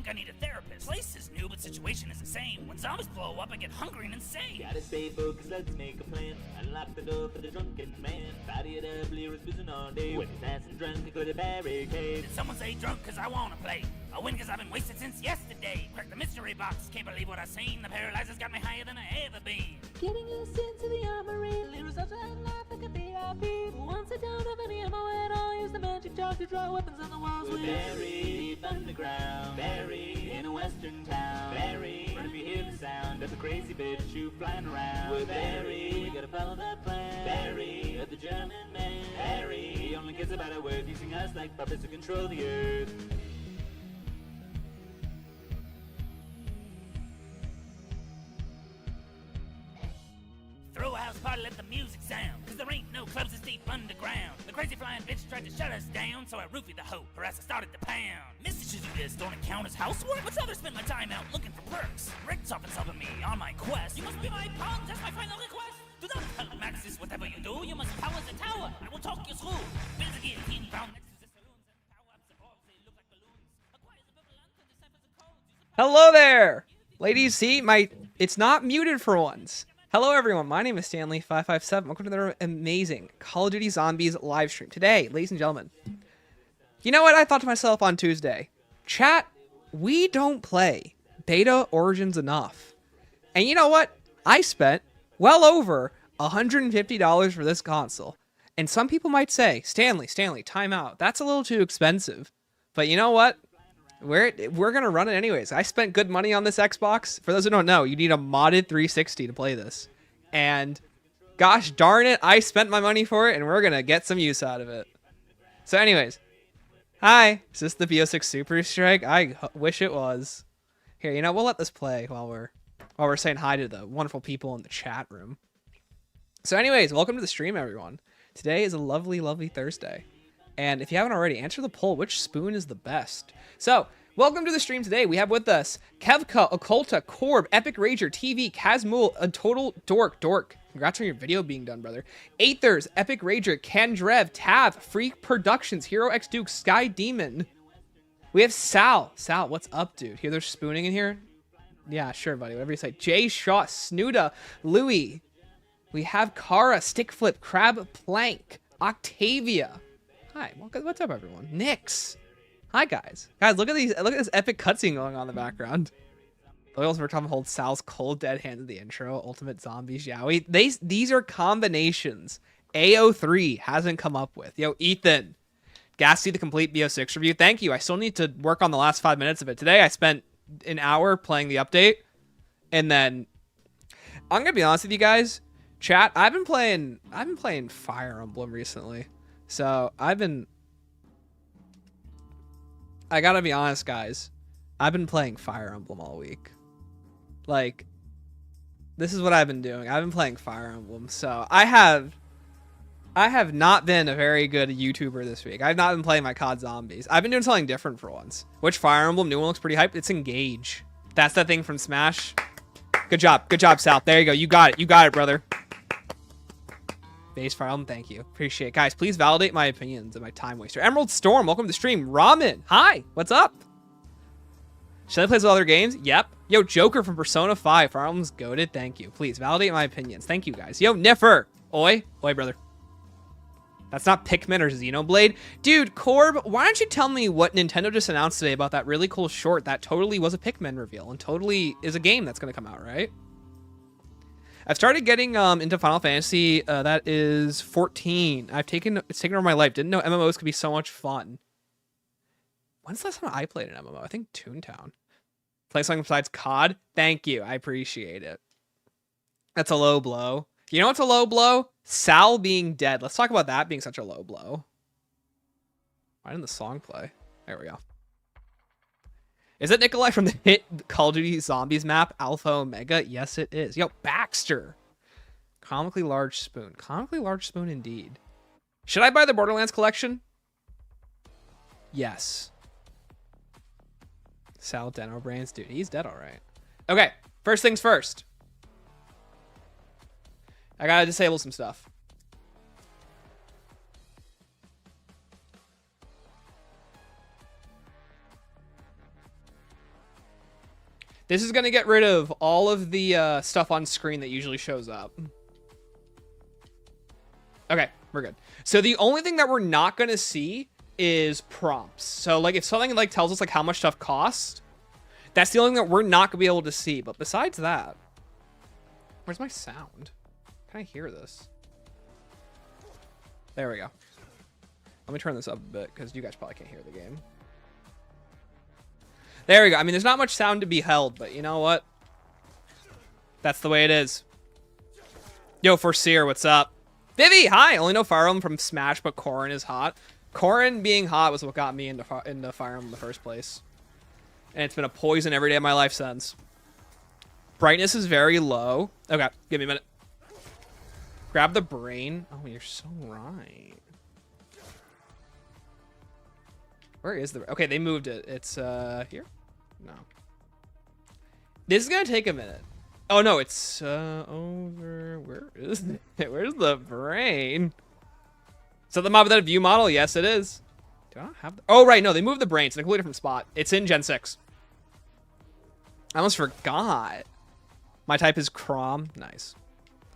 think I need a therapist. Place is new, but situation is the same. When zombies blow up, I get hungry and insane. Gotta stay focused, let's make a plan. Unlock the door for the drunken man. Party it up, Leroy's boozing all day. When he's nice and drunk, he could have barricade. Did someone say drunk cause I wanna play? I win cause I've been wasted since yesterday. Crack the mystery box, can't believe what I've seen. The paralyzer's got me higher than I ever been. Getting us into the armory. Leroy's also had life like a VIP. Once I don't have any ammo at all, use the magic jar to draw weapons on the walls. We're buried underground, buried in a western town, buried. But if you hear the sound of a crazy bitch shoe flying around, we're buried. We gotta follow the plan, buried of the German man. Harry, he only cares about our words, using us like puppets to control the earth. Throw a house party, let the music sound. Cause there ain't no clubs that's deep underground. The crazy flying bitch tried to shut us down, so I roofied the hoe, her ass started to pound. Messages of this don't count as housework. Would rather spend my time out looking for perks. Rick's often helping me on my quest. You must be my pawn, that's my final request. Do not tell Maxis whatever you do, you must power the tower. I will talk you through. Build a guillotine found next to the saloons and power up the orbs, they look like balloons. Acquire the purple lantern, deciphers the codes. Hello there! Ladies, see, it's not muted for once. Hello everyone, my name is Stanley557. Welcome to another amazing Call of Duty Zombies live stream. Today, ladies and gentlemen, you know what I thought to myself on Tuesday? Chat, we don't play Beta Origins enough. And you know what? I spent well over $150 for this console. And some people might say, Stanley, time out. That's a little too expensive. But you know what? We're gonna run it anyways. I spent good money on this Xbox. For those who don't know, you need a modded 360 to play this. And gosh darn it, I spent my money for it, and we're gonna get some use out of it. So anyways, hi, is this the BO6 Super Strike? I wish it was. Here, you know, we'll let this play while we're saying hi to the wonderful people in the chat room. So anyways, welcome to the stream, everyone. Today is a lovely, lovely Thursday. And if you haven't already, answer the poll, which spoon is the best? So, welcome to the stream today. We have with us Kevka, Occulta, Korb, Epic Rager, TV, Kazmul, a total dork. Congrats on your video being done, brother. Aethers, Epic Rager, Kandrev, Tav, Freak Productions, Hero X Duke, Sky Demon. We have Sal. Sal, what's up, dude? Hear there's spooning in here? Yeah, sure, buddy. Whatever you say. Jay Shaw, Snuda, Louie. We have Kara, Stickflip, Crab Plank, Octavia. Hi, what's up, everyone? Nix. Hi, guys. Guys, look at this epic cutscene going on in the background. Loyals for Tom holds Sal's cold dead hand in the intro. Ultimate Zombies, Yowie. These are combinations AO3 hasn't come up with. Yo, Ethan. Gassy, the complete BO6 review. Thank you. I still need to work on the last 5 minutes of it. Today, I spent an hour playing the update. And then, I'm going to be honest with you guys. Chat, I've been playing Fire Emblem recently. So, I gotta be honest, guys. I've been playing Fire Emblem all week. Like, this is what I've been doing. I've been playing Fire Emblem. So, I have not been a very good YouTuber this week. I've not been playing my COD Zombies. I've been doing something different for once. Which Fire Emblem new one looks pretty hyped? It's Engage. That's that thing from Smash. Good job, Sal. There you go. You got it, brother. Base Fire Emblem, thank you. Appreciate it. Guys, please validate my opinions and my time waster. Emerald Storm, welcome to the stream. Ramen, hi, what's up? Should I play some other games? Yep. Yo, Joker from Persona 5. Fire Emblem's goated, thank you. Please validate my opinions. Thank you, guys. Yo, Niffer. Oi, brother. That's not Pikmin or Xenoblade. Dude, Korb, why don't you tell me what Nintendo just announced today about that really cool short that totally was a Pikmin reveal and totally is a game that's going to come out, right? I've started getting into Final Fantasy. That is 14. It's taken over my life. Didn't know MMOs could be so much fun. When's the last time I played an MMO? I think Toontown. Play something besides COD? Thank you. I appreciate it. That's a low blow. You know what's a low blow? Sal being dead. Let's talk about that being such a low blow. Why didn't the song play? There we go. Is it Nikolai from the hit Call of Duty Zombies map, Alpha Omega? Yes, it is. Yo, Baxter. Comically large spoon. Comically large spoon indeed. Should I buy the Borderlands collection? Yes. Sal Deno Brains. Dude, he's dead all right. Okay, first things first. I gotta disable some stuff. This is going to get rid of all of the stuff on screen that usually shows up. Okay, we're good. So the only thing that we're not going to see is prompts. So like if something like tells us like how much stuff costs, that's the only thing that we're not going to be able to see. But besides that, where's my sound? Can I hear this? There we go. Let me turn this up a bit because you guys probably can't hear the game. There we go. I mean, there's not much sound to be held, but you know what? That's the way it is. Yo, Forseer, what's up? Vivi, hi! Only know Fire Emblem from Smash, but Corrin is hot. Corrin being hot was what got me into Fire Emblem in the first place. And it's been a poison every day of my life since. Brightness is very low. Okay, give me a minute. Grab the brain. Oh, you're so right. Where is the... Okay, they moved it. It's, here? No. This is gonna take a minute. Oh, no, it's, over... Where is it? Where's the brain? Is that the mob without a view model? Yes, it is. Do I not have... Oh, right, no, they moved the brain. It's in a completely different spot. It's in Gen 6. I almost forgot. My type is Crom. Nice.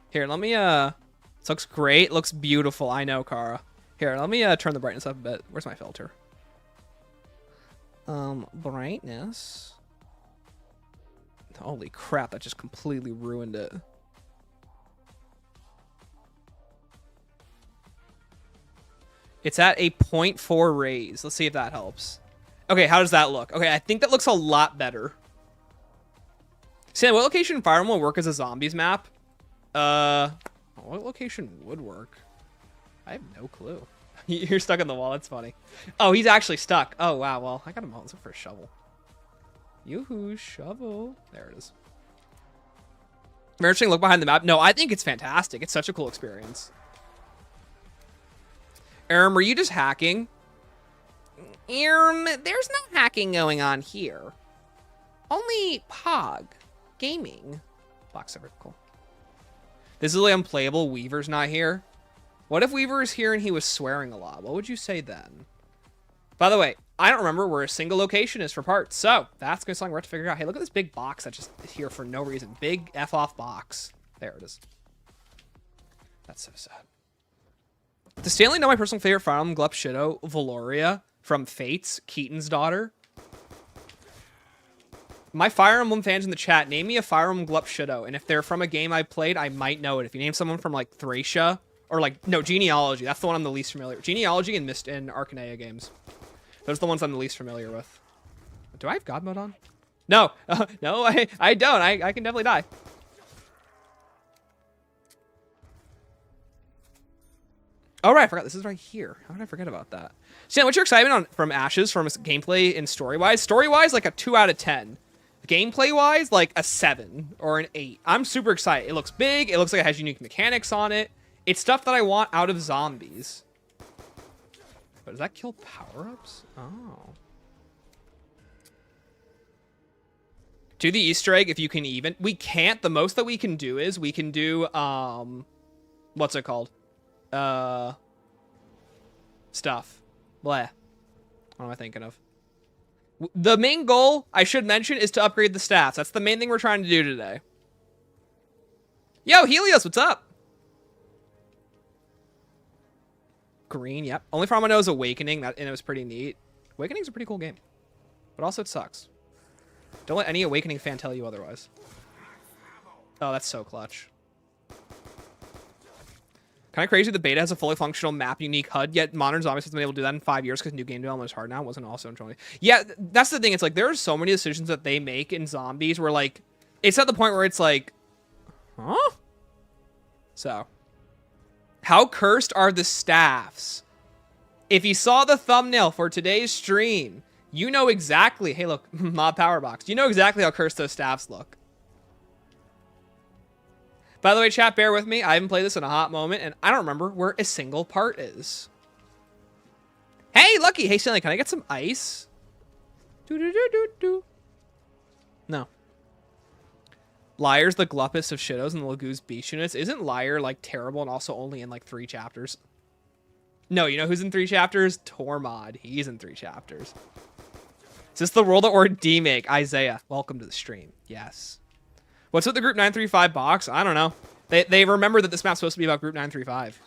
Here, let me, this looks great. Looks beautiful. I know, Kara. Here, let me, turn the brightness up a bit. Where's my filter? Brightness. Holy crap, that just completely ruined it. It's at a 0.4 raise. Let's see if that helps. Okay, how does that look? Okay, I think that looks a lot better. Sam, what location in Fire Emblem will work as a zombies map? What location would work? I have no clue. You're stuck in the wall. That's funny. Oh, he's actually stuck. Oh, wow. Well, I got him. Let's look for a shovel. Yoo-hoo, shovel. There it is. Very interesting look behind the map. No, I think it's fantastic. It's such a cool experience. Were you just hacking? There's no hacking going on here. Only Pog Gaming. Black Silver, cool. This is really unplayable. Weaver's not here. What if Weaver is here and he was swearing a lot? What would you say then? By the way, I don't remember where a single location is for parts, so that's gonna be something we're have to figure out. Hey, look at this big box that's just here for no reason. Big F off box. There it is. That's so sad. Does Stanley know my personal favorite Fire Emblem Glup Shido, Valoria from Fates, Keaton's daughter? My Fire Emblem fans in the chat, name me a Fire Emblem Glup Shido, and if they're from a game I played, I might know it. If you name someone from like Thracia, or like, no, Genealogy. That's the one I'm the least familiar with. Genealogy and Mist and Arcanea games. Those are the ones I'm the least familiar with. Do I have God mode on? No. No, I don't. I can definitely die. Oh, right. I forgot. This is right here. How did I forget about that? Stan, what's your excitement on from Ashes from gameplay and story-wise? Story-wise, like a 2 out of 10. Gameplay-wise, like a 7 or an 8. I'm super excited. It looks big. It looks like it has unique mechanics on it. It's stuff that I want out of zombies. But does that kill power-ups? Oh. Do the Easter egg if you can even. We can't. The most that we can do is we can do, what's it called? Stuff. Blah. What am I thinking of? The main goal, I should mention, is to upgrade the stats. That's the main thing we're trying to do today. Yo, Helios, what's up? Green, yep. Only problem I know is Awakening, and it was pretty neat. Awakening's a pretty cool game. But also it sucks. Don't let any Awakening fan tell you otherwise. Oh, that's so clutch. Kind of crazy the beta has a fully functional map unique HUD, yet modern zombies hasn't been able to do that in 5 years because new game development is hard now. It wasn't also in 20. Yeah, that's the thing. It's like there are so many decisions that they make in zombies where like it's at the point where it's like, huh? So, how cursed are the staffs? If you saw the thumbnail for today's stream, you know exactly. Hey, look, mob power box. You know exactly how cursed those staffs look. By the way, chat, bear with me. I haven't played this in a hot moment, and I don't remember where a single part is. Hey, Lucky. Hey, Stanley, can I get some ice? No. Liar's the gluppest of shittos and the Lagoo's beast units. Isn't Liar, like, terrible and also only in, like, 3 chapters? No, you know who's in 3 chapters? Tormod. He's in 3 chapters. this the world or D-make? Isaiah, welcome to the stream. Yes. What's with the Group 935 box? I don't know. They remember that this map's supposed to be about Group 935.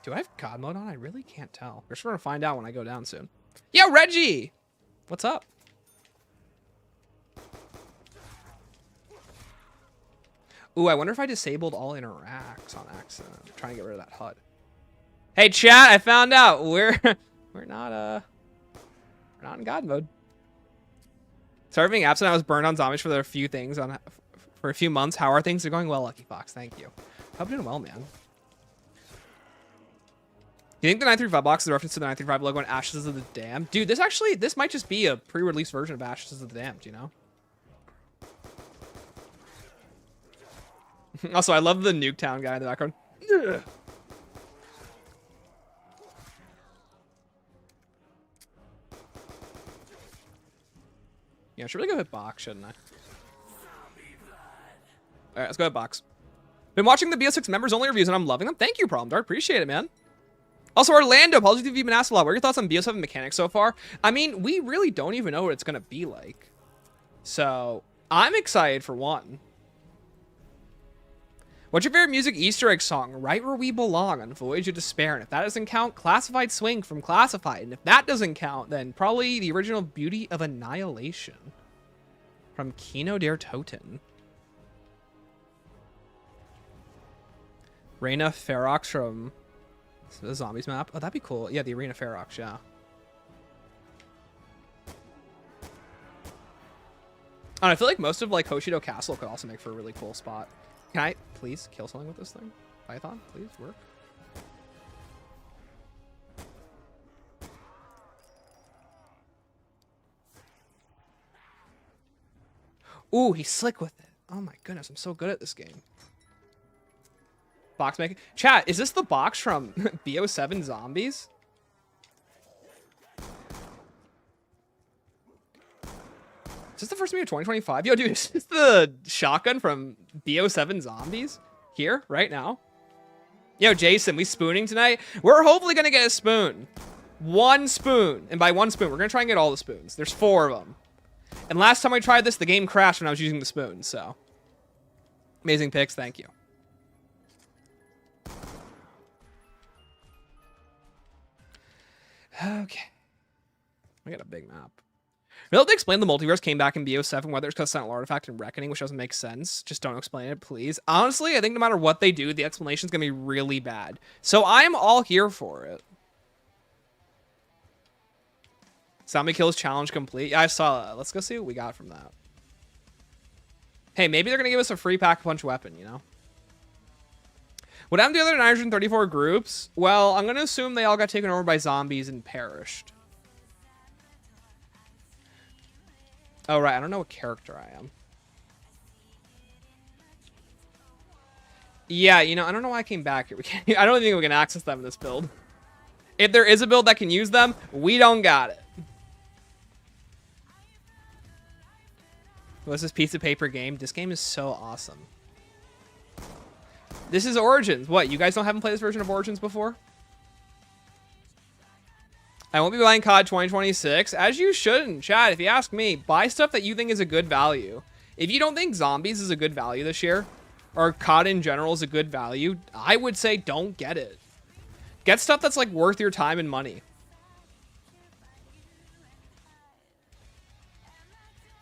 Do I have COD mode on? I really can't tell. We're just going to find out when I go down soon. Yeah, Reggie! What's up? Ooh, I wonder if I disabled all interacts on accident. I'm trying to get rid of that HUD. Hey, chat, I found out. We're not in God mode. Sorry for being absent. I was burned on zombies for a few months. How are things? They're going well, Lucky Fox. Thank you. Hope you're doing well, man. Do you think the 935 box is a reference to the 935 logo and Ashes of the Damned? Dude, this might just be a pre-release version of Ashes of the Damned, you know? Also, I love the Nuketown guy in the background. Ugh. Yeah, I should really go hit box, shouldn't I? Alright, let's go hit box. Been watching the BO6 members only reviews and I'm loving them. Thank you, Problem Dark. Appreciate it, man. Also, Orlando, PotFriend, you've been asked a lot. What are your thoughts on BO7 mechanics so far? I mean, we really don't even know what it's going to be like. So, I'm excited for one. What's your favorite music Easter egg song? Right Where We Belong on Voyage of Despair. And if that doesn't count, Classified Swing from Classified. And if that doesn't count, then probably the original Beauty of Annihilation from Kino der Toten. Reina Ferox from the Zombies map. Oh, that'd be cool. Yeah, the Arena Ferox, yeah. I feel like most of like Hoshido Castle could also make for a really cool spot. Can I please kill something with this thing? Python, please work. Ooh, he's slick with it. Oh my goodness, I'm so good at this game. Box making. Chat, is this the box from BO7 Zombies? Is this the first movie of 2025? Yo, dude, is this the shotgun from BO7 Zombies? Here, right now? Yo, Jason, we spooning tonight? We're hopefully gonna get a spoon. One spoon. And by one spoon, we're gonna try and get all the spoons. There's 4 of them. And last time I tried this, the game crashed when I was using the spoon, so. Amazing picks, thank you. Okay. I got a big map. Really, to explain the multiverse came back in BO7, whether it's because Sentinel Artifact and Reckoning, which doesn't make sense. Just don't explain it, please. Honestly, I think no matter what they do, the explanation's gonna be really bad. So I'm all here for it. Zombie kills challenge complete. Yeah, I saw that. Let's go see what we got from that. Hey, maybe they're gonna give us a free pack-a-punch weapon, you know? What happened to the other 934 groups? Well, I'm gonna assume they all got taken over by zombies and perished. Oh, right. I don't know what character I am. Yeah, you know, I don't know why I came back here. I don't think we can access them in this build. If there is a build that can use them, we don't got it. What's this piece of paper game? This game is so awesome. This is Origins. What, you guys haven't played this version of Origins before? I won't be buying COD 2026, as you shouldn't, chat. If you ask me, buy stuff that you think is a good value. If you don't think Zombies is a good value this year, or COD in general is a good value, I would say don't get it. Get stuff that's like worth your time and money.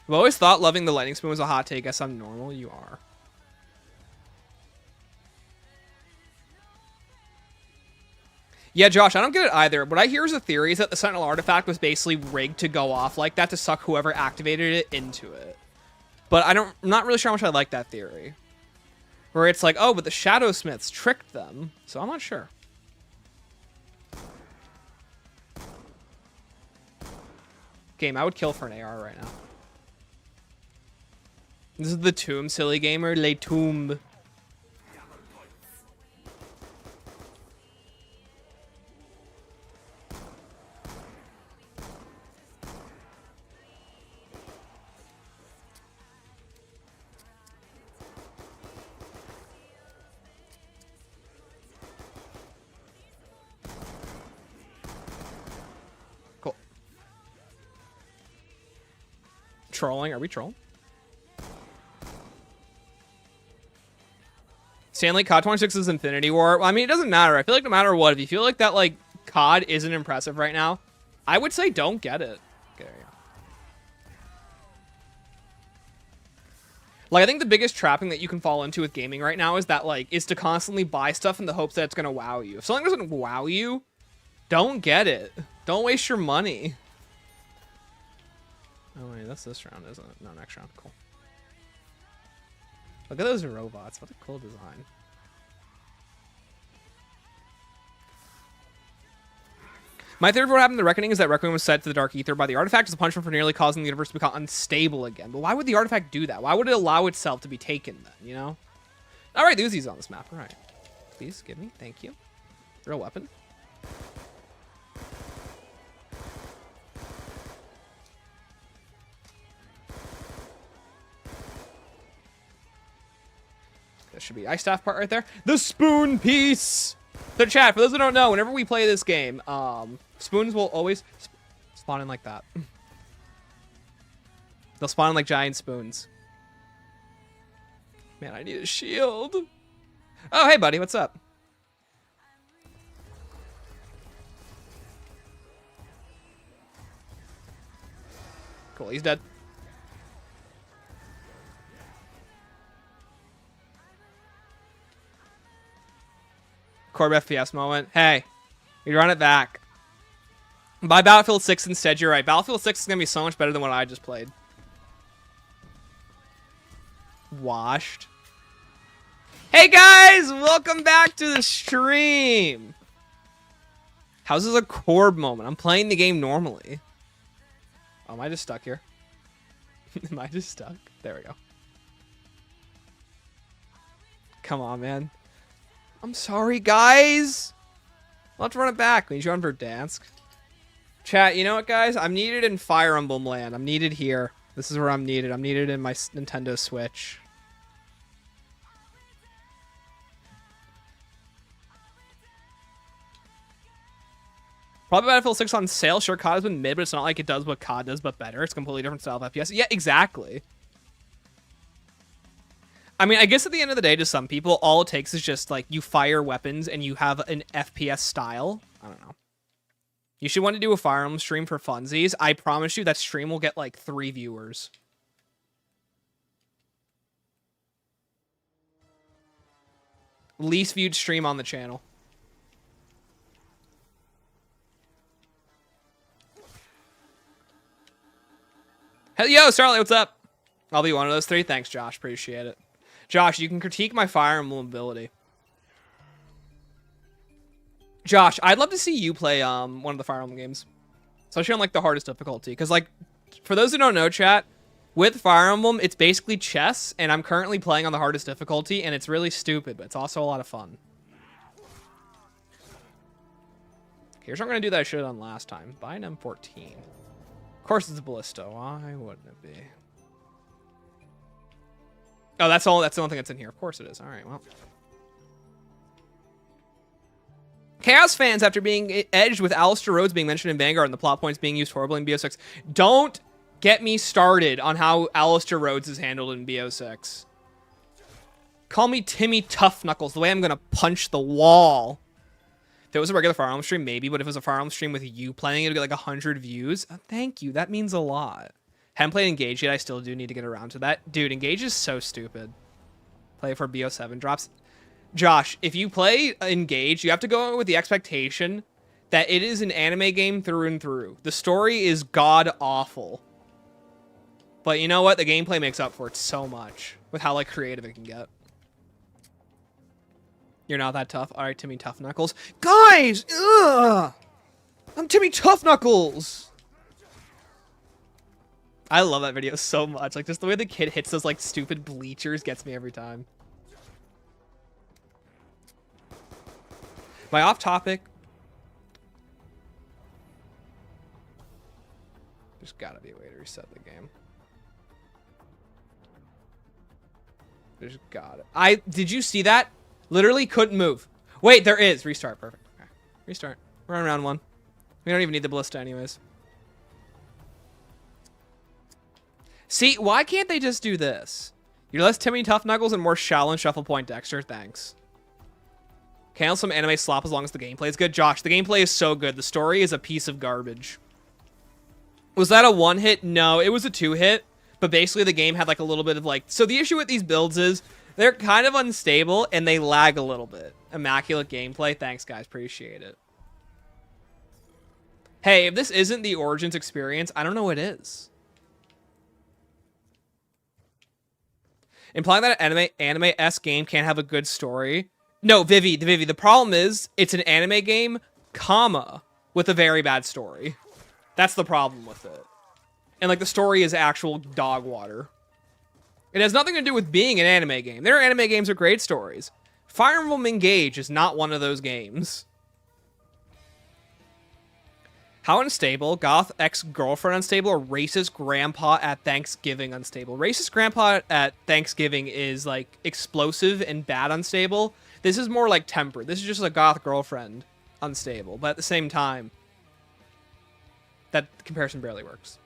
I've always thought loving the lightning spoon was a hot take. Guess I'm normal. You are. Yeah, Josh, I don't get it either. What I hear is a theory is that the Sentinel Artifact was basically rigged to go off like that to suck whoever activated it into it. But I'm not really sure how much I like that theory. Where it's like, oh, but the Shadow Smiths tricked them. So I'm not sure. Game, I would kill for an AR right now. This is the Tomb, silly gamer. Le Tomb. trolling. Are we trolling? Stanley, COD 26 is Infinity War. Well, I mean, it doesn't matter. I feel like no matter what, if you feel like that, like, COD isn't impressive right now, I would say don't get it. There you go. Like, I think the biggest trapping that you can fall into with gaming right now is that, like, is to constantly buy stuff in the hopes that it's going to wow you. If something doesn't wow you, don't get it. Don't waste your money. Oh, wait, that's this round, isn't it? No, next round. Cool. Look at those robots. What a cool design. My theory for what happened to the Reckoning is that Requiem was set to the Dark Ether by the artifact as a punishment for nearly causing the universe to become unstable again. But why would the artifact do that? Why would it allow itself to be taken then, you know? Alright, the Uzi's on this map. Alright. Please give me. Thank you. Real weapon. That should be ice staff part right there. The spoon piece! So chat, for those who don't know, whenever we play this game, spoons will always spawn in like that. They'll spawn in like giant spoons. Man, I need a shield. Oh, hey, buddy, what's up? Cool, he's dead. Corb FPS moment. Hey, you run it back. Buy Battlefield 6 instead, you're right. Battlefield 6 is going to be so much better than what I just played. Washed. Hey guys, welcome back to the stream. How's this a Corb moment? I'm playing the game normally. Oh, am I just stuck here? Am I just stuck? There we go. Come on, man. I'm sorry, guys. I'll have to run it back. We need you on Verdansk. Chat, you know what, guys? I'm needed in Fire Emblem land. I'm needed here. This is where I'm needed. I'm needed in my Nintendo Switch. Probably Battlefield 6 on sale. Sure, COD has been mid, but it's not like it does what COD does, but better. It's a completely different style of FPS. Yeah, exactly. I mean, I guess at the end of the day, to some people, all it takes is just, like, you fire weapons and you have an FPS style. I don't know. You should want to do a Fire Emblem stream for funsies. I promise you that stream will get, like, 3 viewers. Least viewed stream on the channel. Hey, yo, Starlight, what's up? I'll be one of those 3. Thanks, Josh. Appreciate it. Josh, you can critique my Fire Emblem ability. Josh, I'd love to see you play one of the Fire Emblem games. Especially on, like, the hardest difficulty. Because, like, for those who don't know, chat, with Fire Emblem, it's basically chess, and I'm currently playing on the hardest difficulty, and it's really stupid, but it's also a lot of fun. Here's what I'm going to do that I should have done last time. Buy an M14. Of course it's a Ballista. Why wouldn't it be? Oh, that's all. That's the only thing that's in here. Of course it is. All right, well. Chaos fans, after being edged with Alistair Rhodes being mentioned in Vanguard and the plot points being used horribly in BO6, don't get me started on how Alistair Rhodes is handled in BO6. Call me Timmy Tough Knuckles, the way I'm going to punch the wall. If it was a regular Fire Emblem stream, maybe, but if it was a Fire Emblem stream with you playing, it would get like 100 views. Thank you. That means a lot. Haven't played Engage yet. I still do need to get around to that. Dude, Engage is so stupid. Play for BO7 drops. Josh, if you play Engage, you have to go with the expectation that it is an anime game through and through. The story is god-awful. But you know what? The gameplay makes up for it so much with how, like, creative it can get. You're not that tough. All right, Timmy Tough Knuckles. Guys! Ugh! I'm Timmy Tough Knuckles! I love that video so much. Like, just the way the kid hits those, like, stupid bleachers gets me every time. My off-topic... There's gotta be a way to reset the game. There's gotta... Did you see that? Literally couldn't move. Wait, there is. Restart. Perfect. Okay. Restart. We're on round 1. We don't even need the Ballista anyways. See, why can't they just do this? You're less Timmy Tough Knuckles and more Shallow and Shuffle Point Dexter. Thanks. Cancel some anime slop as long as the gameplay is good. Josh, the gameplay is so good. The story is a piece of garbage. Was that a one hit? No, it was a 2-hit. But basically the game had like a little bit of like... So the issue with these builds is they're kind of unstable and they lag a little bit. Immaculate gameplay. Thanks, guys. Appreciate it. Hey, if this isn't the Origins experience, I don't know what is. Implying that an anime-esque game can't have a good story. No, Vivi, the problem is it's an anime game, comma, with a very bad story. That's the problem with it. And like the story is actual dog water. It has nothing to do with being an anime game. Their anime games are great stories. Fire Emblem Engage is not one of those games. How unstable? Goth ex-girlfriend unstable or racist grandpa at Thanksgiving unstable? Racist grandpa at Thanksgiving is like explosive and bad unstable. This is more like tempered. This is just a goth girlfriend unstable. But at the same time, that comparison barely works.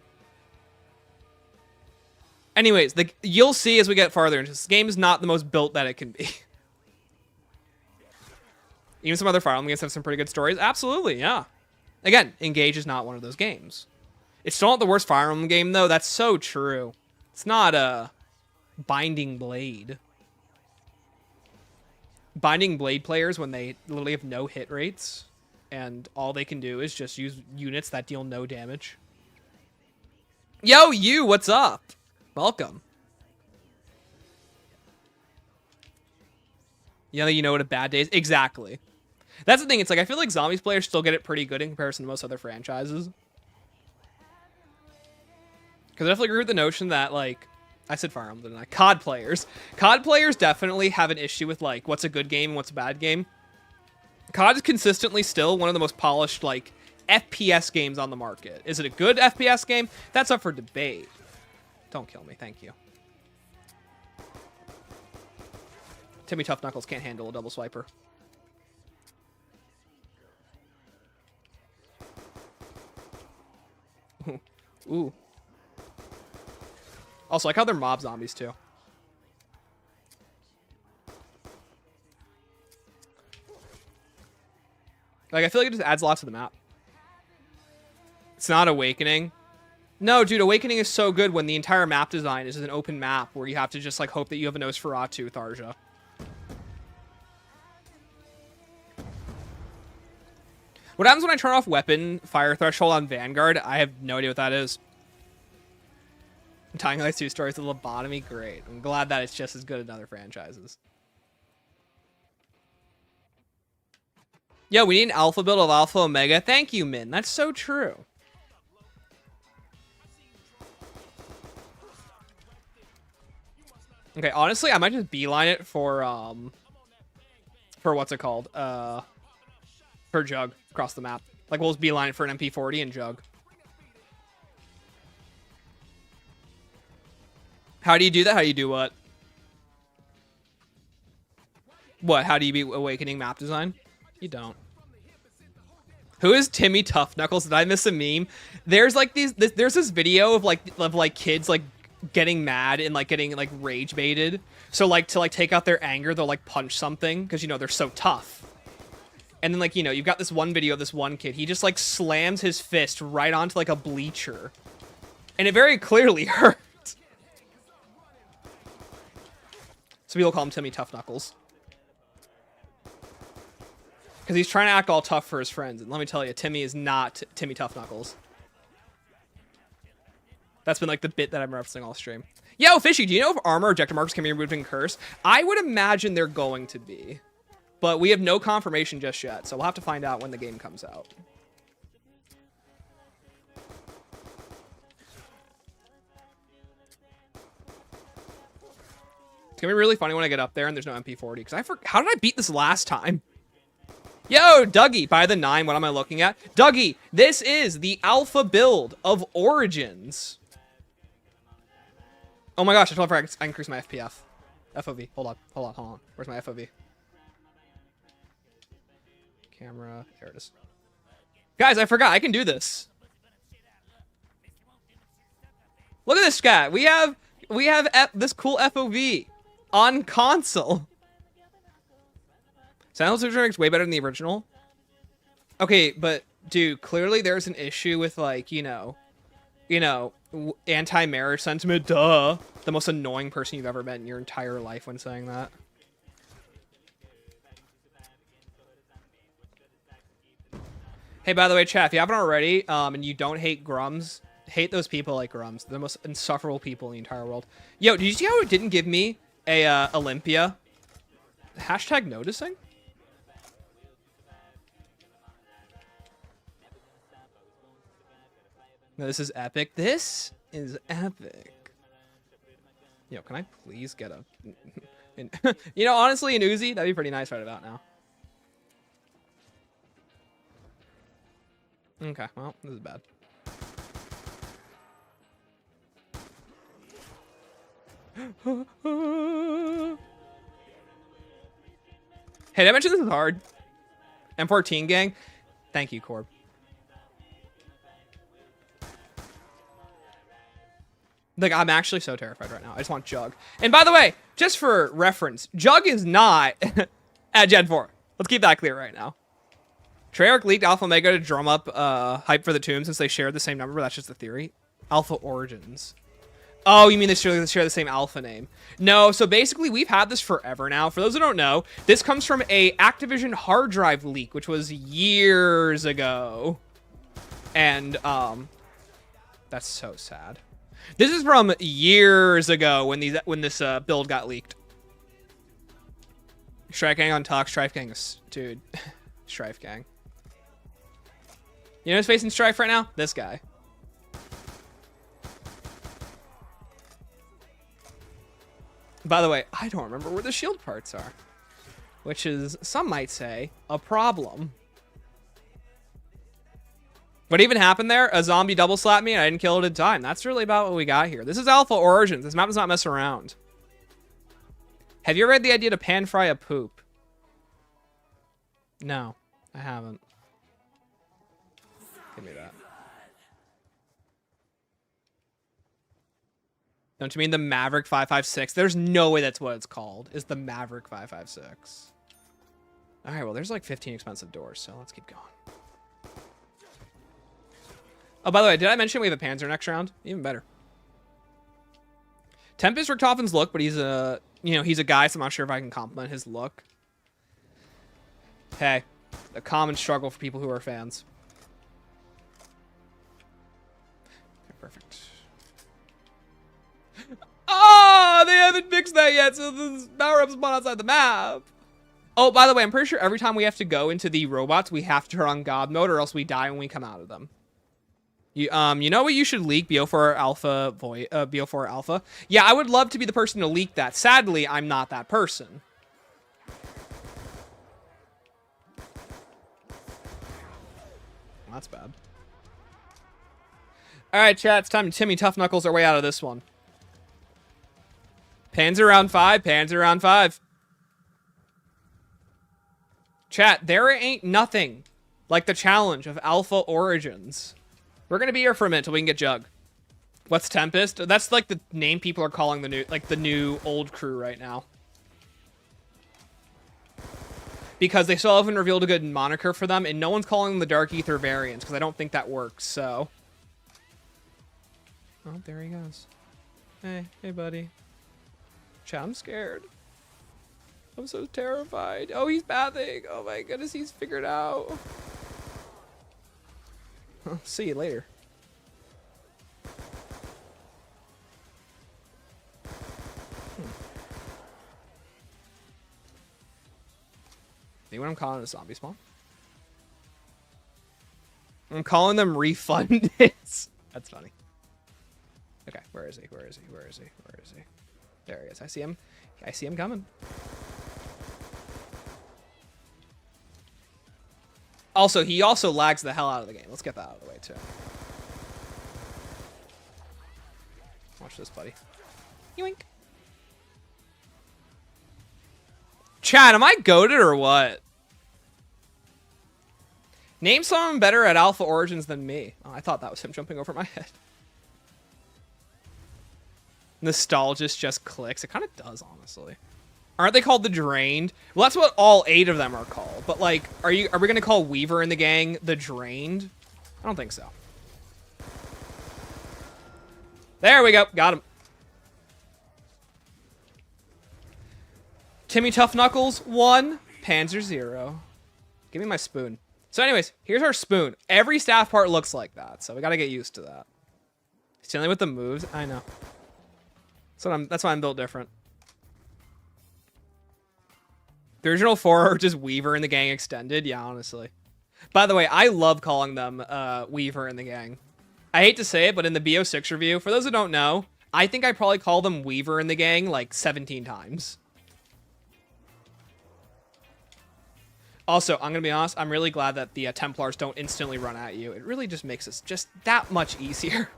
Anyways, you'll see as we get farther into this game is not the most built that it can be. Even some other Fire Emblem games have some pretty good stories. Absolutely, yeah. Again, Engage is not one of those games. It's still not the worst Fire Emblem game, though. That's so true. It's not a Binding Blade. Binding Blade players, when they literally have no hit rates, and all they can do is just use units that deal no damage. Yo, you, what's up? Welcome. Yeah, you know what a bad day is? Exactly. That's the thing. It's like, I feel like Zombies players still get it pretty good in comparison to most other franchises. Because I definitely agree with the notion that, like, I said Fire Emblem, didn't I? COD players. COD players definitely have an issue with, like, what's a good game and what's a bad game. COD is consistently still one of the most polished, like, FPS games on the market. Is it a good FPS game? That's up for debate. Don't kill me. Thank you. Timmy Tough Knuckles can't handle a double swiper. Ooh. Also, I like how they're mob zombies, too. Like, I feel like it just adds a lot to the map. It's not Awakening. No, dude, Awakening is so good when the entire map design is an open map where you have to just, like, hope that you have a Nosferatu, Tharja. What happens when I turn off weapon fire threshold on Vanguard? I have no idea what that is. Tying Lights 2 stories to lobotomy? Great. I'm glad that it's just as good as other franchises. Yo, we need an alpha build of Alpha Omega. Thank you, Min. That's so true. Okay, honestly, I might just beeline it for what's it called? For Jug across the map. Like, we'll just beeline it for an MP40 and Jug. How do you do that? How do you do what? What? How do you beat Awakening map design? You don't. Who is Timmy Tough Knuckles? Did I miss a meme? There's like there's this video of like kids like getting mad and like getting like rage baited. So like to like take out their anger, they'll like punch something because you know they're so tough. And then like, you know, you've got this one video of this one kid. He just like slams his fist right onto like a bleacher. And it very clearly hurt. So people call him Timmy Tough Knuckles. Because he's trying to act all tough for his friends. And let me tell you, Timmy is not Timmy Tough Knuckles. That's been like the bit that I'm referencing all stream. Yo, Fishy, do you know if armor or ejector markers can be removed in Curse? I would imagine they're going to be. But we have no confirmation just yet. So we'll have to find out when the game comes out. It's going to be really funny when I get up there and there's no MP40. Because how did I beat this last time? Yo, Dougie, by the 9, what am I looking at? Dougie, this is the alpha build of Origins. Oh my gosh, I totally forgot I increased my FPF. FOV. Hold on. Where's my FOV? Camera. There it is. Guys, I forgot. I can do this. Look at this guy. We have this cool FOV on console. Silent Surgery makes way better than the original. Okay, but dude, clearly there's an issue with like, you know, anti-marriage sentiment. Duh. The most annoying person you've ever met in your entire life when saying that. Hey, by the way, chat, if you haven't already, and you don't hate Grums, hate those people like Grums. They're the most insufferable people in the entire world. Yo, did you see how it didn't give me a Olympia? Hashtag noticing? No, this is epic. This is epic. Yo, can I please get a... you know, honestly, an Uzi, that'd be pretty nice right about now. Okay, well, this is bad. Hey, did I mention this is hard? M14 gang? Thank you, Corb. Like, I'm actually so terrified right now. I just want Jug. And by the way, just for reference, Jug is not at Gen 4. Let's keep that clear right now. Treyarch leaked Alpha Omega to drum up hype for the tomb since they shared the same number, but that's just the theory. Alpha Origins. Oh, you mean they share the same alpha name? No, so basically we've had this forever now. For those who don't know, this comes from a Activision hard drive leak, which was years ago. And, that's so sad. This is from years ago when this build got leaked. Strife Gang on talk. Strife Gang is... Dude. Strife Gang. You know who's facing Strife right now? This guy. By the way, I don't remember where the shield parts are. Which is, some might say, a problem. What even happened there? A zombie double slapped me and I didn't kill it in time. That's really about what we got here. This is Alpha Origins. This map does not mess around. Have you ever had the idea to pan fry a poop? No, I haven't. Give me that. Don't you mean the Maverick 556? There's no way that's what it's called. Is the Maverick 556. All right, well, there's like 15 expensive doors, so let's keep going. Oh, by the way, did I mention we have a Panzer next round? Even better. Tempest Richthofen's look, but he's a, you know, he's a guy, so I'm not sure if I can compliment his look. Hey, a common struggle for people who are fans. Okay, perfect. Oh, they haven't fixed that yet, so the power-ups spawn outside the map. Oh, by the way, I'm pretty sure every time we have to go into the robots, we have to turn on God mode, or else we die when we come out of them. You know what you should leak? BO4 Alpha BO4 Alpha. Yeah, I would love to be the person to leak that. Sadly, I'm not that person. Well, that's bad. All right, chat. It's time to Timmy Tough Knuckles our way out of this one. Panzer round 5. Panzer round 5. Chat, there ain't nothing like the challenge of Alpha Origins. We're gonna be here for a minute till we can get Jug. What's Tempest? That's like the name people are calling the new old crew right now. Because they still haven't revealed a good moniker for them, and no one's calling them the Dark Ether variants, because I don't think that works, so. Oh, there he goes. Hey buddy. Chat, I'm scared. I'm so terrified. Oh, he's bathing. Oh my goodness, he's figured out. I'll see you later. See what I'm calling a zombie spawn? I'm calling them refunded. That's funny. Okay, where is he? Where is he? Where is he? Where is he? There he is. I see him. I see him coming. Also, he also lags the hell out of the game. Let's get that out of the way, too. Watch this, buddy. Yoink. Chad, am I goated or what? Name someone better at Alpha Origins than me. Oh, I thought that was him jumping over my head. Nostalgist just clicks. It kind of does, honestly. Aren't they called the Drained? Well, that's what all 8 of them are called. But, like, are we going to call Weaver in the gang the Drained? I don't think so. There we go. Got him. Timmy Tough Knuckles, 1. Panzer, 0. Give me my spoon. So anyways, here's our spoon. Every staff part looks like that, so we got to get used to that. Stanley with the moves. I know. That's why I'm built different. The original 4 are just Weaver and the gang extended. Yeah, honestly. By the way, I love calling them Weaver and the gang. I hate to say it, but in the BO6 review, for those who don't know, I think I probably call them Weaver and the gang like 17 times. Also, I'm going to be honest, I'm really glad that the Templars don't instantly run at you. It really just makes us just that much easier.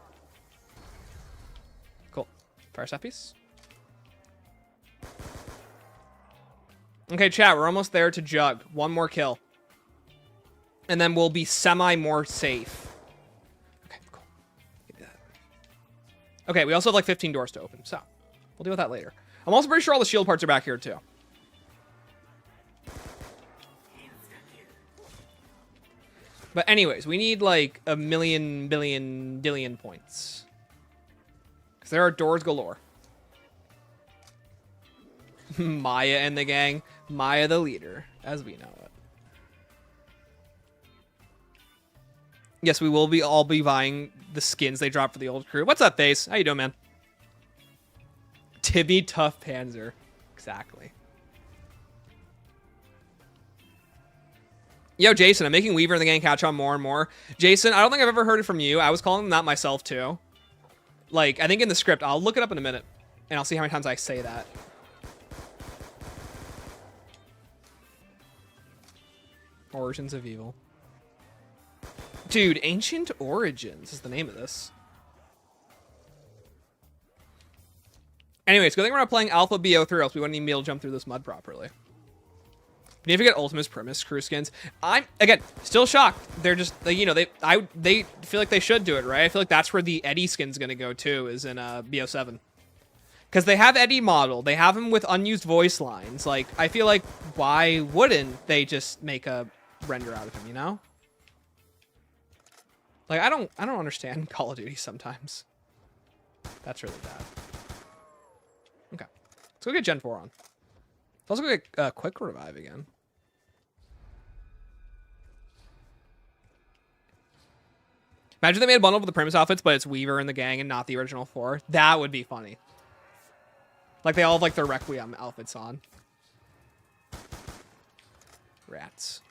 Cool. Fire staff piece. Okay, chat, we're almost there to Jug. 1 more kill. And then we'll be more safe. Okay, cool. Okay, we also have like 15 doors to open, so we'll deal with that later. I'm also pretty sure all the shield parts are back here, too. But anyways, we need like a million, billion, dillion points. Because there are doors galore. Maya and the gang. Maya the leader, as we know it. Yes, we will all be buying the skins they dropped for the old crew. What's up, Face? How you doing, man? Tibby Tough Panzer. Exactly. Yo, Jason, I'm making Weaver and the gang catch on more and more. Jason, I don't think I've ever heard it from you. I was calling them that myself, too. Like, I think in the script. I'll look it up in a minute, and I'll see how many times I say that. Origins of Evil. Dude, Ancient Origins is the name of this. Anyways, good thing we're not playing Alpha BO3, or else we wouldn't even be able to jump through this mud properly. You need to get Ultimus Primus crew skins. I'm, again, still shocked. They're just, you know, they feel like they should do it, right? I feel like that's where the Eddie skin's going to go, too, is in BO7. Because they have Eddie model. They have him with unused voice lines. Like, I feel like, why wouldn't they just make a render out of him, you know? Like, I don't understand Call of Duty sometimes. That's really bad. Okay. Let's go get Gen 4 on. Let's also go get Quick Revive again. Imagine they made a bundle with the Primus outfits, but it's Weaver and the gang and not the original 4. That would be funny. Like, they all have, like, their Requiem outfits on. Rats.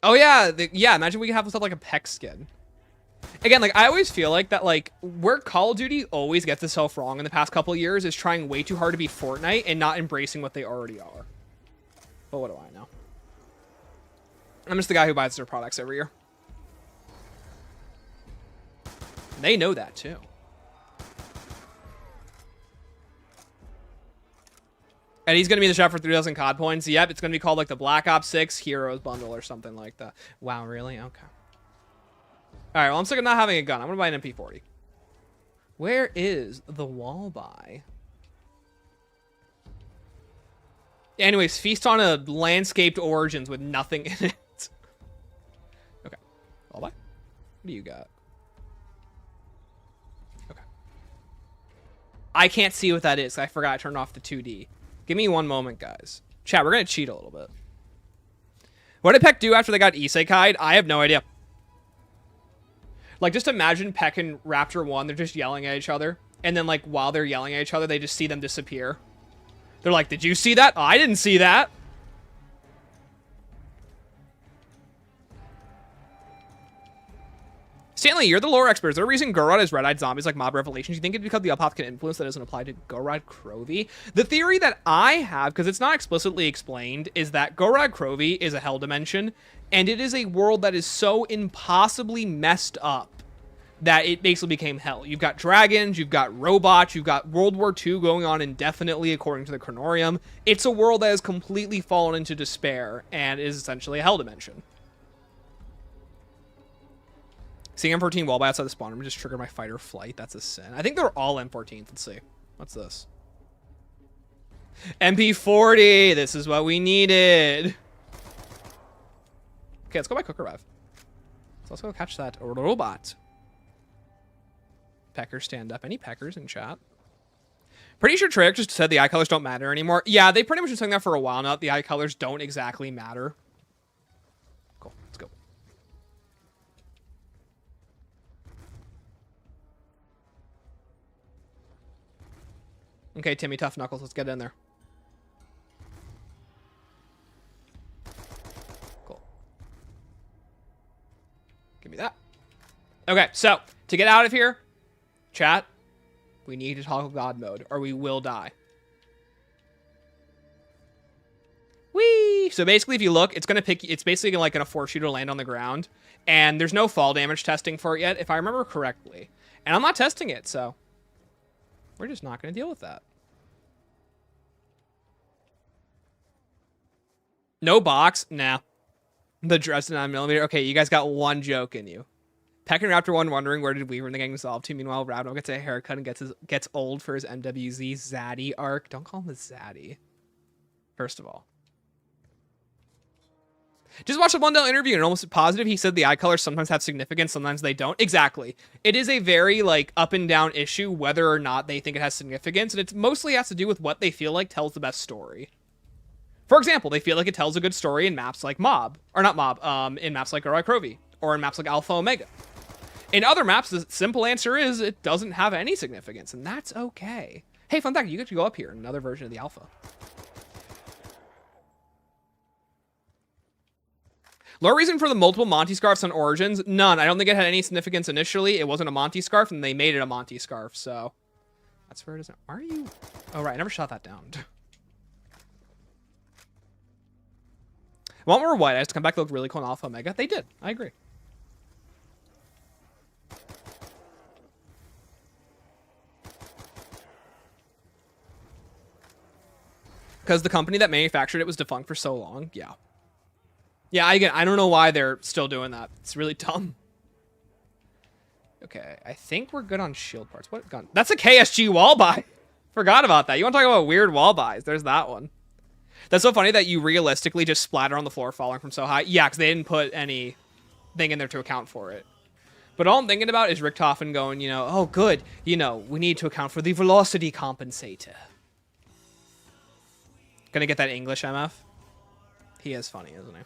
Oh, yeah. Yeah, imagine we could have stuff like a Peck skin. Again, like, I always feel like that, like, where Call of Duty always gets itself wrong in the past couple of years is trying way too hard to be Fortnite and not embracing what they already are. But what do I know? I'm just the guy who buys their products every year. They know that, too. And he's going to be in the shop for 3,000 COD points. Yep, it's going to be called, like, the Black Ops 6 Heroes bundle or something like that. Wow, really? Okay. Alright, well, I'm sick of not having a gun. I'm going to buy an MP40. Where is the wall buy? Anyways, feast on a landscaped Origins with nothing in it. Okay. Wall buy? What do you got? Okay. I can't see what that is. I forgot I turned off the 2D. Give me one moment, guys. Chat, we're going to cheat a little bit. What did Peck do after they got isekai'd? I have no idea. Like, just imagine Peck and Raptor 1, they're just yelling at each other. And then, like, while they're yelling at each other, they just see them disappear. They're like, did you see that? Oh, I didn't see that. Stanley, you're the lore expert. Is there a reason Gorod is red-eyed zombies like Mob Revelations? Do you think it's because the Uphoff can influence that doesn't apply to Gorod Crovy? The theory that I have, because it's not explicitly explained, is that Gorod Crovy is a hell dimension, and it is a world that is so impossibly messed up that it basically became hell. You've got dragons, you've got robots, you've got World War II going on indefinitely according to the Chronorium. It's a world that has completely fallen into despair and is essentially a hell dimension. Seeing M14 wall by outside the spawn room just triggered my fight or flight. That's a sin. I think they're all M14s. Let's see. What's this? MP40. This is what we needed. Okay, let's go by Cooker Rev. So let's go catch that robot. Pecker, stand up. Any peckers in chat? Pretty sure Treyarch just said the eye colors don't matter anymore. Yeah, they pretty much been saying that for a while now. The eye colors don't exactly matter. Cool. Let's go. Okay, Timmy Tough Knuckles. Let's get in there. Cool. Give me that. Okay, so to get out of here, chat, we need to toggle God mode or we will die. Whee! So basically, if you look, it's gonna pick. It's basically like gonna force you to land on the ground, and there's no fall damage testing for it yet, if I remember correctly. And I'm not testing it, so we're just not gonna deal with that. No box? Nah. The Dresden 9mm. Okay, you guys got one joke in you. Peck and Raptor 1 wondering where did Weaver and the gang resolve to. Meanwhile, Raptor gets a haircut and gets old for his MWZ Zaddy arc. Don't call him a Zaddy. First of all. Just watched a Blundell interview and almost positive he said the eye colors sometimes have significance, sometimes they don't. Exactly. It is a very like up and down issue whether or not they think it has significance, and it mostly has to do with what they feel like tells the best story. For example, they feel like it tells a good story in maps like Mob, or not Mob, in maps like Ori Krovi, or in maps like Alpha Omega. In other maps, the simple answer is it doesn't have any significance, and that's okay. Hey, fun fact, you get to go up here in another version of the Alpha. Low reason for the multiple Monty scarves on Origins? None. I don't think it had any significance initially. It wasn't a Monty scarf, and they made it a Monty scarf, so that's where it is now. Why are you? Oh, right. I never shot that down. Want more white eyes to come back to look really cool in Alpha Omega? They did. I agree. Because the company that manufactured it was defunct for so long. Yeah. Yeah, again, I don't know why they're still doing that. It's really dumb. Okay, I think we're good on shield parts. What gun? That's a KSG wall buy. Forgot about that. You want to talk about weird wall buys? There's that one. That's so funny that you realistically just splatter on the floor falling from so high. Yeah, because they didn't put anything in there to account for it. But all I'm thinking about is Richtofen going, you know, oh, good. You know, we need to account for the velocity compensator. Gonna get that English MF? He is funny, isn't he?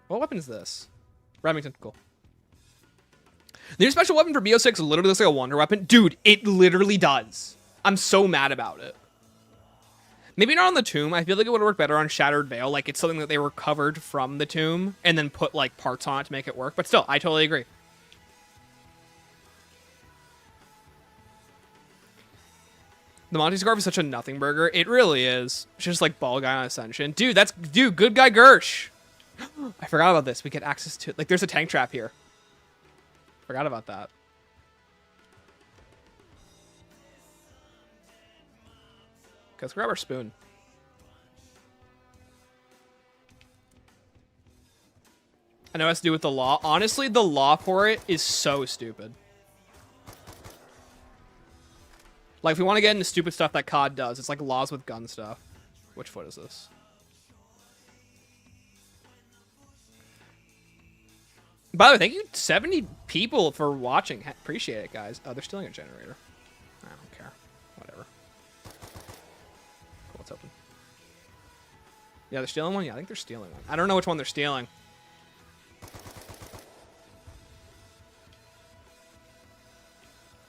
What weapon is this? Remington, cool. The new special weapon for BO6 literally looks like a wonder weapon. Dude, it literally does. I'm so mad about it. Maybe not on the tomb. I feel like it would work better on Shattered Veil. Like, it's something that they recovered from the tomb and then put, like, parts on it to make it work. But still, I totally agree. The Monty Scarf is such a nothing burger. It really is. It's just like Ball Guy on Ascension. Dude, good guy Gersh. I forgot about this. We get access to, like, there's a tank trap here. Forgot about that. Okay, let's grab our spoon. I know it has to do with the law. Honestly, the law for it is so stupid. Like, if we want to get into stupid stuff that COD does, it's like laws with gun stuff. Which foot is this? By the way, thank you 70 people for watching. Appreciate it, guys. Oh, they're stealing a generator. I don't care. Whatever. Cool, let's open. Yeah, they're stealing one? Yeah, I think they're stealing one. I don't know which one they're stealing.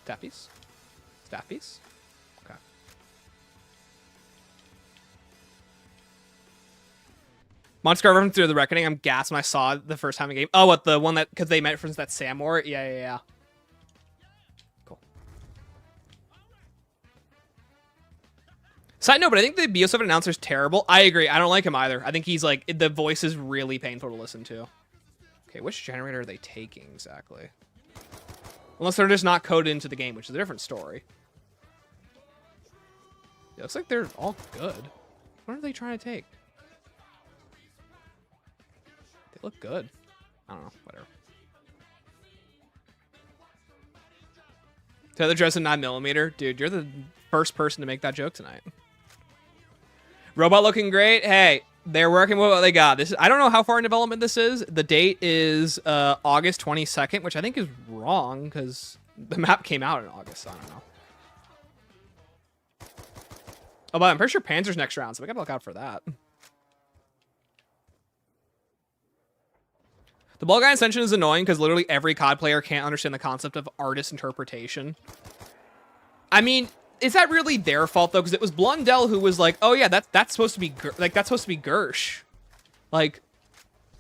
Staff piece? Staff piece? Okay. Monster reference through the Reckoning. I'm gassed when I saw it the first time in game. Oh, what, the one that, because they referenced that Sam War? Yeah. Cool. Side note, but I think the BO7 announcer's terrible. I agree. I don't like him either. I think he's like, the voice is really painful to listen to. Okay, which generator are they taking exactly? Unless they're just not coded into the game, which is a different story. It looks like they're all good. What are they trying to take? They look good. I don't know. Whatever. Feather dress in 9mm. Dude, you're the first person to make that joke tonight. Robot looking great. Hey, they're working with what they got. This is, I don't know how far in development this is. The date is August 22nd, which I think is wrong because the map came out in August. So I don't know. Oh, but I'm pretty sure Panzer's next round, so we gotta look out for that. The ball guy ascension is annoying because literally every COD player can't understand the concept of artist interpretation. I mean, is that really their fault though? Because it was Blundell who was like, "Oh yeah, that's supposed to be that's supposed to be Gersh." Like,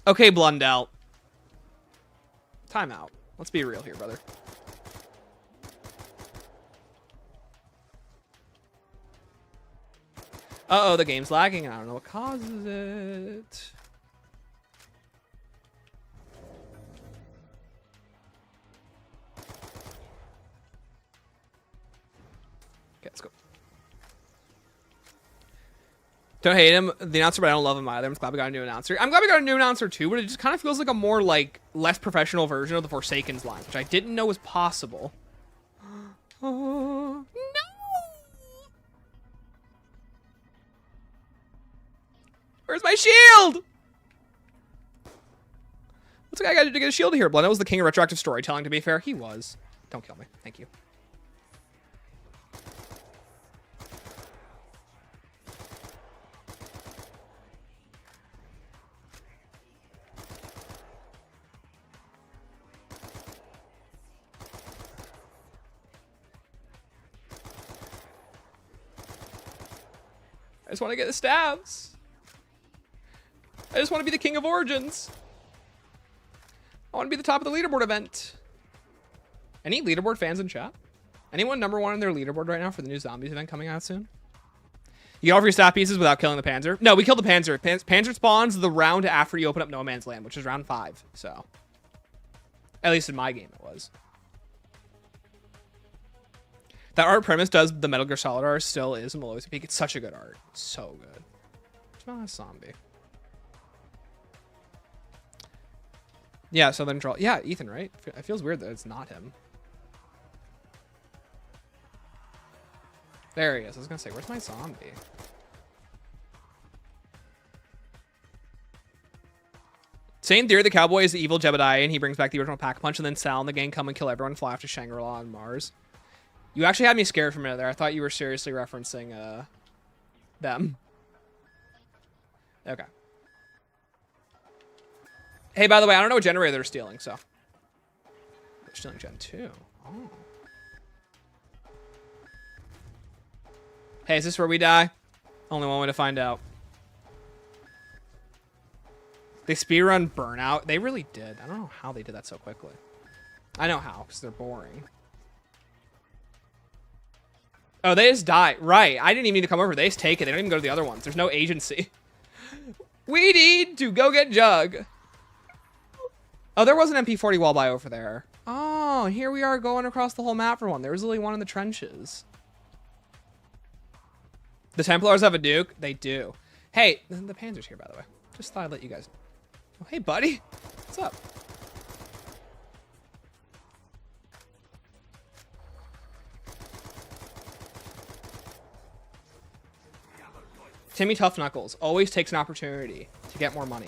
okay, Blundell. Time out. Let's be real here, brother. Uh-oh, the game's lagging, and I don't know what causes it. Okay, let's go. Don't hate him, the announcer, but I don't love him either. I'm glad we got a new announcer. I'm glad we got a new announcer too, but it just kind of feels like a more, like, less professional version of the Forsaken's line, which I didn't know was possible. Oh, no! Where's my shield? What's the guy got to get a shield here? Blundell was the king of retroactive storytelling, to be fair. He was. Don't kill me. Thank you. I just want to get the stabs. I just want to be the king of origins. I want to be the top of the leaderboard event. Any leaderboard fans in chat? Anyone number one in their leaderboard right now for the new zombies event coming out soon? You get all of your staff pieces without killing the Panzer? No, we killed the Panzer. Panzer spawns the round after you open up No Man's Land, which is round 5. So, at least in my game it was. That art premise does the Metal Gear Solid art still is and will always peak. It's such a good art. So good. It's not a zombie. Yeah, Southern Troll. Yeah, Ethan, right? It feels weird that it's not him. There he is. I was going to say, where's my zombie? Same theory, the cowboy is the evil Jebediah, and he brings back the original Pack-a-Punch, and then Sal and the gang come and kill everyone, fly off to Shangri-La on Mars. You actually had me scared for a minute there. I thought you were seriously referencing them. Okay. Hey, by the way, I don't know what generator they're stealing, so. They're stealing Gen 2. Oh. Hey, is this where we die? Only one way to find out. They speedrun Burnout. They really did. I don't know how they did that so quickly. I know how, because they're boring. Oh, they just die. Right. I didn't even need to come over. They just take it. They don't even go to the other ones. There's no agency. We need to go get Jug. Oh, there was an MP40 wall by over there. Oh, here we are going across the whole map for one. There was only one in the trenches. The Templars have a Duke? They do. Hey, the Panzer's here, by the way. Just thought I'd let you guys... Oh, hey, buddy. What's up? Timmy Tough Knuckles always takes an opportunity to get more money.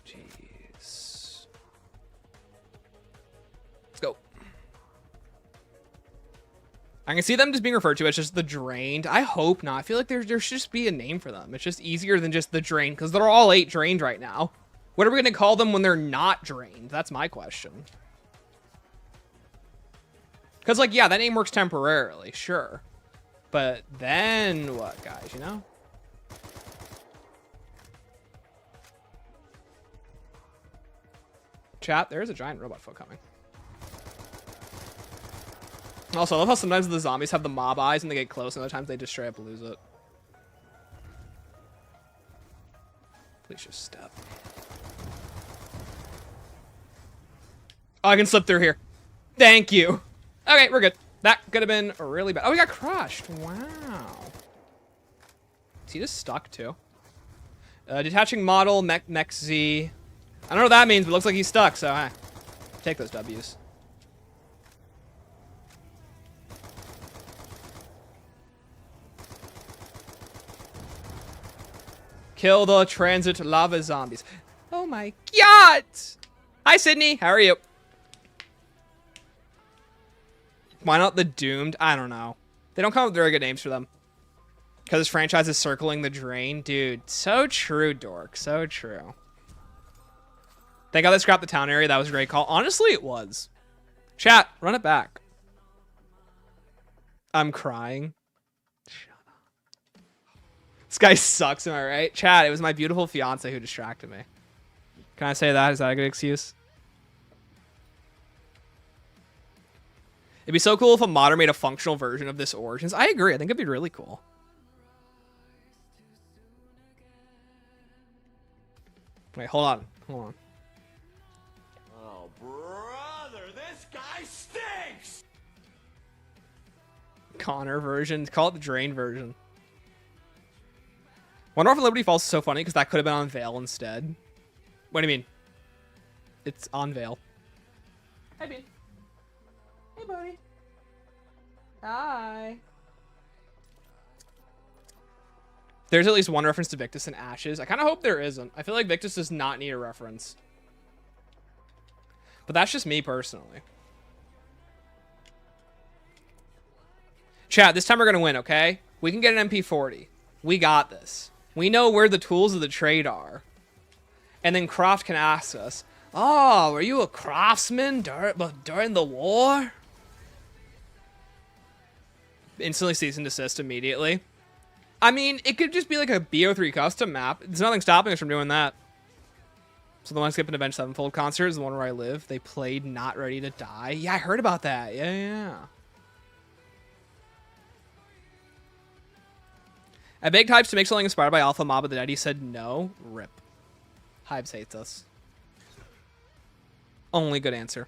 Jeez. Let's go. I can see them just being referred to as just the Drained. I hope not. I feel like there should just be a name for them. It's just easier than just the Drained, because they're all 8 Drained right now. What are we going to call them when they're not Drained? That's my question. Because, like, yeah, that name works temporarily, sure. But then what, guys, you know? Chat, there is a giant robot foot coming. Also, I love how sometimes the zombies have the mob eyes and they get close, and other times they just straight up lose it. Please just step. Oh, I can slip through here. Thank you. Okay, we're good. That could have been really bad. Oh, we got crushed. Wow. Is he just stuck too? Detaching model, mech Z. I don't know what that means, but it looks like he's stuck, so hey. Take those W's. Kill the transit lava zombies. Oh my god! Hi, Sydney. How are you? Why not the Doomed? I don't know. They don't come up with very good names for them. Because this franchise is circling the drain. Dude, so true, dork. So true. Thank God they scrapped the town area. That was a great call. Honestly, it was. Chat, run it back. I'm crying. Shut up. This guy sucks, am I right? Chat, it was my beautiful fiance who distracted me. Can I say that? Is that a good excuse? It'd be so cool if a modder made a functional version of this Origins. I agree. I think it'd be really cool. Wait, hold on. Hold on. Oh, brother, this guy stinks! Connor version. Call it the Drain version. Wonder if Liberty Falls is so funny because that could have been on Veil instead. What do you mean? It's on Veil. Hi, Bean. Hey, buddy. Hi. There's at least one reference to Victus and Ashes. I kind of hope there isn't. I feel like Victus does not need a reference. But that's just me personally. Chat, this time we're going to win, okay? We can get an MP40. We got this. We know where the tools of the trade are. And then Croft can ask us, oh, were you a craftsman during the war? Instantly cease and desist immediately. I mean, it could just be like a BO3 custom map. There's nothing stopping us from doing that. So the one skipping Avenged Sevenfold concert is the one where I live. They played Not Ready to Die. Yeah, I heard about that. Yeah. I begged Hypes to make something inspired by Alpha Mob, but the daddy said no. Rip. Hypes hates us. Only good answer.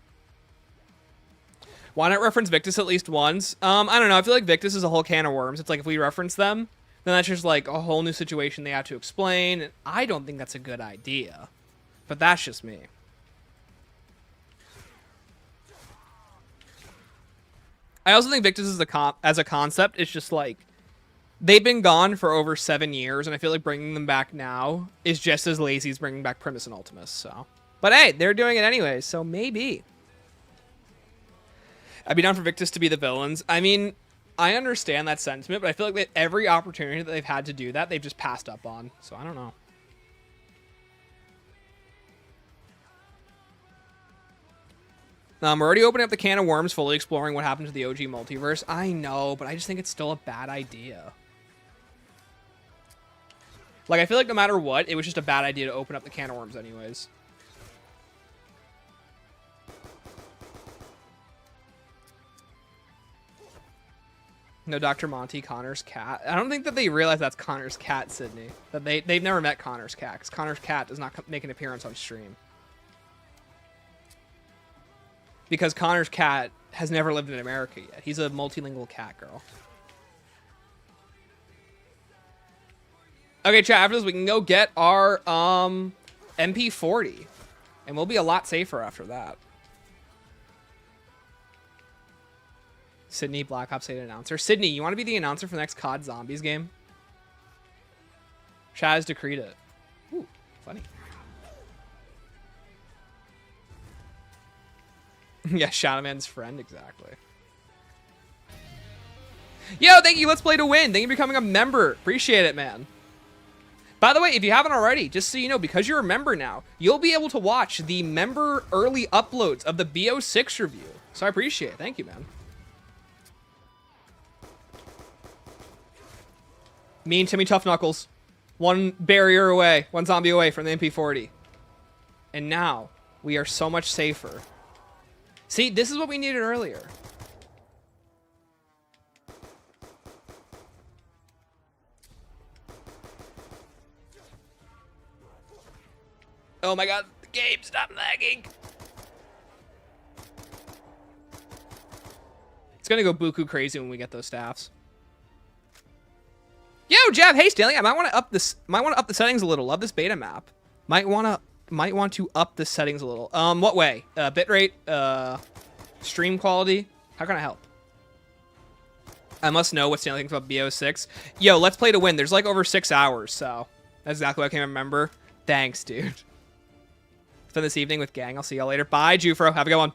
Why not reference Victus at least once? I don't know. I feel like Victus is a whole can of worms. It's like if we reference them, then that's just like a whole new situation they have to explain. And I don't think that's a good idea. But that's just me. I also think Victus as a concept, it's just like they've been gone for over 7 years, and I feel like bringing them back now is just as lazy as bringing back Primus and Ultimus. So, but hey, they're doing it anyway, so maybe. I'd be down for Victus to be the villains. I mean, I understand that sentiment, but I feel like every opportunity that they've had to do that, they've just passed up on. So I don't know. We're already opening up the can of worms, fully exploring what happened to the OG multiverse. I know, but I just think it's still a bad idea. Like, I feel like no matter what, it was just a bad idea to open up the can of worms anyways. No, Dr. Monty, Connor's cat. I don't think that they realize that's Connor's cat, Sydney. That they've never met Connor's cat, because Connor's cat does not make an appearance on stream. Because Connor's cat has never lived in America yet. He's a multilingual cat girl. Okay, chat, after this, we can go get our MP40. And we'll be a lot safer after that. Sydney, Black Ops 8 announcer. Sydney, you want to be the announcer for the next COD Zombies game? Chat has decreed it. Ooh, funny. Yeah, Shadowman's friend, exactly. Yo, thank you, Let's Play to Win. Thank you for becoming a member. Appreciate it, man. By the way, if you haven't already, just so you know, because you're a member now, you'll be able to watch the member early uploads of the BO6 review. So I appreciate it. Thank you, man. Me and Timmy Tough Knuckles. One barrier away, one zombie away from the MP40. And now, we are so much safer. See, this is what we needed earlier. Oh my god, the game, stop lagging. It's gonna go buku crazy when we get those staffs. Yo, Jeff. Hey, Stanley. I might want to up this. Might want to up the settings a little. Love this beta map. Might want to up the settings a little. What way? Bitrate. Stream quality. How can I help? I must know what Stanley thinks about BO6. Yo, let's play to win. There's like over 6 hours, so that's exactly what I can remember. Thanks, dude. Spend this evening with gang. I'll see y'all later. Bye, Jufro. Have a good one.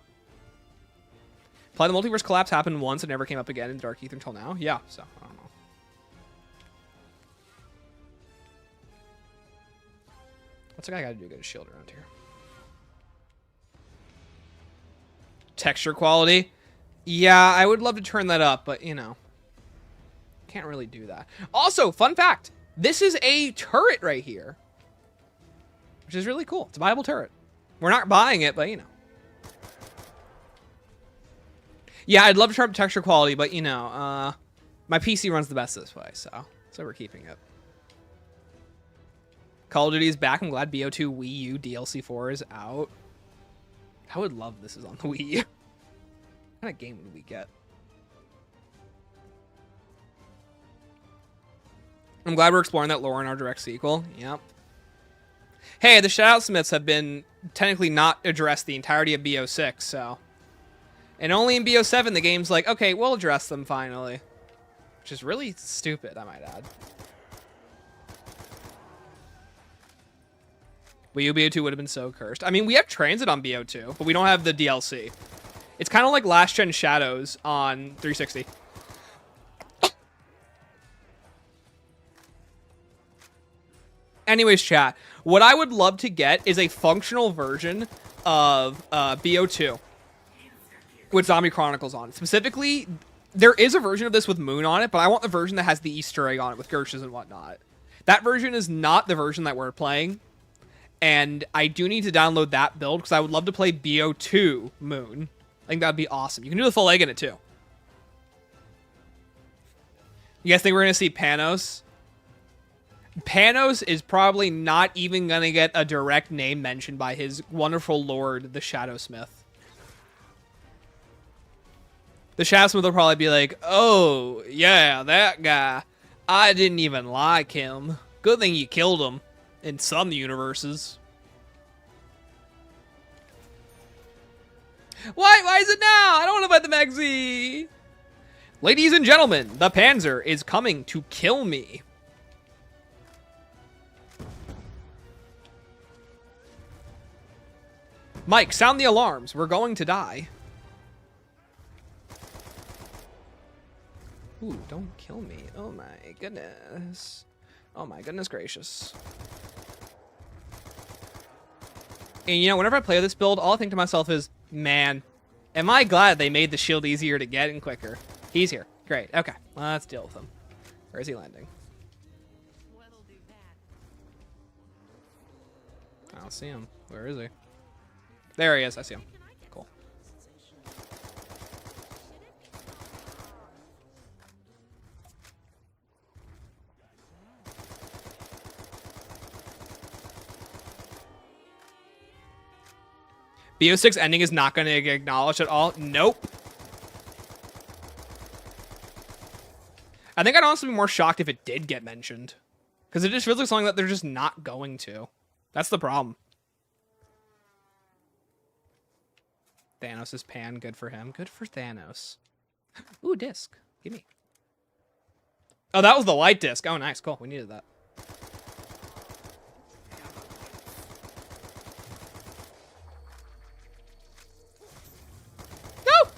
Play the multiverse collapse happened once and never came up again in Dark Ether until now. Yeah, so I don't know. What's a guy got to do to get a shield around here? Texture quality. Yeah, I would love to turn that up, but you know, can't really do that. Also, fun fact, this is a turret right here, which is really cool. It's a viable turret. We're not buying it, but you know. Yeah, I'd love to turn up texture quality, but you know, my PC runs the best this way, so we're keeping it. Call of Duty is back. I'm glad BO2 Wii U DLC 4 is out. I would love this is on the Wii U. What kind of game would we get? I'm glad we're exploring that lore in our direct sequel. Yep. Hey, the Shoutout Smiths have been technically not addressed the entirety of BO6, so. And only in BO7 the game's like, okay, we'll address them finally. Which is really stupid, I might add. Wii U BO2 would have been so cursed. I mean, we have Transit on BO2, but we don't have the DLC. It's kind of like Last Gen Shadows on 360. Anyways, chat, what I would love to get is a functional version of BO2 with Zombie Chronicles on. Specifically, there is a version of this with Moon on it, but I want the version that has the Easter egg on it with Gershes and whatnot. That version is not the version that we're playing, and I do need to download that build because I would love to play BO2 Moon. I think that would be awesome. You can do the full egg in it, too. You guys think we're going to see Panos? Panos is probably not even going to get a direct name mentioned by his wonderful lord, the Shadowsmith. The Shadowsmith will probably be like, oh, yeah, that guy. I didn't even like him. Good thing you killed him in some universes. Why is it now? I don't want to fight the Maxi. Ladies and gentlemen, the Panzer is coming to kill me. Mike, sound the alarms. We're going to die. Ooh, don't kill me. Oh my goodness. Oh my goodness gracious. And you know, whenever I play this build, all I think to myself is, man, am I glad they made the shield easier to get and quicker. He's here. Great. Okay. Let's deal with him. Where is he landing? I don't see him. Where is he? There he is. I see him. Cool. BO6 ending is not going to get acknowledged at all. Nope. I think I'd honestly be more shocked if it did get mentioned. Because it just feels like something that they're just not going to. That's the problem. Thanos' pan, good for him. Good for Thanos. Ooh, disc. Give me. Oh, that was the light disc. Oh, nice. Cool. We needed that. No!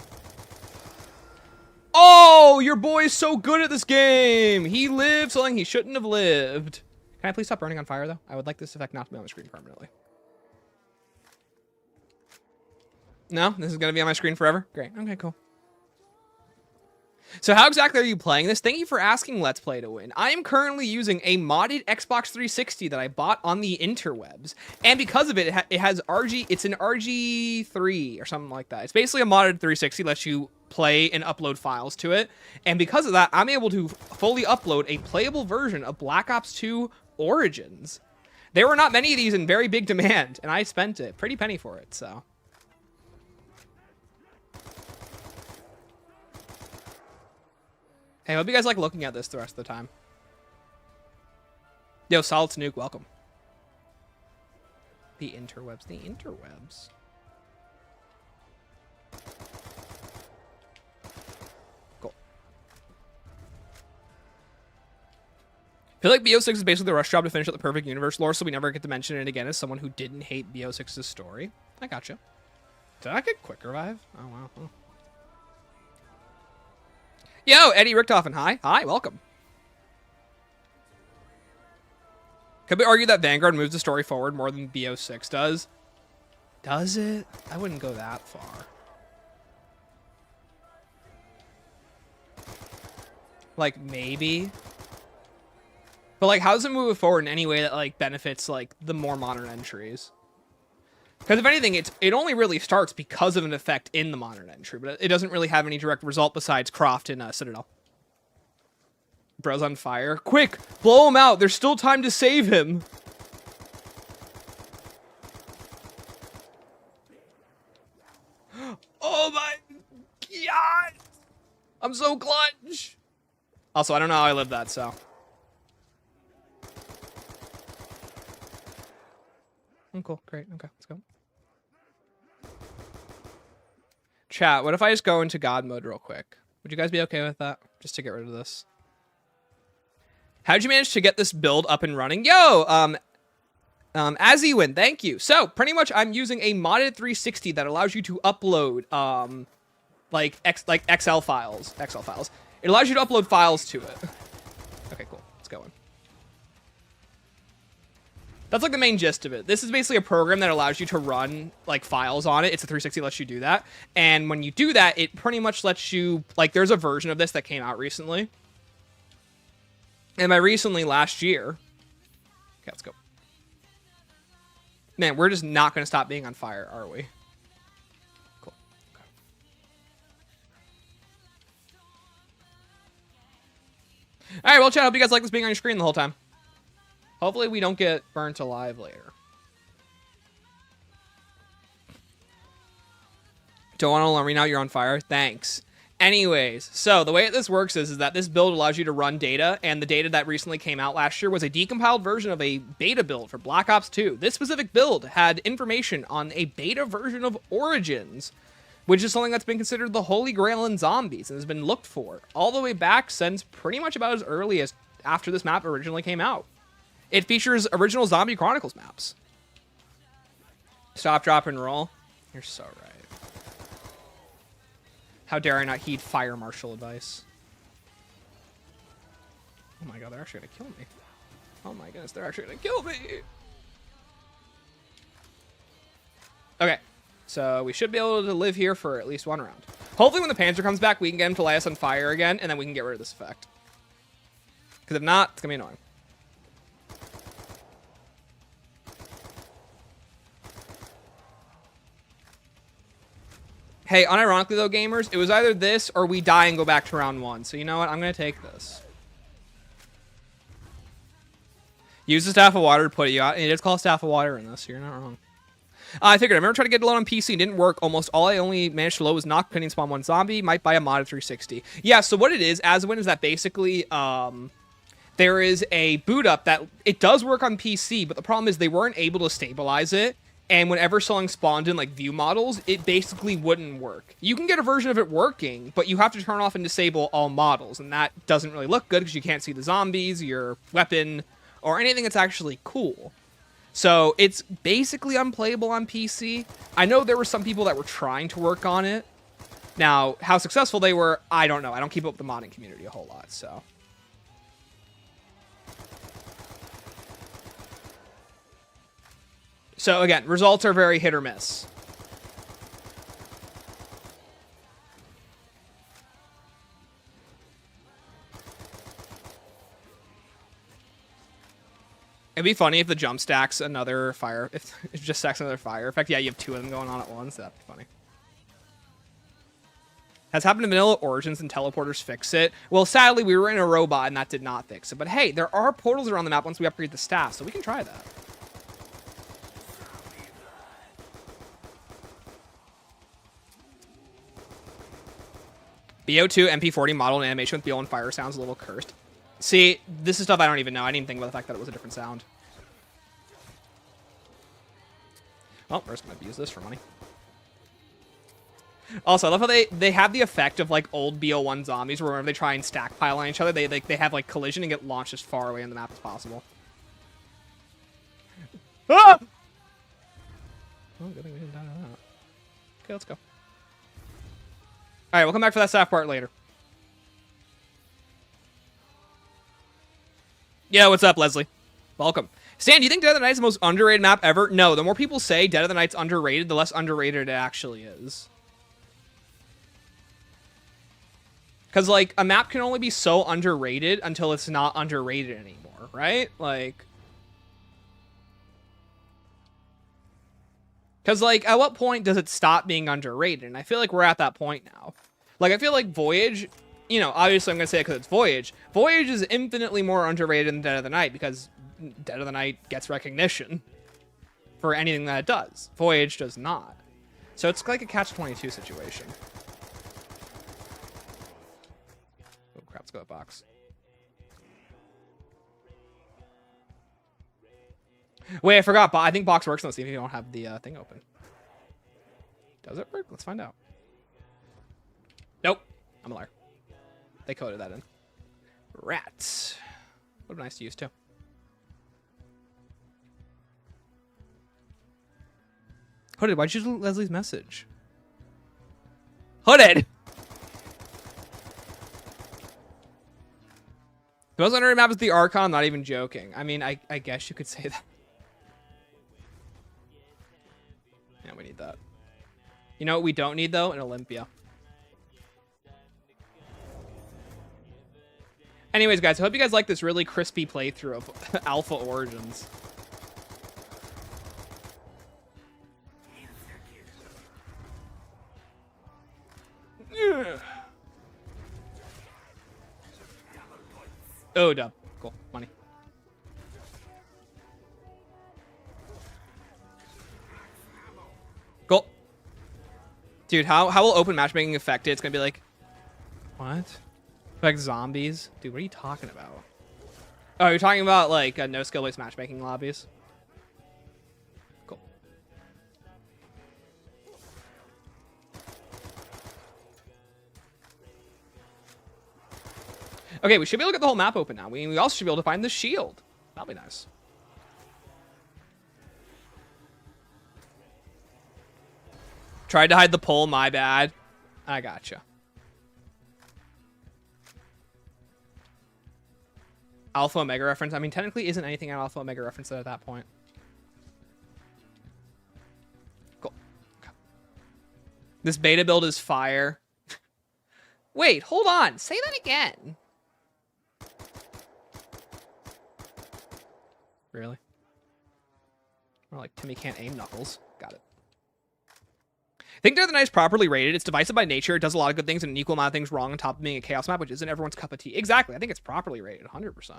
Oh, your boy is so good at this game. He lived something he shouldn't have lived. Can I please stop burning on fire, though? I would like this effect not to be on the screen permanently. No? This is going to be on my screen forever? Great. Okay, cool. So how exactly are you playing this? Thank you for asking Let's Play to Win. I am currently using a modded Xbox 360 that I bought on the interwebs. And because of it, it has RG... It's an RG3 or something like that. It's basically a modded 360, lets you play and upload files to it. And because of that, I'm able to fully upload a playable version of Black Ops 2 Origins. There were not many of these in very big demand, and I spent a pretty penny for it, so... Hey, hope you guys like looking at this the rest of the time. Yo, Solid Snook, welcome. The interwebs, the interwebs. Cool. I feel like BO6 is basically the rush job to finish up the perfect universe lore, so we never get to mention it again as someone who didn't hate BO6's story. I gotcha. Did I get quick revive? Oh, wow. Oh. Yo, Eddie Richtofen, hi. Hi, welcome. Could we argue that Vanguard moves the story forward more than BO6 does? Does it? I wouldn't go that far. Like, maybe. But, like, how does it move it forward in any way that, like, benefits, like, the more modern entries? Because if anything, it only really starts because of an effect in the modern entry, but it doesn't really have any direct result besides Croft in Citadel. Bro's on fire. Quick! Blow him out! There's still time to save him! Oh my god! I'm so clutch! Also, I don't know how I lived that, so... Oh, cool. Great. Okay, let's go. Chat, what if I just go into God mode real quick? Would you guys be okay with that? Just to get rid of this. How did you manage to get this build up and running? Yo, Azewin, thank you. So, pretty much I'm using a modded 360 that allows you to upload, like XL files. It allows you to upload files to it. Okay, cool. Let's go in. That's like the main gist of it. This is basically a program that allows you to run like files on it. It's a 360 lets you do that. And when you do that, it pretty much lets you, like, there's a version of this that came out recently. And by recently, last year. Okay, let's go. Man, we're just not going to stop being on fire, are we? Cool. Okay. All right, well, chat, I hope you guys like this being on your screen the whole time. Hopefully we don't get burnt alive later. Don't want to alarm me now, you're on fire. Thanks. Anyways, so the way this works is that this build allows you to run data, and the data that recently came out last year was a decompiled version of a beta build for Black Ops 2. This specific build had information on a beta version of Origins, which is something that's been considered the holy grail in zombies and has been looked for all the way back since pretty much about as early as after this map originally came out. It features original Zombie Chronicles maps. Stop, drop, and roll. You're so right. How dare I not heed fire marshal advice? Oh my god, they're actually gonna kill me. Oh my goodness, they're actually gonna kill me! Okay, so we should be able to live here for at least one round. Hopefully when the Panzer comes back, we can get him to light us on fire again, and then we can get rid of this effect. Because if not, it's gonna be annoying. Hey, unironically though, gamers, it was either this or we die and go back to round one. So you know what? I'm going to take this. Use the Staff of Water to put you out. It is called Staff of Water in this, so you're not wrong. I figured. I remember trying to get it load on PC. It didn't work. Almost all I only managed to load was knock, pinning, spawn one zombie. Might buy a mod of 360. Yeah, so what it is, Azewin, is that basically there is a boot up that it does work on PC, but the problem is they weren't able to stabilize it. And whenever something spawned in, like, view models, it basically wouldn't work. You can get a version of it working, but you have to turn off and disable all models, and that doesn't really look good because you can't see the zombies, your weapon, or anything that's actually cool. So it's basically unplayable on PC. I know there were some people that were trying to work on it. Now, how successful they were, I don't know. I don't keep up with the modding community a whole lot, so... So again, results are very hit or miss. It'd be funny if the jump stacks another fire, if it just stacks another fire effect. Yeah, you have two of them going on at once. That'd be funny. Has happened to vanilla Origins and teleporters fix it? Well, sadly, we were in a robot and that did not fix it. But hey, there are portals around the map once we upgrade the staff, so we can try that. BO2 MP40 model and animation with BO1 fire sounds a little cursed. See, this is stuff I don't even know. I didn't even think about the fact that it was a different sound. Well, we're just going to use this for money. Also, I love how they have the effect of, like, old BO1 zombies where whenever they try and stack pile on each other, they have, like, collision and get launched as far away on the map as possible. Ah! Oh, good thing we didn't die on that. Okay, let's go. Alright, we'll come back for that staff part later. Yeah, what's up, Leslie? Welcome. Stan, do you think Dead of the Night's the most underrated map ever? No, the more people say Dead of the Night's underrated, the less underrated it actually is. Because, like, a map can only be so underrated until it's not underrated anymore, right? Like... Because, like, at what point does it stop being underrated? And I feel like we're at that point now. Like, I feel like Voyage... You know, obviously I'm going to say it because it's Voyage. Voyage is infinitely more underrated than Dead of the Night because Dead of the Night gets recognition for anything that it does. Voyage does not. So it's like a catch-22 situation. Oh, crap, let's go to the box. Wait, I forgot. I think box works on this even if you don't have the thing open. Does it work? Let's find out. Nope. I'm a liar. They coded that in. Rats. Would be nice to use too. Hooded, why'd you delete Leslie's message? Hooded! The most underrated map is the Archon, I'm not even joking. I mean, I guess you could say that. Yeah, we need that. You know what we don't need, though? An Olympia. Anyways, guys, I hope you guys like this really crispy playthrough of Alpha Origins. Oh, dub. Cool. Money. Cool. Dude, how will open matchmaking affect it? It's gonna be like... What? Affect zombies? Dude, what are you talking about? Oh, you're talking about, like, no skill-based matchmaking lobbies? Cool. Okay, we should be able to get the whole map open now. We also should be able to find the shield. That'll be nice. Tried to hide the pole, my bad. I gotcha. Alpha Omega reference. I mean, technically isn't anything an Alpha Omega reference at that point. Cool. Okay. This beta build is fire. Wait, hold on. Say that again. Really? More like Timmy can't aim knuckles. Got it. I think Dead of the Night is properly rated. It's divisive by nature. It does a lot of good things and an equal amount of things wrong on top of being a chaos map, which isn't everyone's cup of tea. Exactly. I think it's properly rated, 100%.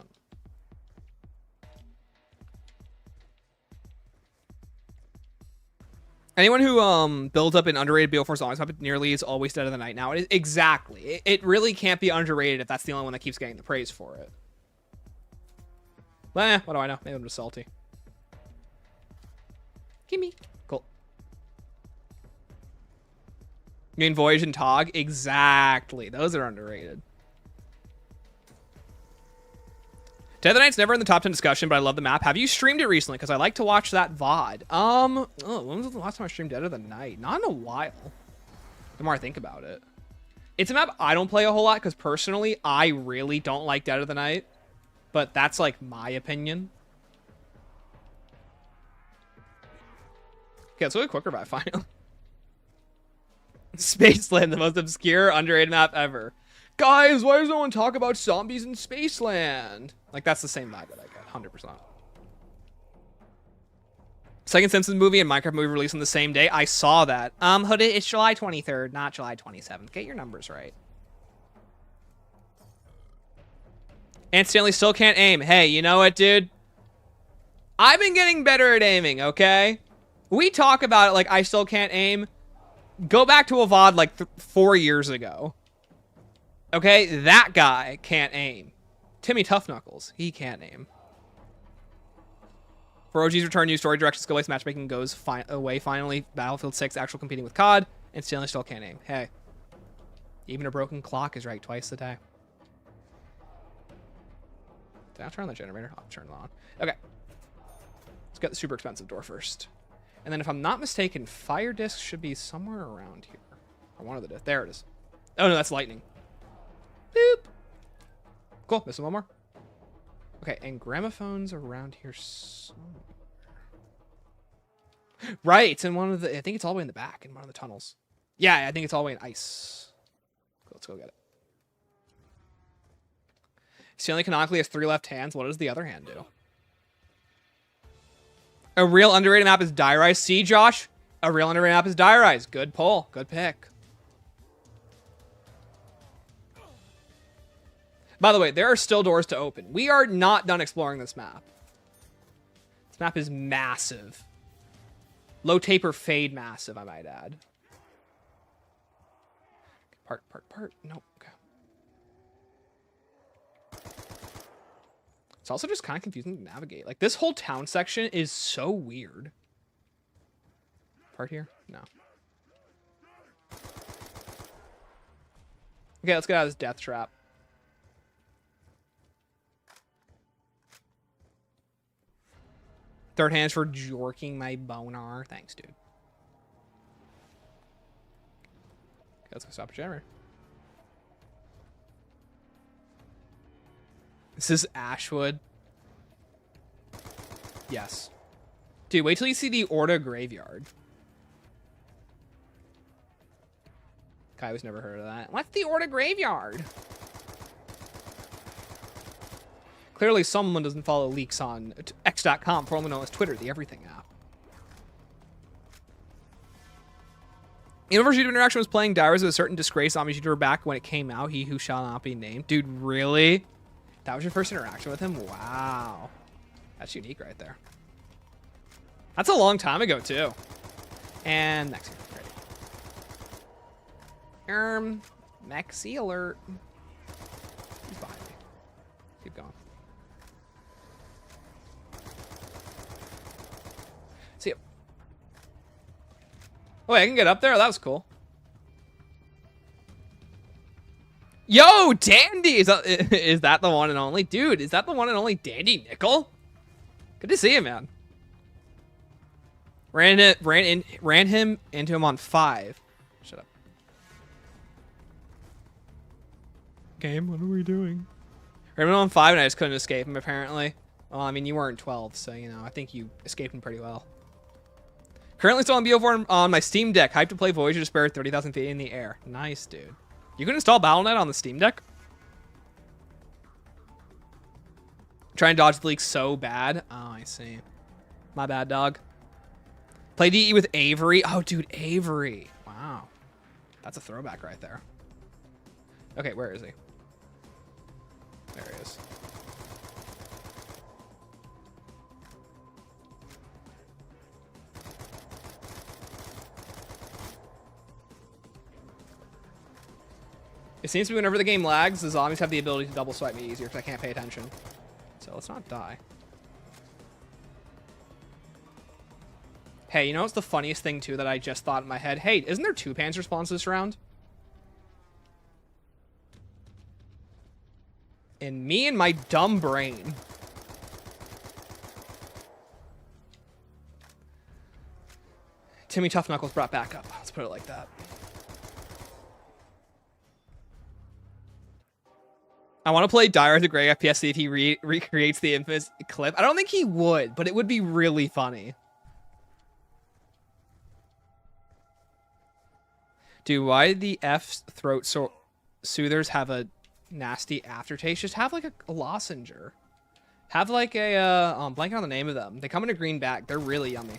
Anyone who builds up an underrated BO4 zombies map nearly is always Dead of the Night now. Exactly. It really can't be underrated if that's the only one that keeps getting the praise for it. Well, what do I know? Maybe I'm just salty. Gimme. Cool. You mean Voyage and Tog? Exactly. Those are underrated. Dead of the Night's never in the top 10 discussion, but I love the map. Have you streamed it recently? Because I like to watch that VOD. Oh, when was the last time I streamed Dead of the Night? Not in a while. The more I think about it. It's a map I don't play a whole lot because personally, I really don't like Dead of the Night. But that's like my opinion. Okay, let's go to quick revive finally. Spaceland, the most obscure, underrated map ever. Guys, why does no one talk about zombies in Spaceland? Like, that's the same vibe that I get, 100%. Second Simpsons movie and Minecraft movie released on the same day. I saw that. Hooded, it's July 23rd, not July 27th. Get your numbers right. And Stanley still can't aim. Hey, you know what, dude? I've been getting better at aiming, okay? We talk about it like I still can't aim. Go back to a VOD like 4 years ago. Okay, that guy can't aim. Timmy Tough Knuckles, he can't aim. For OG's return, new story direction, skill-based matchmaking goes away finally. Battlefield 6 actual competing with COD, and Stanley still can't aim. Hey, even a broken clock is right twice a day. Did I turn on the generator? I'll turn it on. Okay. Let's get the super expensive door first. And then if I'm not mistaken, fire disc should be somewhere around here. Or one of the discs. There it is. Oh no, that's lightning. Boop. Cool, missing one more. Okay, and gramophone's around here somewhere. Right, it's in one of the, I think it's all the way in the back in one of the tunnels. Yeah, I think it's all the way in ice. Cool, let's go get it. Stanley canonically has 3 left hands. What does the other hand do? A real underrated map is Die Rise. See, Josh? A real underrated map is Die Rise. Good pull. Good pick. By the way, there are still doors to open. We are not done exploring this map. This map is massive. Low taper fade massive, I might add. Part. Nope. Okay. It's also just kind of confusing to navigate. Like, this whole town section is so weird. Part here? No. Okay, let's get out of this death trap. Third hands for jorking my boner. Thanks, dude. Okay, let's go stop the generator. This is Ashwood. Yes. Dude, wait till you see the Orda Graveyard. Kai was never heard of that. What's the Orda Graveyard? Clearly someone doesn't follow leaks on x.com, formerly known as Twitter, the everything app. Universal YouTube Interaction was playing Diaries of a certain disgraced zombie YouTuber back when it came out. He who shall not be named. Dude, really? That was your first interaction with him? Wow. That's unique right there. That's a long time ago, too. And next. Ready. Maxi alert. He's behind me. Keep going. See ya. Oh, wait, I can get up there? That was cool. Yo, Dandy! Is that the one and only? Dude, is that the one and only Dandy Nickel? Good to see you, man. Ran him into him on 5. Shut up. Game, what are we doing? Ran him on 5 and I just couldn't escape him, apparently. Well, I mean, you weren't 12, so, you know, I think you escaped him pretty well. Currently still on BO4 on my Steam Deck. Hyped to play Voyager to spare 30,000 feet in the air. Nice, dude. You can install Battle.net on the Steam Deck? Try and dodge the leak so bad. Oh, I see. My bad, dog. Play DE with Avery. Oh, dude, Avery. Wow. That's a throwback right there. Okay, where is he? There he is. It seems to be whenever the game lags, the zombies have the ability to double swipe me easier because I can't pay attention. So let's not die. Hey, you know what's the funniest thing, too, that I just thought in my head? Hey, isn't there 2 Panzer spawns this round? And me and my dumb brain. Timmy Tough Knuckles brought back up. Let's put it like that. I want to play Dire with the Greg FPS, see if he recreates the infamous clip. I don't think he would, but it would be really funny. Dude, why the F throat soothers have a nasty aftertaste? Just have like a lozenger. Have like a, I'm blanking on the name of them. They come in a green bag. They're really yummy.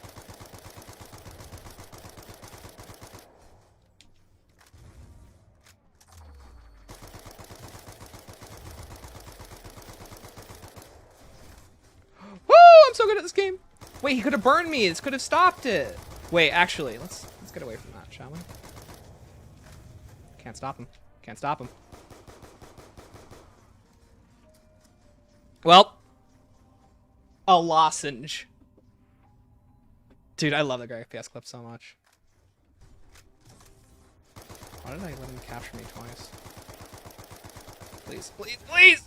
I'm so good at this game. Wait, he could have burned me. This could have stopped it. Wait, actually, let's get away from that, shall we? Can't stop him. Can't stop him. Well, a lozenge. Dude, I love the Greg FPS clip so much. Why did I let him capture me twice? Please, please, please!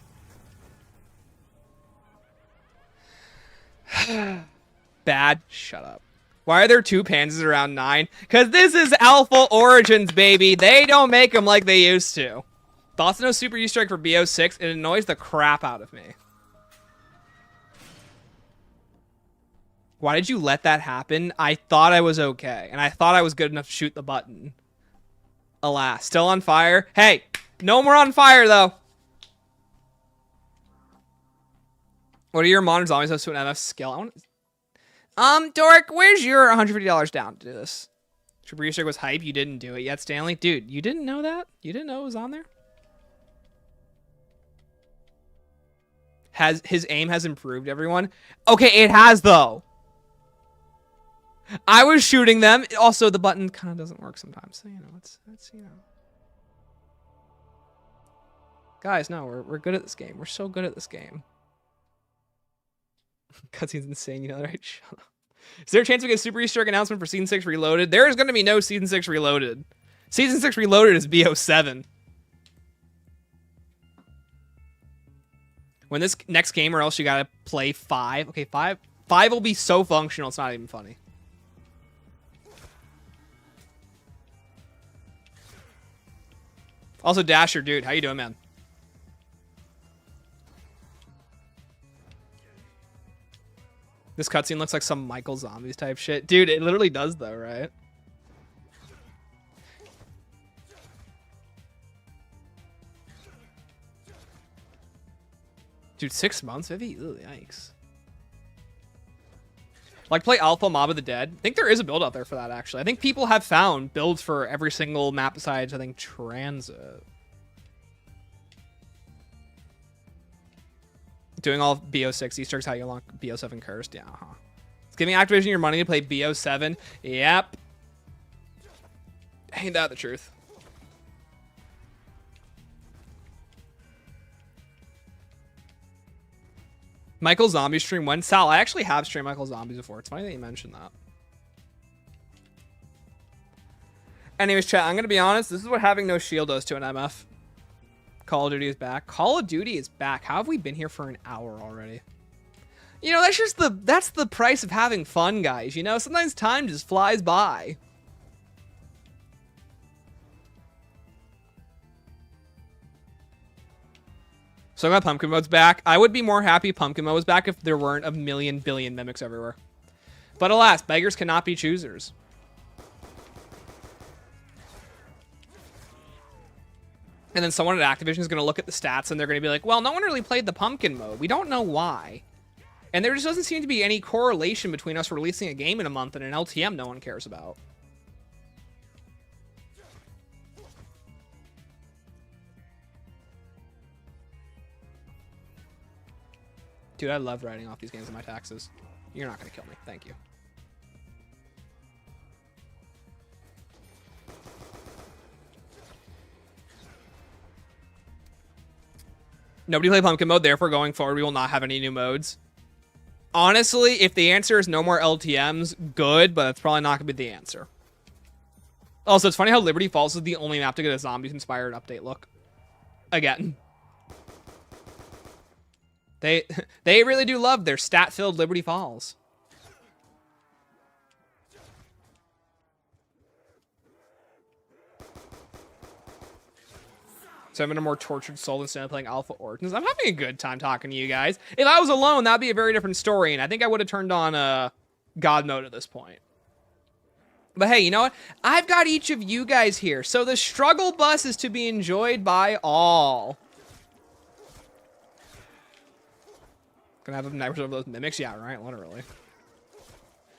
Bad. Shut up. Why are there 2 Panzers around 9? Because this is Alpha Origins, baby. They don't make them like they used to. Thoughts no super Easter egg for BO6? It annoys the crap out of me. Why did you let that happen? I thought I was okay. And I thought I was good enough to shoot the button. Alas. Still on fire? Hey! No more on fire, though. What are your modern zombies up to an MF skill? Dork, where's your $150 down to do this? Super Easter egg was hype. You didn't do it yet, Stanley. Dude, you didn't know that? You didn't know it was on there? His aim has improved, everyone? Okay, it has, though. I was shooting them. Also, the button kind of doesn't work sometimes. So, you know, it's you know. Guys, no, we're good at this game. We're so good at this game. Cutscene's insane, you know, right? Shut up. Is there a chance we get a Super Easter egg announcement for Season 6 Reloaded? There is going to be no Season 6 Reloaded. Season 6 Reloaded is BO7. When this next game, or else you gotta play 5. Okay, 5 will be so functional, it's not even funny. Also, Dasher, dude, how you doing, man? This cutscene looks like some Michael Zombies type shit. Dude, it literally does, though, right? Dude, 6 months, Vivi? Ugh, yikes. Like, play Alpha Mob of the Dead. I think there is a build out there for that, actually. I think people have found builds for every single map besides, I think, Transit. Doing all BO6 Easter eggs, how you unlock BO7 Cursed? Yeah, It's giving Activision your money to play BO7. Yep. Ain't that the truth? Michael Zombie stream when? Sal, I actually have streamed Michael Zombies before. It's funny that you mentioned that. Anyways, chat, I'm going to be honest. This is what having no shield does to an MF. Call of Duty is back. Call of Duty is back. How have we been here for an hour already? You know, that's the price of having fun, guys. You know, sometimes time just flies by. So I got Pumpkin Mode's back. I would be more happy Pumpkin Mode was back if there weren't a million billion mimics everywhere. But alas, beggars cannot be choosers. And then someone at Activision is going to look at the stats and they're going to be like, well, no one really played the Pumpkin Mode. We don't know why. And there just doesn't seem to be any correlation between us releasing a game in a month and an LTM no one cares about. Dude, I love writing off these games on my taxes. You're not going to kill me. Thank you. Nobody played Pumpkin Mode, therefore going forward we will not have any new modes. Honestly, if the answer is no more LTMs, good, but that's probably not going to be the answer. Also, it's funny how Liberty Falls is the only map to get a zombies-inspired update look. Again. They really do love their stat-filled Liberty Falls. So I'm in a more tortured soul instead of playing Alpha Origins. I'm having a good time talking to you guys. If I was alone, that'd be a very different story, and I think I would have turned on God mode at this point. But hey, you know what? I've got each of you guys here, so the struggle bus is to be enjoyed by all. Gonna have a night of those mimics? Yeah, right, literally.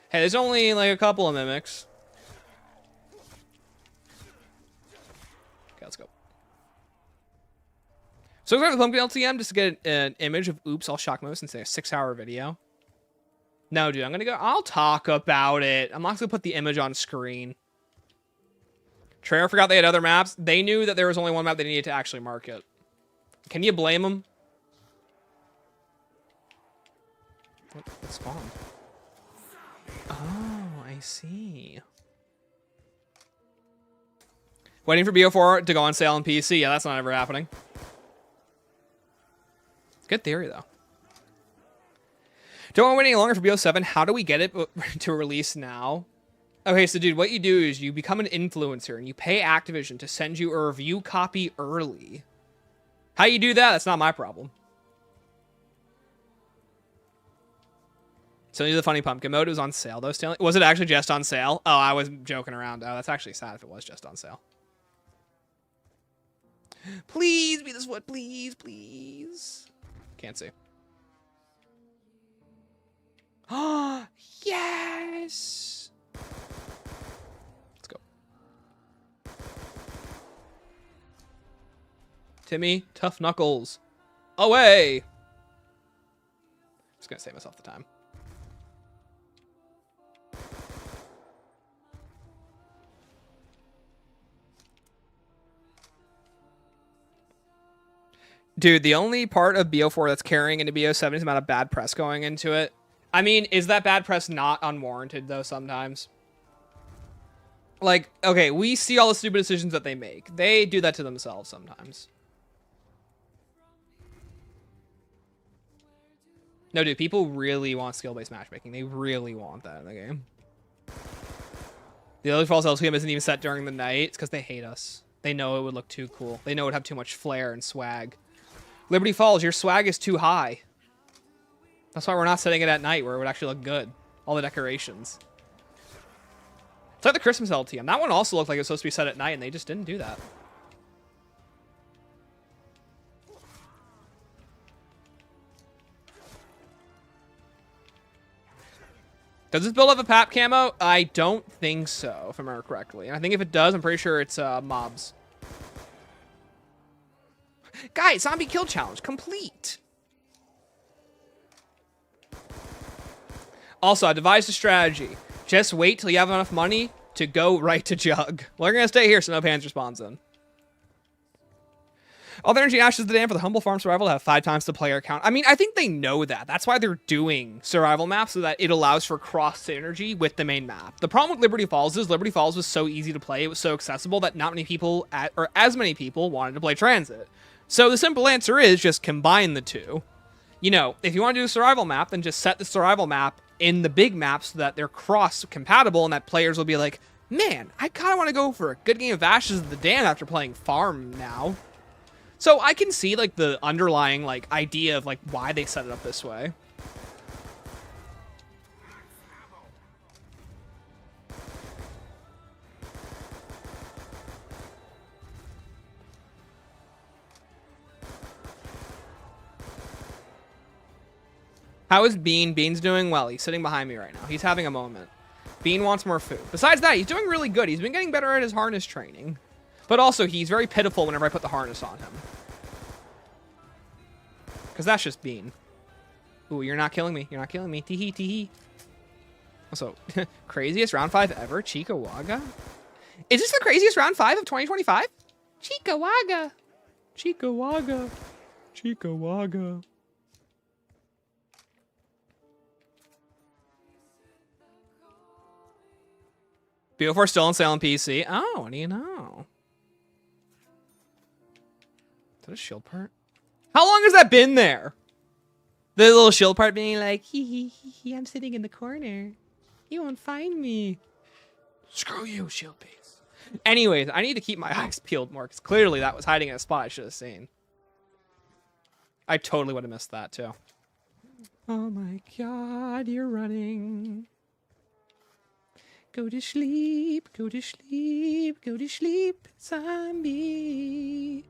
Hey, there's only like a couple of mimics. Okay, let's go. So we're going to Pumpkin LTM just to get an image of Oops, I'll shock most and say a 6-hour video. No, dude, I'm going to go. I'll talk about it. I'm not going to put the image on screen. Treyarch forgot they had other maps. They knew that there was only one map they needed to actually market. Can you blame them? What spawned? Oh, I see. Waiting for BO4 to go on sale on PC. Yeah, that's not ever happening. Good theory, though. Don't want to wait any longer for BO7. How do we get it to release now? Okay, so dude, what you do is you become an influencer and you pay Activision to send you a review copy early. How you do that? That's not my problem. So the funny pumpkin mode was on sale though, Stanley. Was it actually just on sale? Oh, I was joking around. Oh, that's actually sad if it was just on sale. Please be this what? Please, please. Can't see. Oh, yes. Let's go. Timmy, tough knuckles. Away. Just gonna save myself the time. Dude, the only part of BO4 that's carrying into BO7 is the amount of bad press going into it. I mean, is that bad press not unwarranted, though, sometimes? Like, okay, we see all the stupid decisions that they make. They do that to themselves sometimes. No, dude, people really want skill-based matchmaking. They really want that in the game. The other false game isn't even set during the night. It's because they hate us. They know it would look too cool. They know it would have too much flair and swag. Liberty Falls, your swag is too high. That's why we're not setting it at night where it would actually look good. All the decorations. It's like the Christmas LTM. That one also looked like it was supposed to be set at night, and they just didn't do that. Does this build have a PAP camo? I don't think so, if I remember correctly. And I think if it does, I'm pretty sure it's mobs. Guys, zombie kill challenge complete. Also, I devised a strategy. Just wait till you have enough money to go right to Jug. We're going to stay here so no Panzer spawns in. All the energy ashes the dam for the humble farm survival have 5 times the player count. I mean, I think they know that. That's why they're doing survival maps, so that it allows for cross synergy with the main map. The problem with Liberty Falls is Liberty Falls was so easy to play. It was so accessible that not many people, or as many people, wanted to play Transit. So the simple answer is just combine the two. You know, if you want to do a survival map, then just set the survival map in the big map so that they're cross-compatible and that players will be like, man, I kind of want to go for a good game of Ashes of the Dam after playing Farm now. So I can see, like, the underlying, like, idea of, like, why they set it up this way. How is Bean? Bean's doing well. He's sitting behind me right now. He's having a moment. Bean wants more food. Besides that, he's doing really good. He's been getting better at his harness training. But also, he's very pitiful whenever I put the harness on him. Because that's just Bean. Ooh, you're not killing me. You're not killing me. Tee-hee, tee-hee. Also, craziest round 5 ever? Chickawaga? Is this the craziest round 5 of 2025? Chickawaga. Chickawaga. Chickawaga. BO4 still on sale on PC. Oh, what do you know? Is that a shield part? How long has that been there? The little shield part being like, hee, I'm sitting in the corner. You won't find me. Screw you, shield piece. Anyways, I need to keep my eyes peeled more, because clearly that was hiding in a spot I should have seen. I totally would have missed that, too. Oh my god, you're running. Go to sleep, go to sleep, go to sleep, zombie.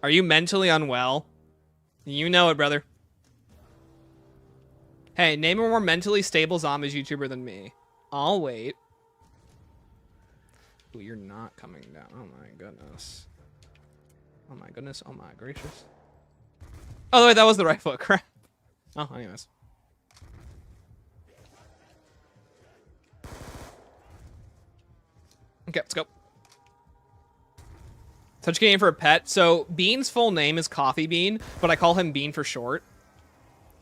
Are you mentally unwell? You know it, brother. Hey, name a more mentally stable zombies YouTuber than me. I'll wait. Ooh, you're not coming down. Oh my goodness. Oh my goodness. Oh my gracious. Oh, wait, that was the right foot. Crap. Oh, anyways. Okay, let's go. Such game for a pet. So Bean's full name is Coffee Bean, but I call him Bean for short.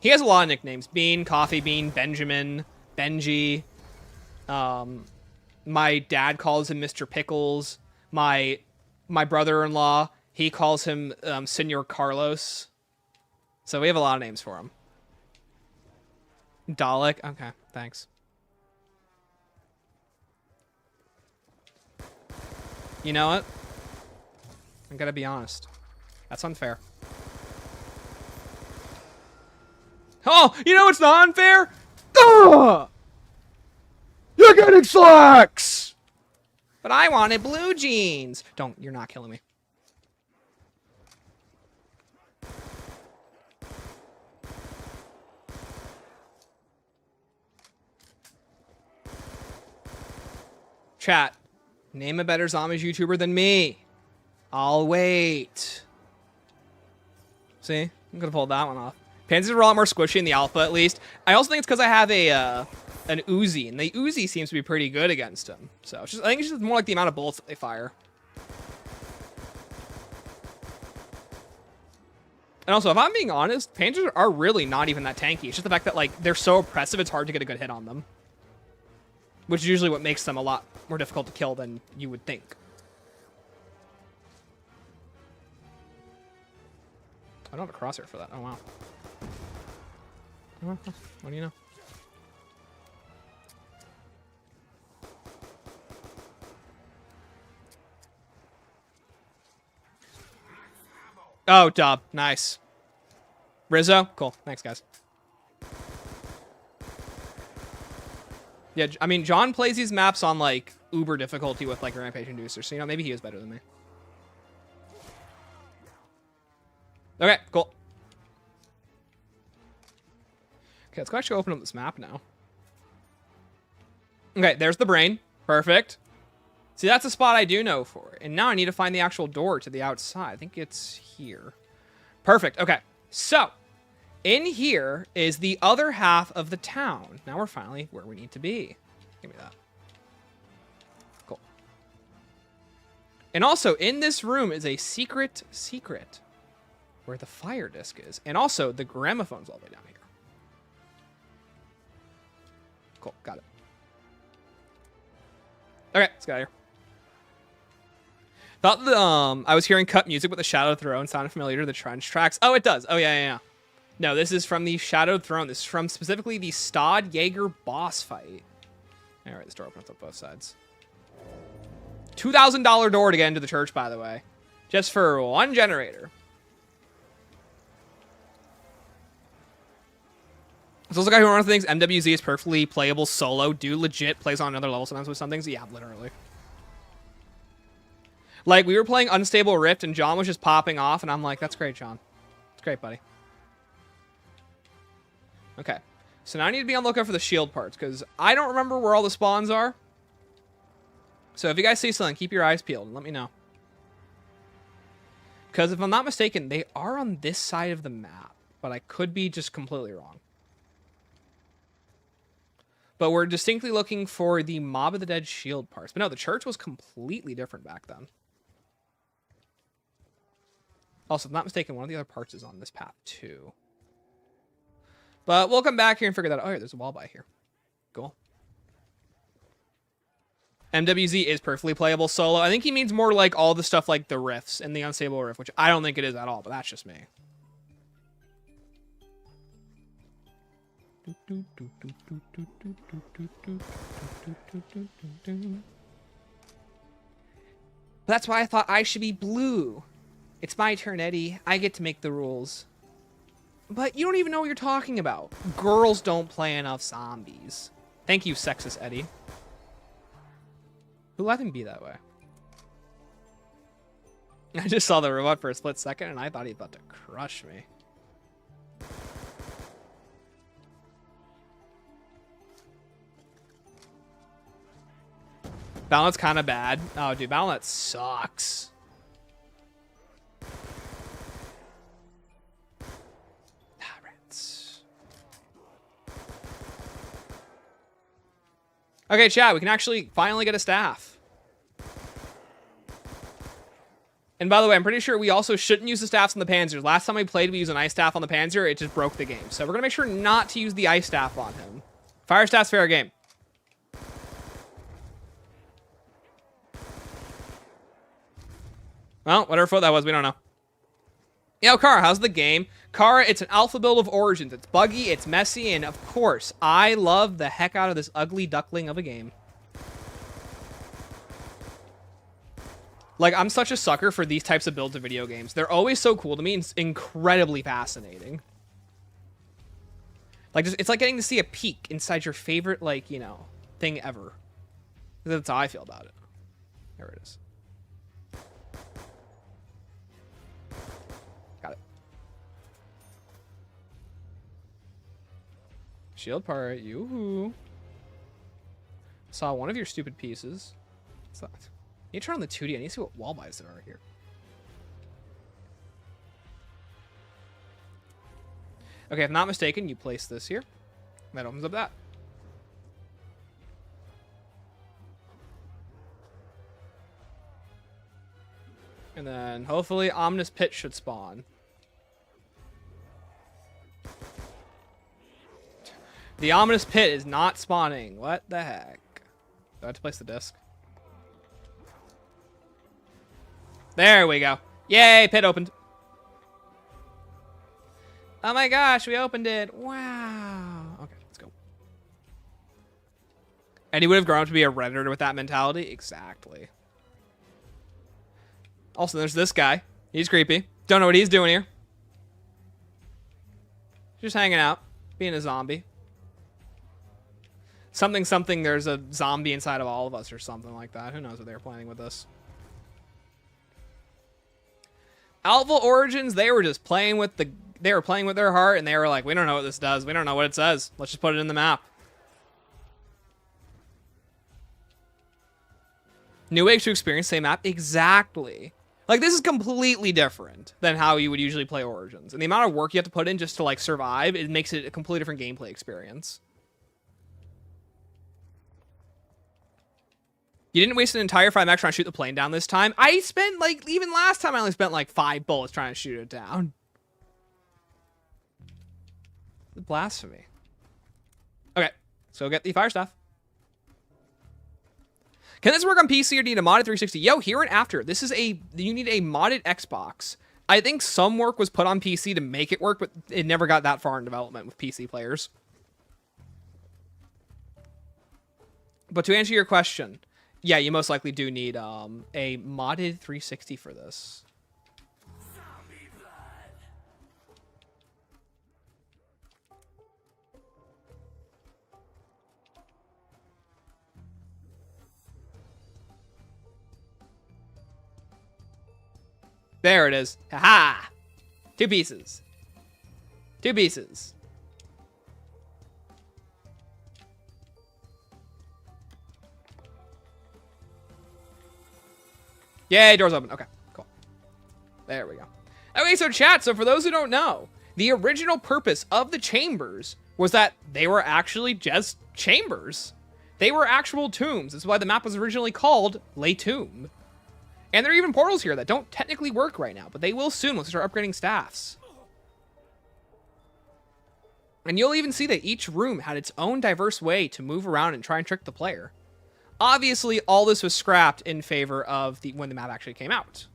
He has a lot of nicknames. Bean, Coffee Bean, Benjamin, Benji. My dad calls him Mr. Pickles. My brother-in-law, he calls him Senor Carlos. So we have a lot of names for him. Dalek. Okay, thanks. You know what? I'm gonna be honest. That's unfair. Oh, you know it's not unfair? Ugh! You're getting slacks! But I wanted blue jeans. Don't, you're not killing me. Chat, name a better zombies YouTuber than me. I'll wait. See? I'm gonna pull that one off. Panzers are a lot more squishy in the alpha, at least. I also think it's because I have an Uzi, and the Uzi seems to be pretty good against him. So it's just, I think it's just more like the amount of bullets that they fire. And also, if I'm being honest, Panzers are really not even that tanky. It's just the fact that like they're so oppressive, it's hard to get a good hit on them. Which is usually what makes them a lot more difficult to kill than you would think. I don't have a crosshair for that. Oh, wow. What do you know? Oh, dub. Nice. Rizzo? Cool. Thanks, guys. Yeah, I mean, John plays these maps on, like, uber difficulty with, like, Rampage Inducer, so, you know, maybe he is better than me. Okay, cool. Okay, let's go actually open up this map now. Okay, there's the brain. Perfect. See, that's a spot I do know for. And now I need to find the actual door to the outside. I think it's here. Perfect. Okay, so in here is the other half of the town. Now we're finally where we need to be. Give me that. Cool. And also, in this room is a secret where the fire disc is. And also, the gramophone's all the way down here. Cool, got it. Okay, let's get out of here. Thought that, I was hearing cut music with the Shadowed Throne sounded familiar to the Trench tracks. Oh, it does. Oh, yeah. No, this is from the Shadowed Throne. This is from specifically the Stod Jaeger boss fight. All right, this door opens up both sides. $2,000 door to get into the church, by the way. Just for one generator. It's also the guy who runs things. MWZ is perfectly playable solo. Dude legit plays on another level sometimes with some things. Yeah, literally. Like, we were playing Unstable Rift, and John was just popping off, and I'm like, that's great, John. It's great, buddy. Okay. So now I need to be on the lookout for the shield parts, because I don't remember where all the spawns are. So if you guys see something, keep your eyes peeled and let me know. Because if I'm not mistaken, they are on this side of the map, but I could be just completely wrong. But we're distinctly looking for the Mob of the Dead shield parts. But no, the church was completely different back then. Also, if I'm not mistaken, one of the other parts is on this path too. But we'll come back here and figure that out. Oh, yeah, there's a wall by here. Cool. MWZ is perfectly playable solo. I think he means more like all the stuff like the riffs and the Unstable Rift, which I don't think it is at all, but that's just me. That's why I thought I should be blue. It's my turn, Eddie. I get to make the rules. But you don't even know what you're talking about. Girls don't play enough zombies. Thank you, sexist Eddie. Who let him be that way? I just saw the robot for a split second and I thought he was about to crush me. Balance kind of bad. Oh, dude, balance sucks. Okay, chat, we can actually finally get a staff. And by the way, I'm pretty sure we also shouldn't use the staffs on the Panzers. Last time we played, we used an ice staff on the Panzer. It just broke the game. So we're going to make sure not to use the ice staff on him. Fire staff's fair game. Well, whatever foot that was, we don't know. Yo, Kara, how's the game? Kara, it's an alpha build of Origins. It's buggy, it's messy, and of course, I love the heck out of this ugly duckling of a game. Like, I'm such a sucker for these types of builds of video games. They're always so cool to me and incredibly fascinating. Like, it's like getting to see a peek inside your favorite, like, you know, thing ever. That's how I feel about it. There it is. Got it. Shield part, yoo-hoo. Saw one of your stupid pieces. What's that? I need to turn on the 2D. I need to see what wall buys there are here. Okay, if not mistaken, you place this here. That opens up that. And then hopefully Ominous Pit should spawn. The Ominous Pit is not spawning. What the heck? Do I have to place the disc? There we go. Yay, pit opened. Oh my gosh, we opened it. Wow. Okay, let's go. And he would have grown up to be a Redditor with that mentality? Exactly. Also, there's this guy. He's creepy. Don't know what he's doing here. Just hanging out. Being a zombie. Something, there's a zombie inside of all of us or something like that. Who knows what they're planning with this. Alpha Origins, they were just playing with they were playing with their heart, and they were like, we don't know what this does. We don't know what it says. Let's just put it in the map. New ways to experience same map? Exactly. Like, this is completely different than how you would usually play Origins. And the amount of work you have to put in just to, like, survive, it makes it a completely different gameplay experience. You didn't waste an entire 5 max trying to shoot the plane down this time. I spent, like, even last time I only spent, like, 5 bullets trying to shoot it down. Blasphemy. Okay, so get the fire stuff. Can this work on PC or do you need a modded 360? Yo, here and after. This is you need a modded Xbox. I think some work was put on PC to make it work, but it never got that far in development with PC players. But to answer your question, yeah, you most likely do need a modded 360 for this. Zombie blood. There it is. Haha! 2 pieces. 2 pieces. Yay, doors open. Okay, cool. There we go. Okay, so chat, so for those who don't know, the original purpose of the chambers was that they were actually just chambers. They were actual tombs. That's why the map was originally called Les Tombs. And there are even portals here that don't technically work right now, but they will soon once we start upgrading staffs. And you'll even see that each room had its own diverse way to move around and try and trick the player. Obviously, all this was scrapped in favor of when the map actually came out.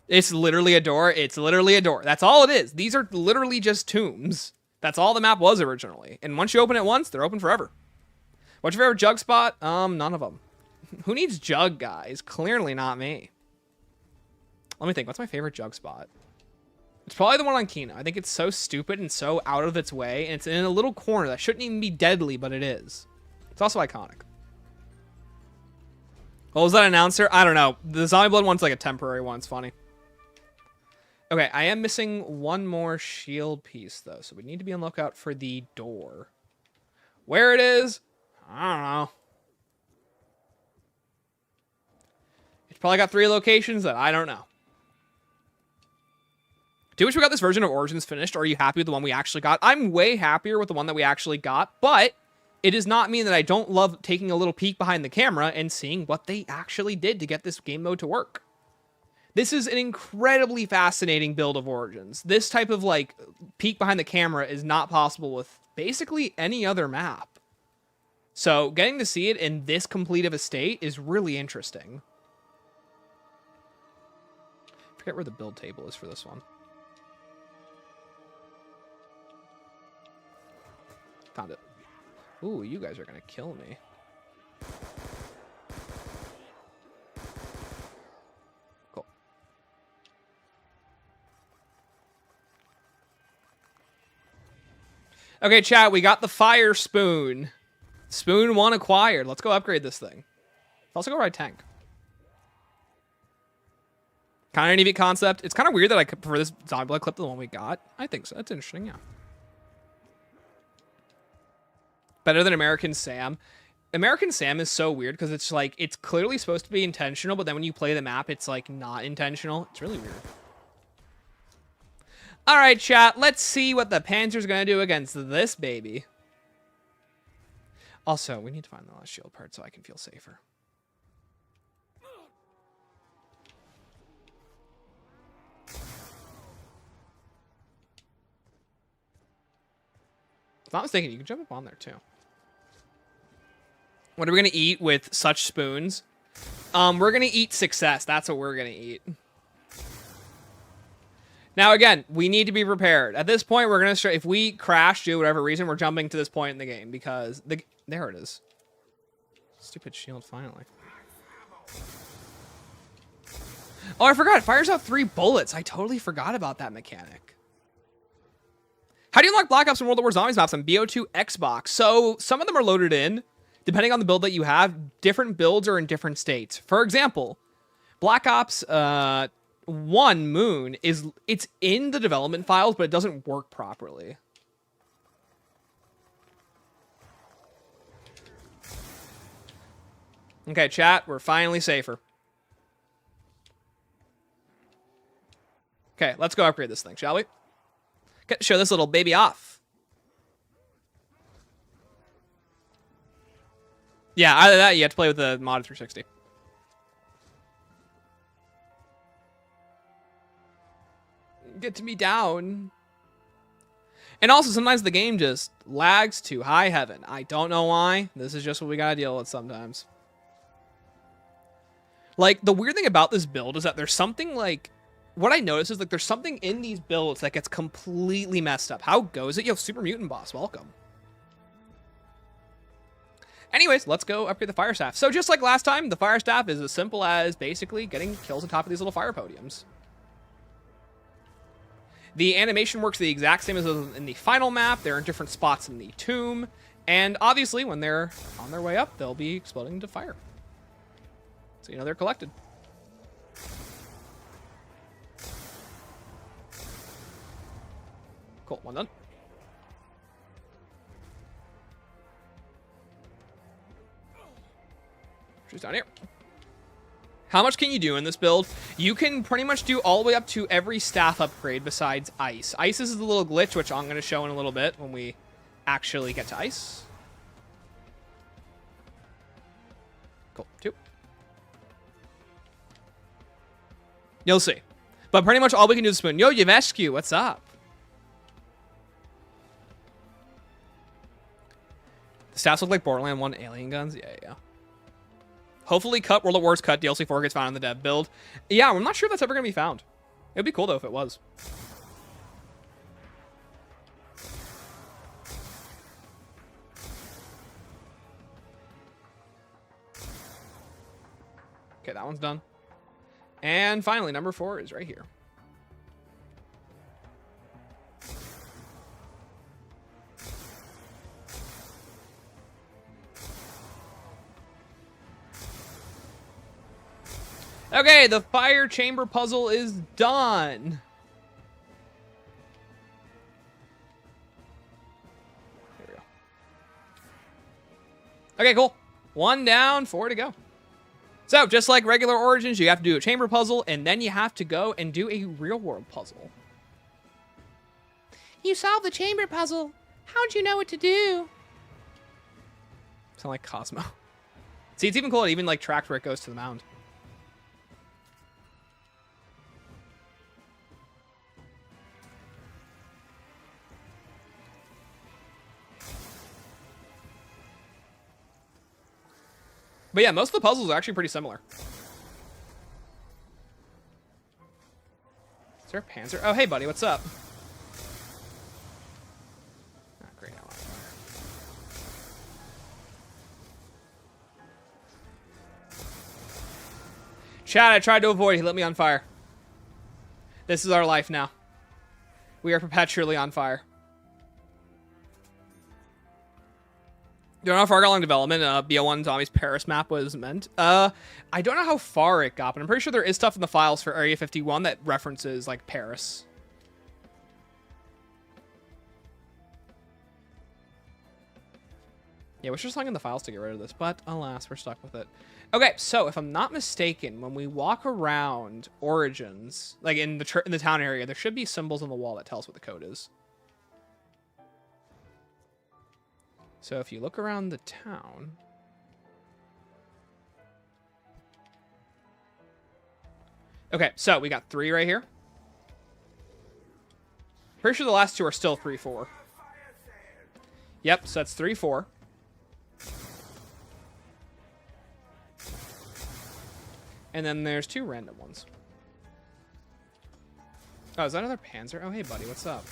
It's literally a door. It's literally a door. That's all it is. These are literally just tombs. That's all the map was originally. And once you open it once, they're open forever. What's your favorite jug spot? None of them. Who needs jug, guys? Clearly not me. Let me think. What's my favorite jug spot? It's probably the one on Kino. I think it's so stupid and so out of its way, and it's in a little corner that shouldn't even be deadly, but it is. It's also iconic. What was that announcer? I don't know. The Zombie Blood one's like a temporary one. It's funny. Okay, I am missing one more shield piece, though, so we need to be on the lookout for the door. Where it is, I don't know. It's probably got 3 locations that I don't know. Do you wish we got this version of Origins finished, or are you happy with the one we actually got? I'm way happier with the one that we actually got, but it does not mean that I don't love taking a little peek behind the camera and seeing what they actually did to get this game mode to work. This is an incredibly fascinating build of Origins. This type of, like, peek behind the camera is not possible with basically any other map. So, getting to see it in this complete of a state is really interesting. I forget where the build table is for this one. Found it. Ooh, you guys are gonna kill me. Cool. Okay, chat, we got the fire spoon. Spoon 1 acquired. Let's go upgrade this thing. Let's also go ride tank. Kind of a neat concept. It's kind of weird that I prefer this zombie blood clip to the one we got. I think so. That's interesting, yeah. Better than American Sam. American Sam is so weird because it's like, it's clearly supposed to be intentional, but then when you play the map, it's like not intentional. It's really weird. All right, chat. Let's see what the Panzer's going to do against this baby. Also, we need to find the last shield part so I can feel safer. If I'm not mistaken, you can jump up on there too. What are we going to eat with such spoons? We're going to eat success. That's what we're going to eat. Now, again, we need to be prepared. At this point, we're going to... If we crash due to whatever reason, we're jumping to this point in the game because... There it is. Stupid shield, finally. Oh, I forgot. It fires out 3 bullets. I totally forgot about that mechanic. How do you unlock Black Ops and World at War Zombies maps on BO2 Xbox? So, some of them are loaded in. Depending on the build that you have, different builds are in different states. For example, Black Ops 1 Moon it's in the development files, but it doesn't work properly. Okay, chat, we're finally safer. Okay, let's go upgrade this thing, shall we? Okay, show this little baby off. Yeah, either that, you have to play with the modded 360. Get to me down. And also, sometimes the game just lags to high heaven. I don't know why. This is just what we gotta deal with sometimes. Like, the weird thing about this build is that there's something, like... What I notice is, like, there's something in these builds that gets completely messed up. How goes it? Yo, Super Mutant Boss, welcome. Anyways, let's go upgrade the Fire Staff. So just like last time, the Fire Staff is as simple as basically getting kills on top of these little fire podiums. The animation works the exact same as in the final map. They're in different spots in the tomb. And obviously, when they're on their way up, they'll be exploding into fire. So you know they're collected. Cool, one done. She's down here. How much can you do in this build? You can pretty much do all the way up to every staff upgrade besides ice. Ice is the little glitch, which I'm going to show in a little bit when we actually get to ice. Cool, 2. You'll see. But pretty much all we can do is spoon. Yo, Yevescu, what's up? The staffs look like Borderlands 1 alien guns. Yeah. Hopefully World at War's Cut DLC 4 gets found in the dev build. Yeah, I'm not sure if that's ever going to be found. It would be cool, though, if it was. Okay, that one's done. And finally, number 4 is right here. Okay, the fire chamber puzzle is done. There we go. Okay, cool. 1 down, 4 to go. So, just like regular Origins, you have to do a chamber puzzle, and then you have to go and do a real-world puzzle. You solved the chamber puzzle. How'd you know what to do? Sound like Cosmo. See, it's even cool. It even like tracked where it goes to the mound. But yeah, most of the puzzles are actually pretty similar. Is there a Panzer? Oh, hey, buddy, what's up? Oh, great, I want fire. Chad, I tried to avoid. He lit me on fire. This is our life now. We are perpetually on fire. Don't know how far it got along development. BO1 Zombies Paris map was meant. I don't know how far it got, but I'm pretty sure there is stuff in the files for Area 51 that references, like, Paris. Yeah, we're just in the files to get rid of this, but alas, we're stuck with it. Okay, so if I'm not mistaken, when we walk around Origins, like in the town area, there should be symbols on the wall that tell us what the code is. So if you look around the town... Okay, so we got 3 right here. Pretty sure the last 2 are still 3, 4. Yep, so that's 3, 4. And then there's 2 random ones. Oh, is that another Panzer? Oh, hey, buddy, what's up?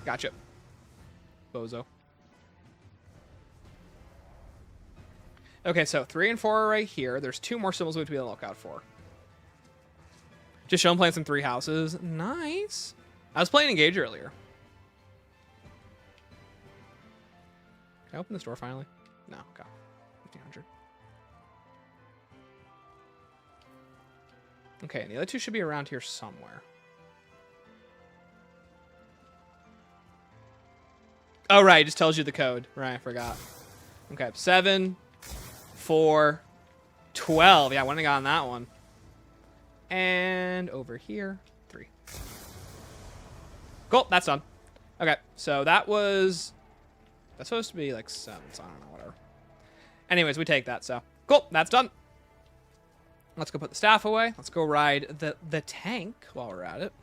Gotcha. Bozo. Okay, so 3 and 4 are right here. There's 2 more symbols we have to be on the lookout for. Just shown plants in 3 houses. Nice. I was playing Engage earlier. Can I open this door finally? No, go. 1500. Okay, and the other 2 should be around here somewhere. Oh, right, it just tells you the code. Right, I forgot. Okay, 7, 4, 12. Yeah, I wouldn't have gotten that one. And over here, 3. Cool, that's done. Okay, so that was... That's supposed to be like 7, so I don't know, whatever. Anyways, we take that, so. Cool, that's done. Let's go put the staff away. Let's go ride the tank while we're at it.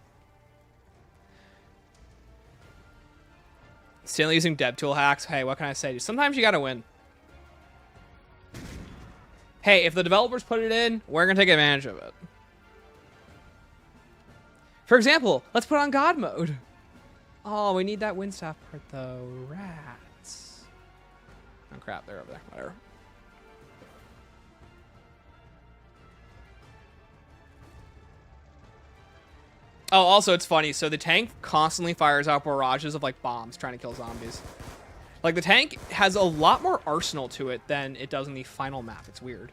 Still using dev tool hacks. Hey, what can I say? Sometimes you gotta win. Hey, if the developers put it in, we're gonna take advantage of it. For example, let's put on God mode. Oh, we need that wind staff part though. Rats. Oh crap, they're over there. Whatever. Oh, also, it's funny. So the tank constantly fires out barrages of, like, bombs trying to kill zombies. Like, the tank has a lot more arsenal to it than it does in the final map. It's weird.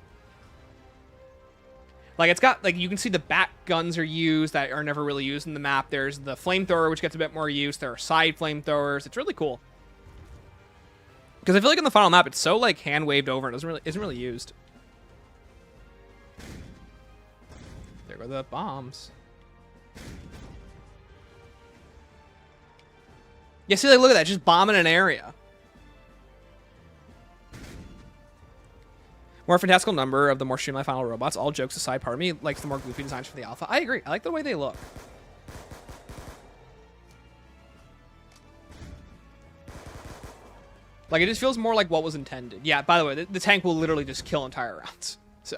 Like, it's got, like, you can see the bat guns are used that are never really used in the map. There's the flamethrower, which gets a bit more use. There are side flamethrowers. It's really cool. Because I feel like in the final map, it's so, like, hand-waved over and isn't really used. There go the bombs. Yeah, see, like, look at that, just bombing an area. More fantastical number of the more streamlined final robots. All jokes aside, part of me likes the more goofy designs for the alpha. I agree. I like the way they look. Like, it just feels more like what was intended. Yeah, by the way, the tank will literally just kill entire rounds. So.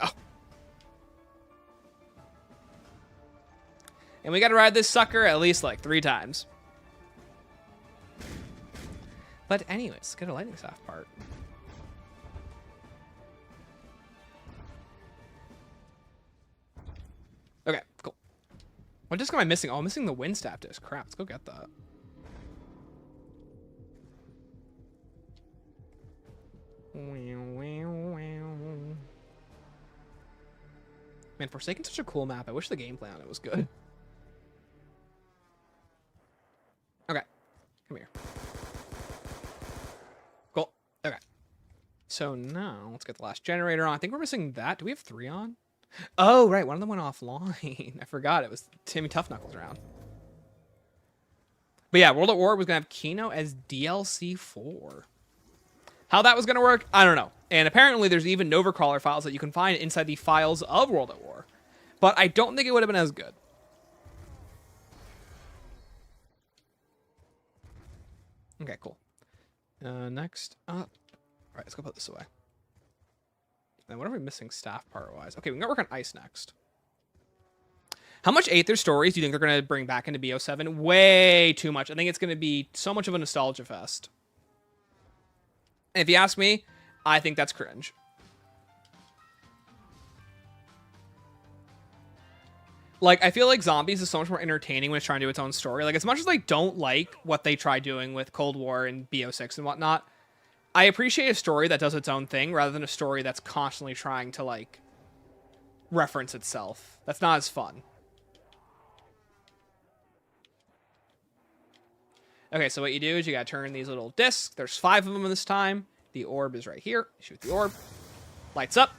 And we gotta ride this sucker at least, like, 3 times. But anyways, let's get a lightning staff part. Okay, cool. What disc am I missing? Oh, I'm missing the wind staff disc. Crap, let's go get that. Man, Forsaken's such a cool map. I wish the gameplay on it was good. Okay, come here. Cool. Okay. So now let's get the last generator on. I think we're missing that. Do we have 3 on? Oh, right. One of them went offline. I forgot it was Timmy Tough Knuckles around. But yeah, World at War was going to have Kino as DLC 4. How that was going to work, I don't know. And apparently there's even Novacrawler files that you can find inside the files of World at War. But I don't think it would have been as good. Okay, cool. Next up. All right, let's go put this away. And what are we missing staff part-wise? Okay, we can work on ice next. How much Aether stories do you think they're going to bring back into BO7? Way too much. I think it's going to be so much of a nostalgia fest. And if you ask me, I think that's cringe. Like, I feel like Zombies is so much more entertaining when it's trying to do its own story. Like, as much as I don't like what they try doing with Cold War and BO6 and whatnot, I appreciate a story that does its own thing rather than a story that's constantly trying to, like, reference itself. That's not as fun. Okay, so what you do is you gotta turn these little discs. There's 5 of them this time. The orb is right here. Shoot the orb. Lights up.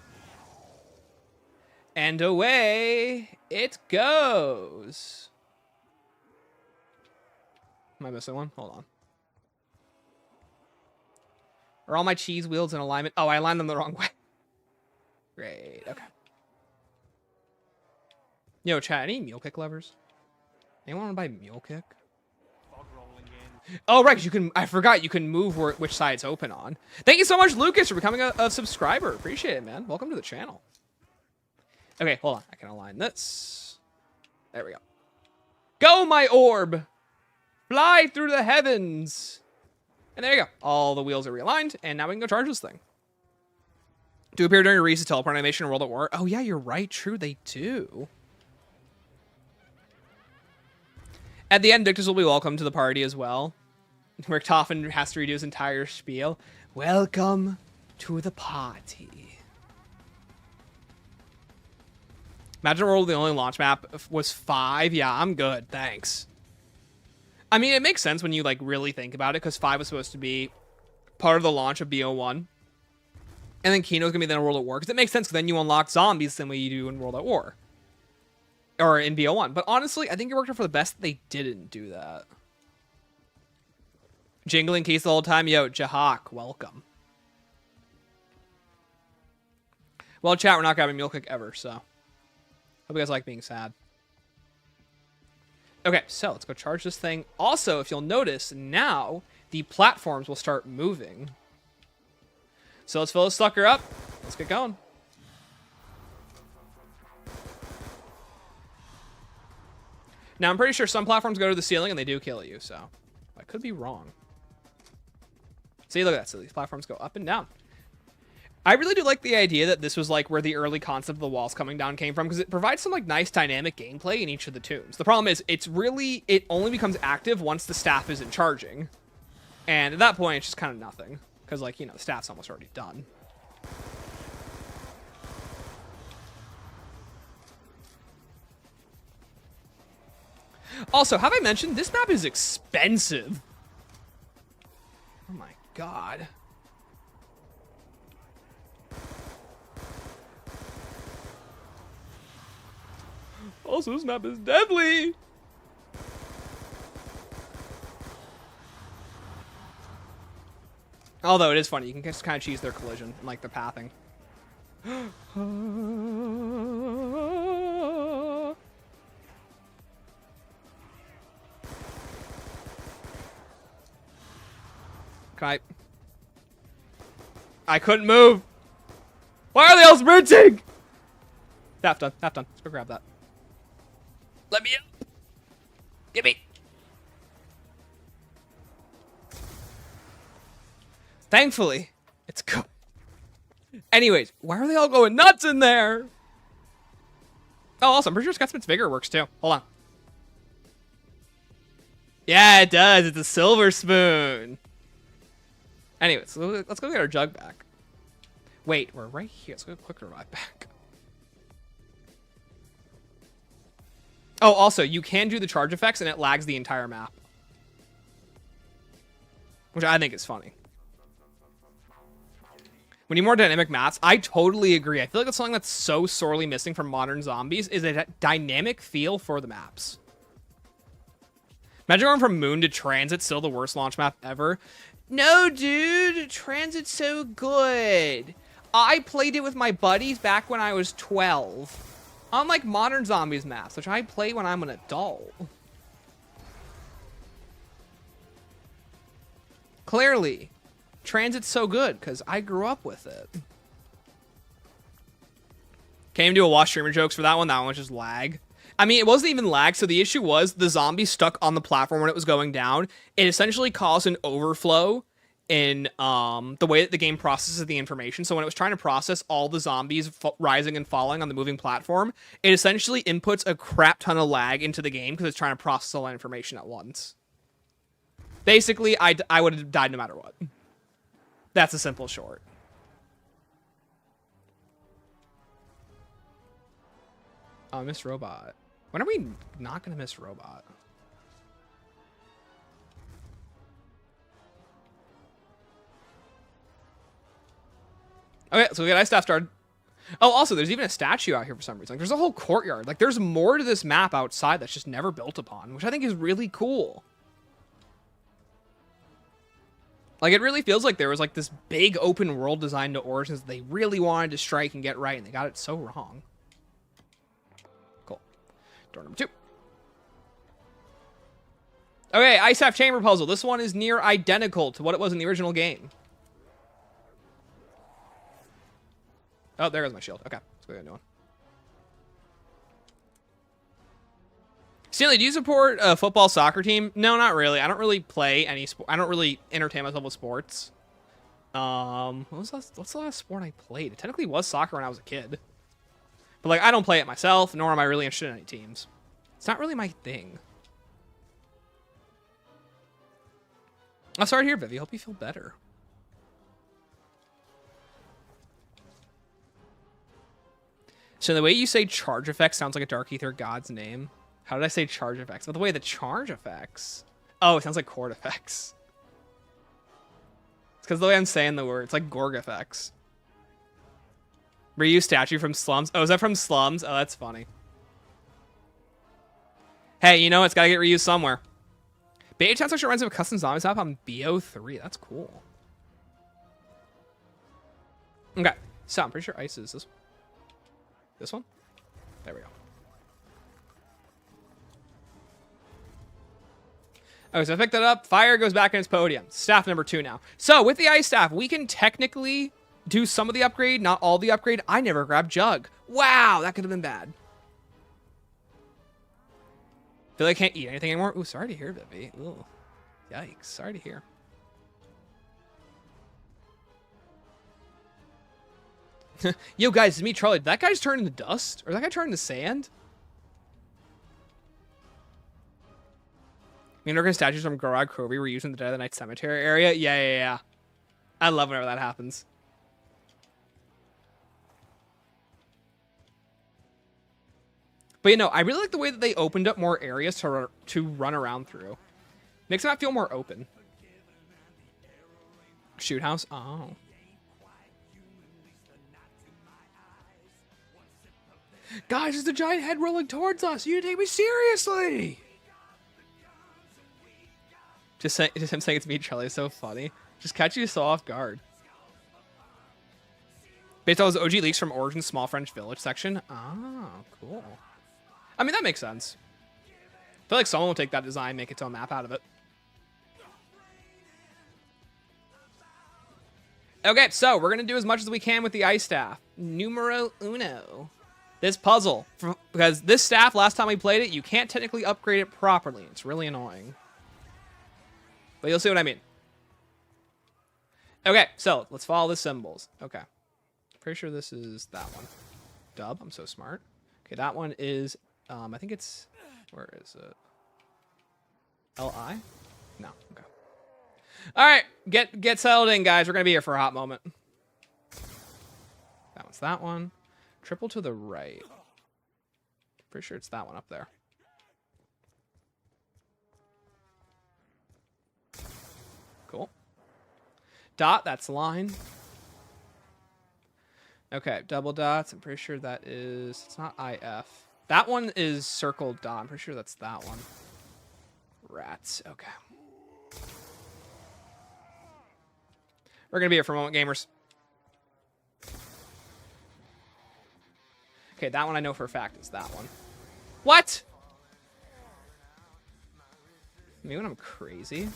And away it goes. Am I missing one? Hold on. Are all my cheese wheels in alignment? Oh, I aligned them the wrong way. Great, okay. Yo, chat, any mule kick levers? Anyone want to buy mule kick? Oh, right, 'cause you can, I forgot, you can move which side it's open on. Thank you so much, Lucas, for becoming a subscriber. Appreciate it, man. Welcome to the channel. Okay, hold on. I can align this. There we go. Go, my orb! Fly through the heavens! And there you go. All the wheels are realigned, and now we can go charge this thing. Do appear during a Reese's teleport animation in World at War. Oh, yeah, you're right. True, they do. At the end, Dictus will be welcome to the party as well. Richtofen has to redo his entire spiel. Welcome to the party. Imagine World, the only launch map was 5. Yeah, I'm good. Thanks. I mean, it makes sense when you, like, really think about it, because 5 was supposed to be part of the launch of BO1. And then Kino's going to be then World at War, because it makes sense, because then you unlock zombies the same way you do in World at War. Or in BO1. But honestly, I think it worked out for the best that they didn't do that. Jingling case the whole time. Yo, Jahak, welcome. Well, chat, we're not grabbing Mule Kick ever, so. Hope you guys like being sad. Okay, so let's go charge this thing. Also, if you'll notice, now the platforms will start moving. So let's fill this sucker up. Let's get going. Now, I'm pretty sure some platforms go to the ceiling and they do kill you, so I could be wrong. See, look at that. So these platforms go up and down. I really do like the idea that this was like where the early concept of the walls coming down came from, because it provides some like nice dynamic gameplay in each of the tunes. The problem is it only becomes active once the staff isn't charging. And at that point, it's just kind of nothing, because like, you know, the staff's almost already done. Also, have I mentioned this map is expensive? Oh my god. Also, this map is deadly. Although it is funny, you can just kind of cheese their collision and like the pathing. Okay. I couldn't move. Why are they all sprinting? Half done. Half done. Let's go grab that. Let me up. Get me. Thankfully, it's good. Anyways, why are they all going nuts in there? Oh, also, I'm pretty sure Scotsman's Vigor works too. Hold on. Yeah, it does. It's a silver spoon. Anyways, let's go get our jug back. Wait, we're right here. Let's go quick revive back. Oh, also, you can do the charge effects and it lags the entire map. Which I think is funny. We need more dynamic maps. I totally agree. I feel like that's something that's so sorely missing from modern zombies is a dynamic feel for the maps. Imagine going from Moon to Transit, still the worst launch map ever. No, dude, Transit's so good. I played it with my buddies back when I was 12. Unlike modern zombies maps, which I play when I'm an adult. Clearly, Transit's so good because I grew up with it. Can't even do a watch streamer jokes for that one. That one was just lag. I mean, it wasn't even lag, so the issue was the zombie stuck on the platform when it was going down. It essentially caused an overflow in the way that the game processes the information. So when it was trying to process all the zombies rising and falling on the moving platform, it essentially inputs a crap ton of lag into the game because it's trying to process all that information at once. Basically, I would have died no matter what. That's a simple short. Oh, Miss Robot. When are we not going to miss Robot? Okay, so we got ice staff started. Oh, also, there's even a statue out here for some reason. Like, there's a whole courtyard. Like, there's more to this map outside that's just never built upon, which I think is really cool. Like, it really feels like there was, like, this big open world design to Origins they really wanted to strike and get right, and they got it so wrong. Cool. Door number 2. Okay, Ice Staff Chamber Puzzle. This one is near identical to what it was in the original game. Oh, there goes my shield. Okay, let's go get a new one. Stanley, do you support a football soccer team? No, not really. I don't really play any sport. I don't really entertain myself with sports. What's the last sport I played? It technically was soccer when I was a kid. But, like, I don't play it myself, nor am I really interested in any teams. It's not really my thing. I'm sorry to hear, Vivi. Hope you feel better. So the way you say charge effects sounds like a Dark Ether god's name. How did I say charge effects? But the way the charge effects. Oh, it sounds like chord effects. It's because the way I'm saying the word. It's like Gorg effects. Ryu statue from Slums. Oh, is that from Slums? Oh, that's funny. Hey, you know, it's got to get reused somewhere. Beta Chance actually reminds me of a custom zombies map on BO3. That's cool. Okay, so I'm pretty sure ice is this one. There we go. Oh, so I picked that up. Fire goes back in its podium. Staff number 2 now. So with the ice staff, we can technically do some of the upgrade, not all the upgrade. I never grabbed Jug. Wow, that could have been bad. Feel like I can't eat anything anymore. Ooh, sorry to hear, Vivi. Ooh, yikes. Sorry to hear. Yo, guys, it's me, Charlie. Did that guy just turn into dust? Or that guy turn into sand? I mean, statues from Gorog Kobe were used in the Dead of the Night Cemetery area. Yeah. I love whenever that happens. But, you know, I really like the way that they opened up more areas to run around through. Makes the map feel more open. Shoot house? Oh. Guys, there's a giant head rolling towards us. You take me seriously. Just him saying it's me, Charlie, is so funny. Just catch you so off guard. Based on those OG leaks from Origin's Small French Village section. Oh, cool. I mean, that makes sense. I feel like someone will take that design, make its own map out of it. Okay, so we're going to do as much as we can with the ice staff. Numero uno. This puzzle. Because this staff, last time we played it, you can't technically upgrade it properly. It's really annoying. But you'll see what I mean. Okay, so let's follow the symbols. Okay. Pretty sure this is that one. Dub, I'm so smart. Okay, that one is, I think it's, where is it? L-I? No, okay. All right, get settled in, guys. We're going to be here for a hot moment. That one's that one. Triple to the right. Pretty sure it's that one up there. Cool. Dot, that's line. Okay, double dots. I'm pretty sure that is, it's not IF. That one is circled dot. I'm pretty sure that's that one. Rats. Okay. We're going to be here for a moment, gamers. Okay, that one I know for a fact is that one. What? Maybe when I'm crazy.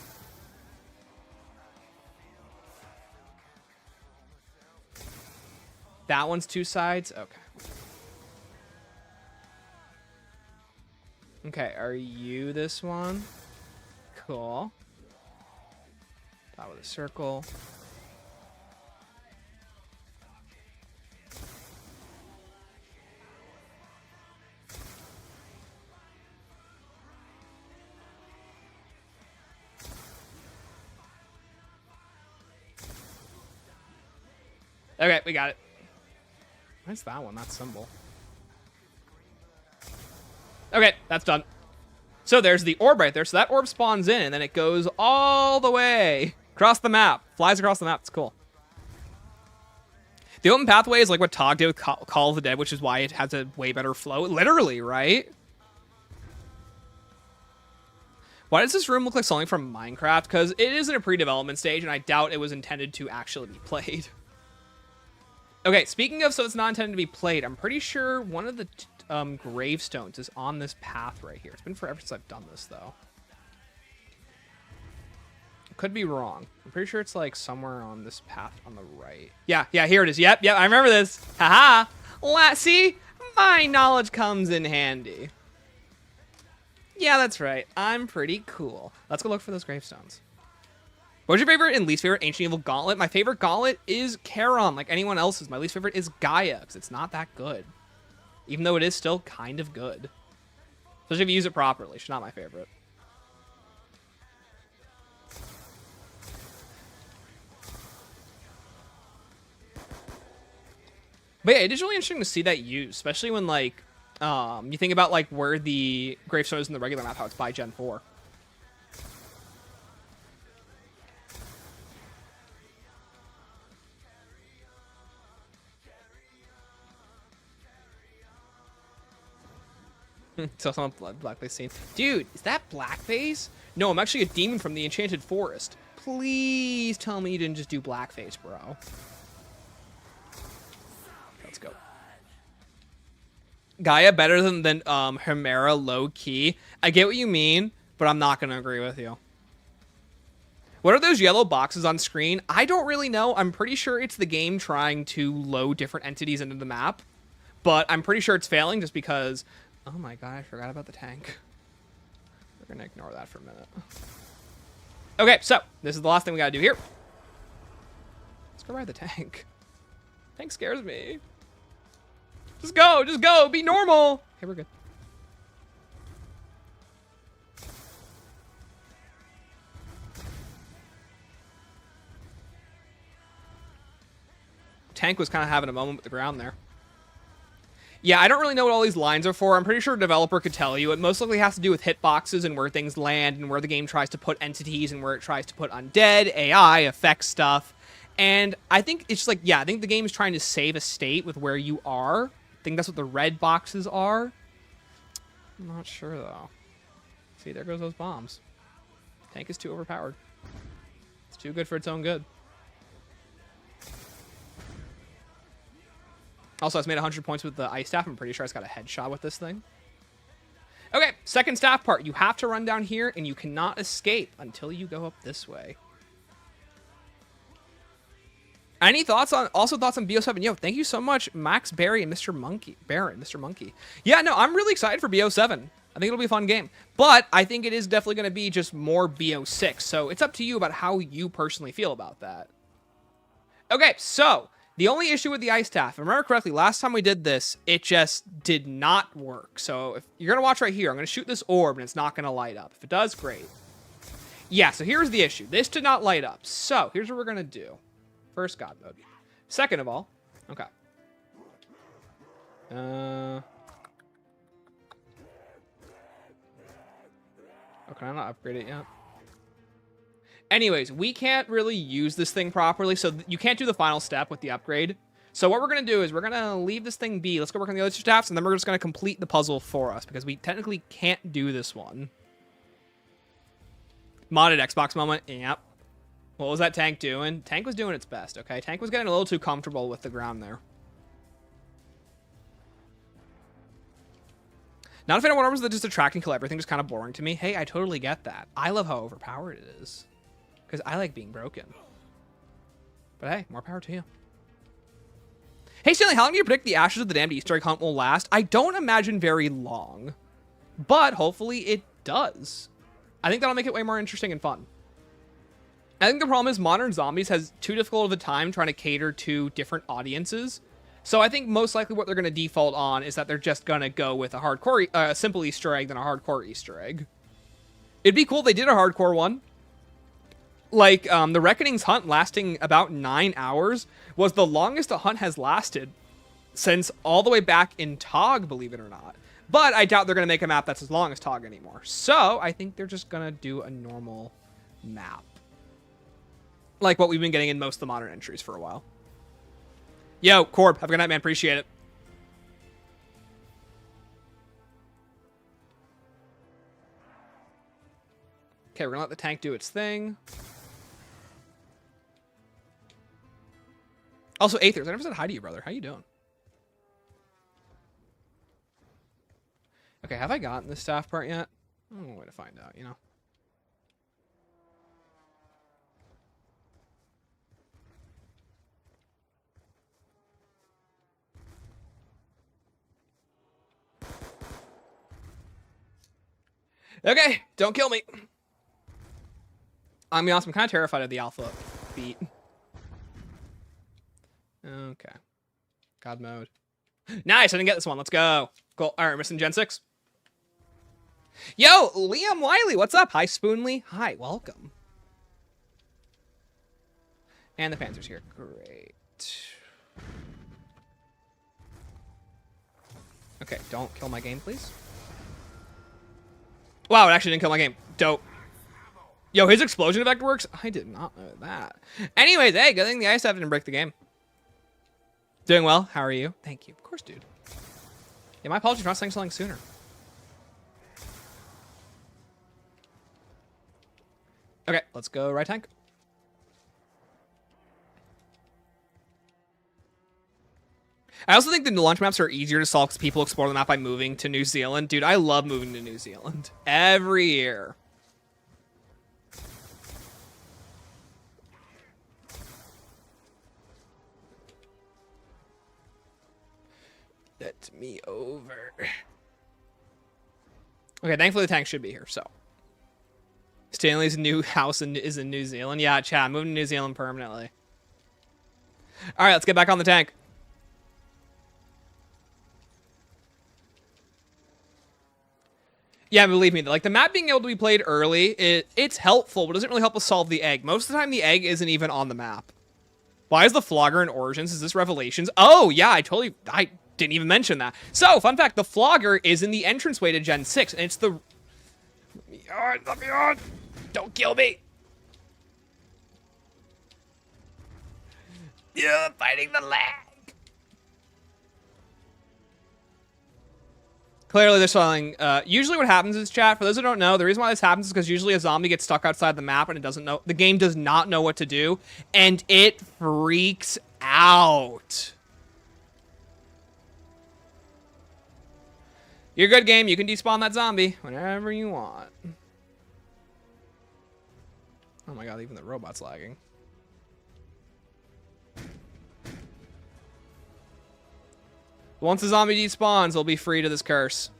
That one's two sides? Okay. Okay, are you this one? Cool. Top of the circle. Okay, we got it. Where's that one? That symbol. Okay, that's done. So there's the orb right there. So that orb spawns in, and then it goes all the way across the map. Flies across the map. It's cool. The open pathway is like what Tog did with Call of the Dead, which is why it has a way better flow. Literally, right? Why does this room look like something from Minecraft? Because it is in a pre-development stage, and I doubt it was intended to actually be played. Okay, speaking of, so it's not intended to be played, I'm pretty sure one of the gravestones is on this path right here. It's been forever since I've done this, though. Could be wrong. I'm pretty sure it's like somewhere on this path on the right. Yeah, here it is. Yep, I remember this. Haha. See? My knowledge comes in handy. Yeah, that's right. I'm pretty cool. Let's go look for those gravestones. What's your favorite and least favorite Ancient Evil Gauntlet? My favorite gauntlet is Charon, like anyone else's. My least favorite is Gaia, because it's not that good. Even though it is still kind of good. Especially if you use it properly. It's not my favorite. But yeah, it is really interesting to see that used, especially when, like, you think about, like, where the gravestone is in the regular map, how it's by Gen 4. So someone blackface scene. Dude, is that blackface? No, I'm actually a demon from the Enchanted Forest. Please tell me you didn't just do blackface, bro. Let's go. Gaia better than Chimera low key. I get what you mean, but I'm not gonna agree with you. What are those yellow boxes on screen? I don't really know. I'm pretty sure it's the game trying to load different entities into the map, but I'm pretty sure it's failing just because. Oh my god, I forgot about the tank. We're gonna ignore that for a minute. Okay, so this is the last thing we gotta do here. Let's go ride the tank. Tank scares me. Just go, be normal. Okay, we're good. Tank was kind of having a moment with the ground there. Yeah, I don't really know what all these lines are for. I'm pretty sure a developer could tell you. It most likely has to do with hitboxes and where things land and where the game tries to put entities and where it tries to put undead, AI, effect stuff. And I think it's just like, yeah, I think the game is trying to save a state with where you are. I think that's what the red boxes are. I'm not sure, though. See, there goes those bombs. Tank is too overpowered. It's too good for its own good. Also, it's made 100 points with the ice staff. I'm pretty sure it's got a headshot with this thing. Okay, second staff part. You have to run down here, and you cannot escape until you go up this way. Any thoughts on, also thoughts on BO7? Yo, thank you so much, Max Barry and Mr. Monkey. Mr. Monkey. Yeah, no, I'm really excited for BO7. I think it'll be a fun game. But I think it is definitely going to be just more BO6. So it's up to you about how you personally feel about that. Okay, so the only issue with the ice staff, if I remember correctly, last time we did this, it just did not work. So if you're going to watch right here, I'm going to shoot this orb and it's not going to light up. If it does, great. Yeah, so here's the issue. This did not light up. So here's what we're going to do. First, God mode. Second of all, okay. Oh, can I not upgrade it yet? Anyways, we can't really use this thing properly, so you can't do the final step with the upgrade. So what we're going to do is we're going to leave this thing be. Let's go work on the other two staffs, and then we're just going to complete the puzzle for us, because we technically can't do this one. Modded Xbox moment. Yep. What was that tank doing? Tank was doing its best, okay? Tank was getting a little too comfortable with the ground there. Not a fan of what armors that just attract and kill everything, just kind of boring to me. Hey, I totally get that. I love how overpowered it is. Because I like being broken. But hey, more power to you. Hey, Stanley, how long do you predict the Ashes of the Damned Easter egg hunt will last? I don't imagine very long. But hopefully it does. I think that'll make it way more interesting and fun. I think the problem is Modern Zombies has too difficult of a time trying to cater to different audiences. So I think most likely what they're going to default on is that they're just going to go with a hardcore, simple Easter egg than a hardcore Easter egg. It'd be cool if they did a hardcore one. Like, the Reckoning's hunt lasting about 9 hours was the longest a hunt has lasted since all the way back in TOG, believe it or not. But I doubt they're going to make a map that's as long as TOG anymore. So I think they're just going to do a normal map. Like what we've been getting in most of the modern entries for a while. Yo, Corb, have a good night, man. Appreciate it. Okay, we're gonna let the tank do its thing. Also, Aethers, I never said hi to you, brother. How you doing? Okay, have I gotten the staff part yet? Oh, way to find out, you know. Okay, don't kill me. I'm gonna be honest, I'm kind of terrified of the alpha beat. Okay. God mode. Nice, I didn't get this one. Let's go. Cool. All right, missing Gen 6. Yo, Liam Wiley, what's up? Hi, Spoonly. Hi, welcome. And the Panzer's here. Great. Okay, don't kill my game, please. Wow, it actually didn't kill my game. Dope. Yo, his explosion effect works? I did not know that. Anyways, hey, good thing the ice staff didn't break the game. Doing well. How are you? Thank you. Of course, dude. Yeah, my apologies for not saying something sooner. Okay, let's go right tank. I also think the launch maps are easier to solve because people explore the map by moving to New Zealand. Dude, I love moving to New Zealand. Every year. Let me over. Okay, thankfully the tank should be here, so. Stanley's new house is in New Zealand. Yeah, chat, I'm moving to New Zealand permanently. All right, let's get back on the tank. Yeah, believe me, like the map being able to be played early, it's helpful, but it doesn't really help us solve the egg. Most of the time, the egg isn't even on the map. Why is the Flogger in Origins? Is this Revelations? Oh, yeah, I didn't even mention that. So, fun fact, the Flogger is in the entranceway to Gen 6, and it's the... Let me on! Don't kill me! Yeah, fighting the lag! Clearly they're selling, usually what happens is, chat, for those who don't know, the reason why this happens is because usually a zombie gets stuck outside the map and it doesn't know, the game does not know what to do, and it freaks out. You're good, game. You can despawn that zombie whenever you want. Oh my god, even the robot's lagging. Once the zombie despawns, they'll be free to this curse.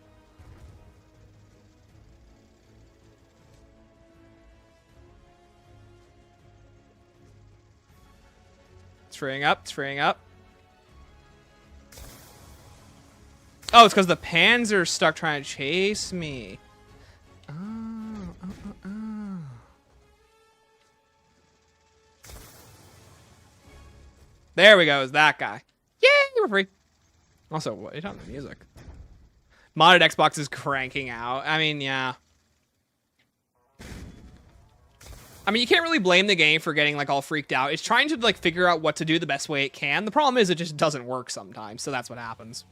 It's freeing up. It's freeing up. Oh, it's because the Panzer stuck trying to chase me. There we go. Is that guy? Yay, we're free. Also, what are you talking about music? Modded Xbox is cranking out. I mean, yeah. I mean, you can't really blame the game for getting, like, all freaked out. It's trying to, like, figure out what to do the best way it can. The problem is it just doesn't work sometimes, so that's what happens.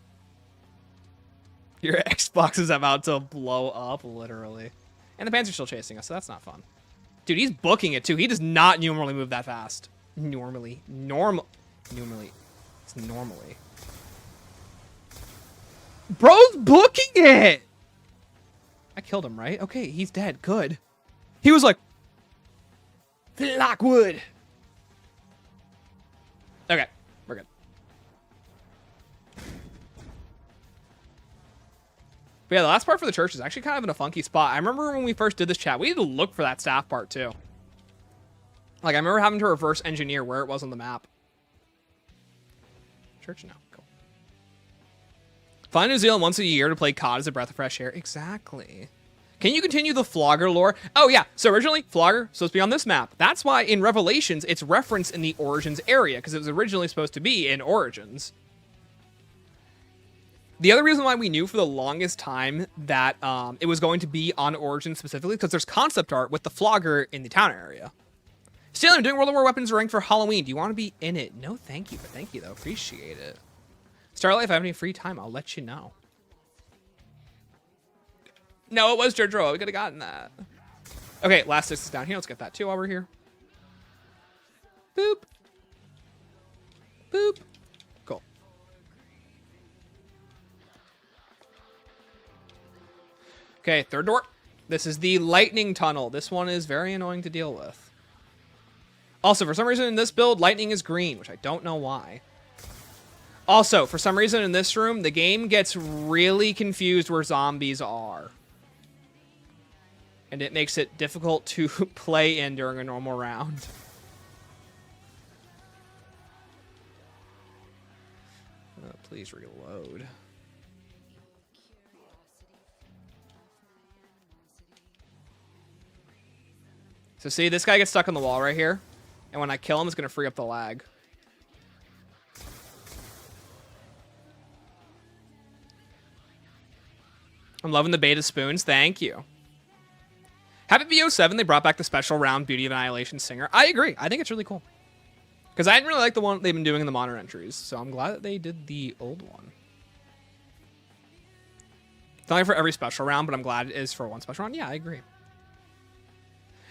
Your Xbox is about to blow up, literally. And the Panzer's still chasing us, so that's not fun. Dude, he's booking it too. He does not normally move that fast. Normally. It's normally. Bro's booking it! I killed him, right? Okay, he's dead. Good. He was like... Lockwood. Okay, we're good. But yeah, the last part for the church is actually kind of in a funky spot. I remember when we first did this chat, we had to look for that staff part too. Like, I remember having to reverse engineer where it was on the map. Church now. Cool. Fly New Zealand once a year to play COD as a breath of fresh air. Exactly. Can you continue the Flogger lore? Oh, yeah. So originally, Flogger supposed to be on this map. That's why in Revelations, it's referenced in the Origins area, because it was originally supposed to be in Origins. The other reason why we knew for the longest time that it was going to be on Origins specifically, because there's concept art with the Flogger in the town area. Still, I'm doing World of War weapons ranked for Halloween. Do you want to be in it? No, thank you, but thank you, though. Appreciate it. Starlight, if I have any free time, I'll let you know. No, it was Jojo. We could have gotten that. Okay, last 6 is down here. Let's get that too while we're here. Boop. Boop. Cool. Okay, third door. This is the lightning tunnel. This one is very annoying to deal with. Also, for some reason in this build, lightning is green, which I don't know why. Also, for some reason in this room, the game gets really confused where zombies are. And it makes it difficult to play in during a normal round. Oh, please reload. So see, this guy gets stuck on the wall right here. And when I kill him, it's going to free up the lag. I'm loving the beta spoons. Thank you. Happy BO7, they brought back the special round Beauty of Annihilation Singer. I agree. I think it's really cool. Because I didn't really like the one they've been doing in the modern entries. So I'm glad that they did the old one. It's not like for every special round, but I'm glad it is for one special round. Yeah, I agree.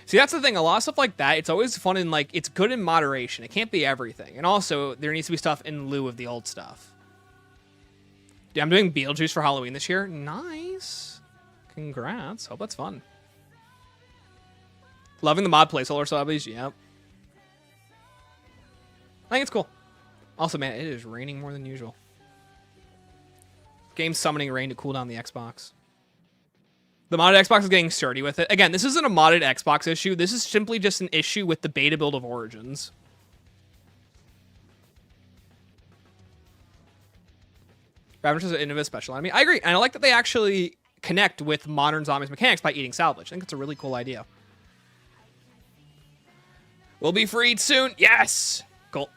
See, that's the thing. A lot of stuff like that, it's always fun and, like, it's good in moderation. It can't be everything. And also, there needs to be stuff in lieu of the old stuff. Dude, I'm doing Beetlejuice for Halloween this year. Nice. Congrats. Hope that's fun. Loving the mod placeholder subbies. Yep. I think it's cool. Also, man, it is raining more than usual. Game's summoning rain to cool down the Xbox. The modded Xbox is getting sturdy with it. Again, this isn't a modded Xbox issue. This is simply just an issue with the beta build of Origins. Ravage is an innovative special enemy. I agree. And I like that they actually connect with modern zombies mechanics by eating salvage. I think it's a really cool idea. We'll be freed soon. Yes! Cool.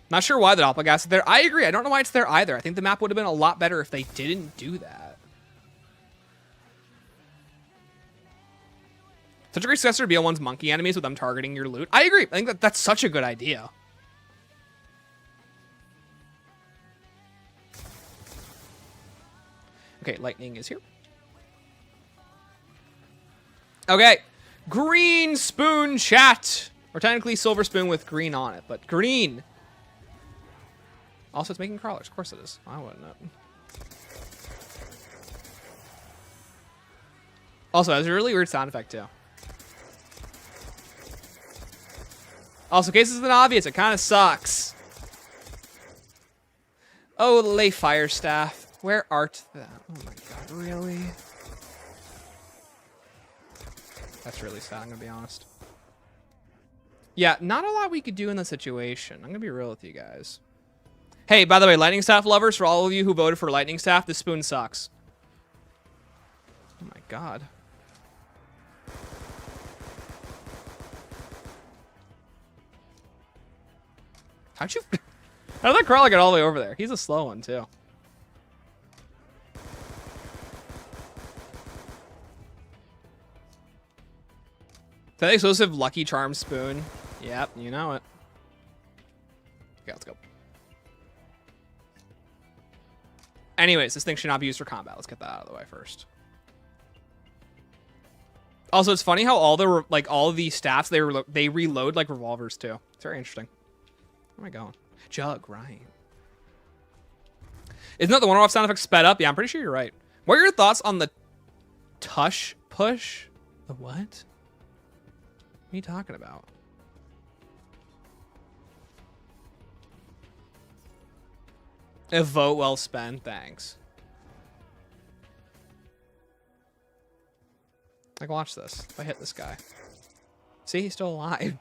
Not sure why the doppelganger is there. I agree. I don't know why it's there either. I think the map would have been a lot better if they didn't do that. Such a great successor to BL1's monkey enemies with them targeting your loot. I agree. I think that's such a good idea. Okay, lightning is here. Okay. Green spoon chat. Or technically silver spoon with green on it, but green. Also, it's making crawlers. Of course it is. I wouldn't know. Also, that's a really weird sound effect, too. Also, in case it's not obvious, it kind of sucks. Oh, lay fire staff. Where art thou? Oh my god, really? That's really sad, I'm gonna be honest. Yeah, not a lot we could do in the situation. I'm gonna be real with you guys. Hey, by the way, lightning staff lovers, for all of you who voted for lightning staff, this spoon sucks. Oh my god. How'd you... How did that crawler get all the way over there? He's a slow one, too. Is that the exclusive Lucky Charm spoon? Yep, you know it. Okay, let's go. Anyways, this thing should not be used for combat. Let's get that out of the way first. Also, it's funny how all the all of these stats they reload like revolvers too. It's very interesting. Where am I going? Jug, right? Isn't that the one-off sound effect sped up? Yeah, I'm pretty sure you're right. What are your thoughts on the tush push? The what? What are you talking about? A vote well spent. Thanks. Like, watch this. If I hit this guy. See, he's still alive.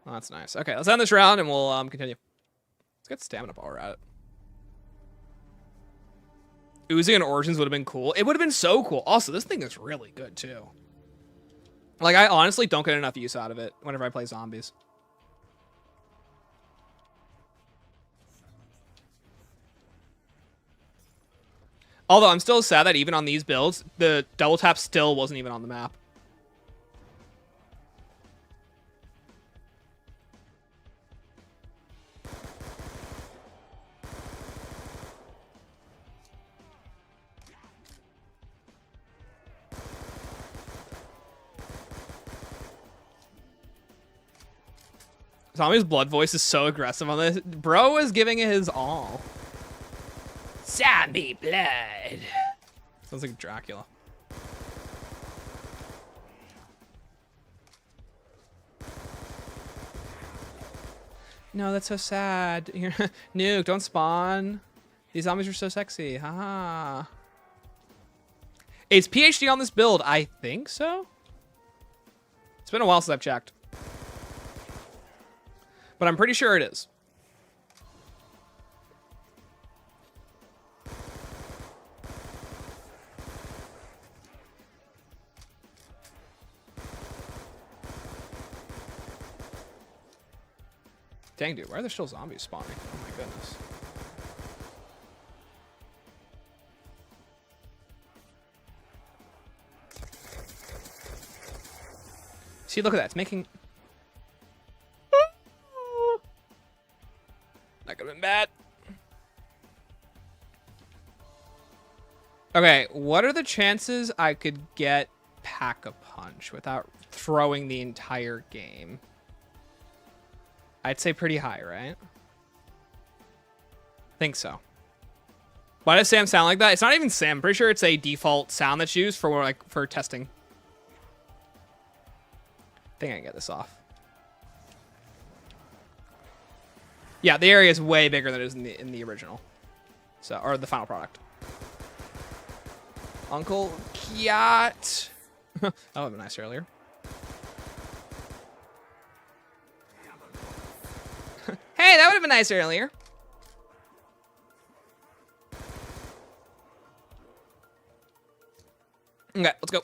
Oh, that's nice. Okay, let's end this round and we'll continue. Let's get stamina while we're at it. Oozing and Origins would have been cool. It would have been so cool. Also, this thing is really good, too. Like, I honestly don't get enough use out of it whenever I play zombies. Although, I'm still sad that even on these builds, the double tap still wasn't even on the map. Tommy's blood voice is so aggressive on this. Bro is giving it his all. Zombie blood. Sounds like Dracula. No, that's so sad. Nuke, don't spawn. These zombies are so sexy. Haha. Is PhD on this build? I think so. It's been a while since I've checked. But I'm pretty sure it is. Dang, dude, why are there still zombies spawning? Oh my goodness. See, look at that. It's making... That could have been bad. Okay, what are the chances I could get Pack-a-Punch without throwing the entire game? I'd say pretty high, right? Think so. Why does Sam sound like that? It's not even Sam. I'm pretty sure it's a default sound that's used for for testing. I think I can get this off. Yeah, the area is way bigger than it is in the original. So, or the final product. Uncle Kiat. That would have been nice earlier. Hey, that would have been nice earlier. Okay, let's go.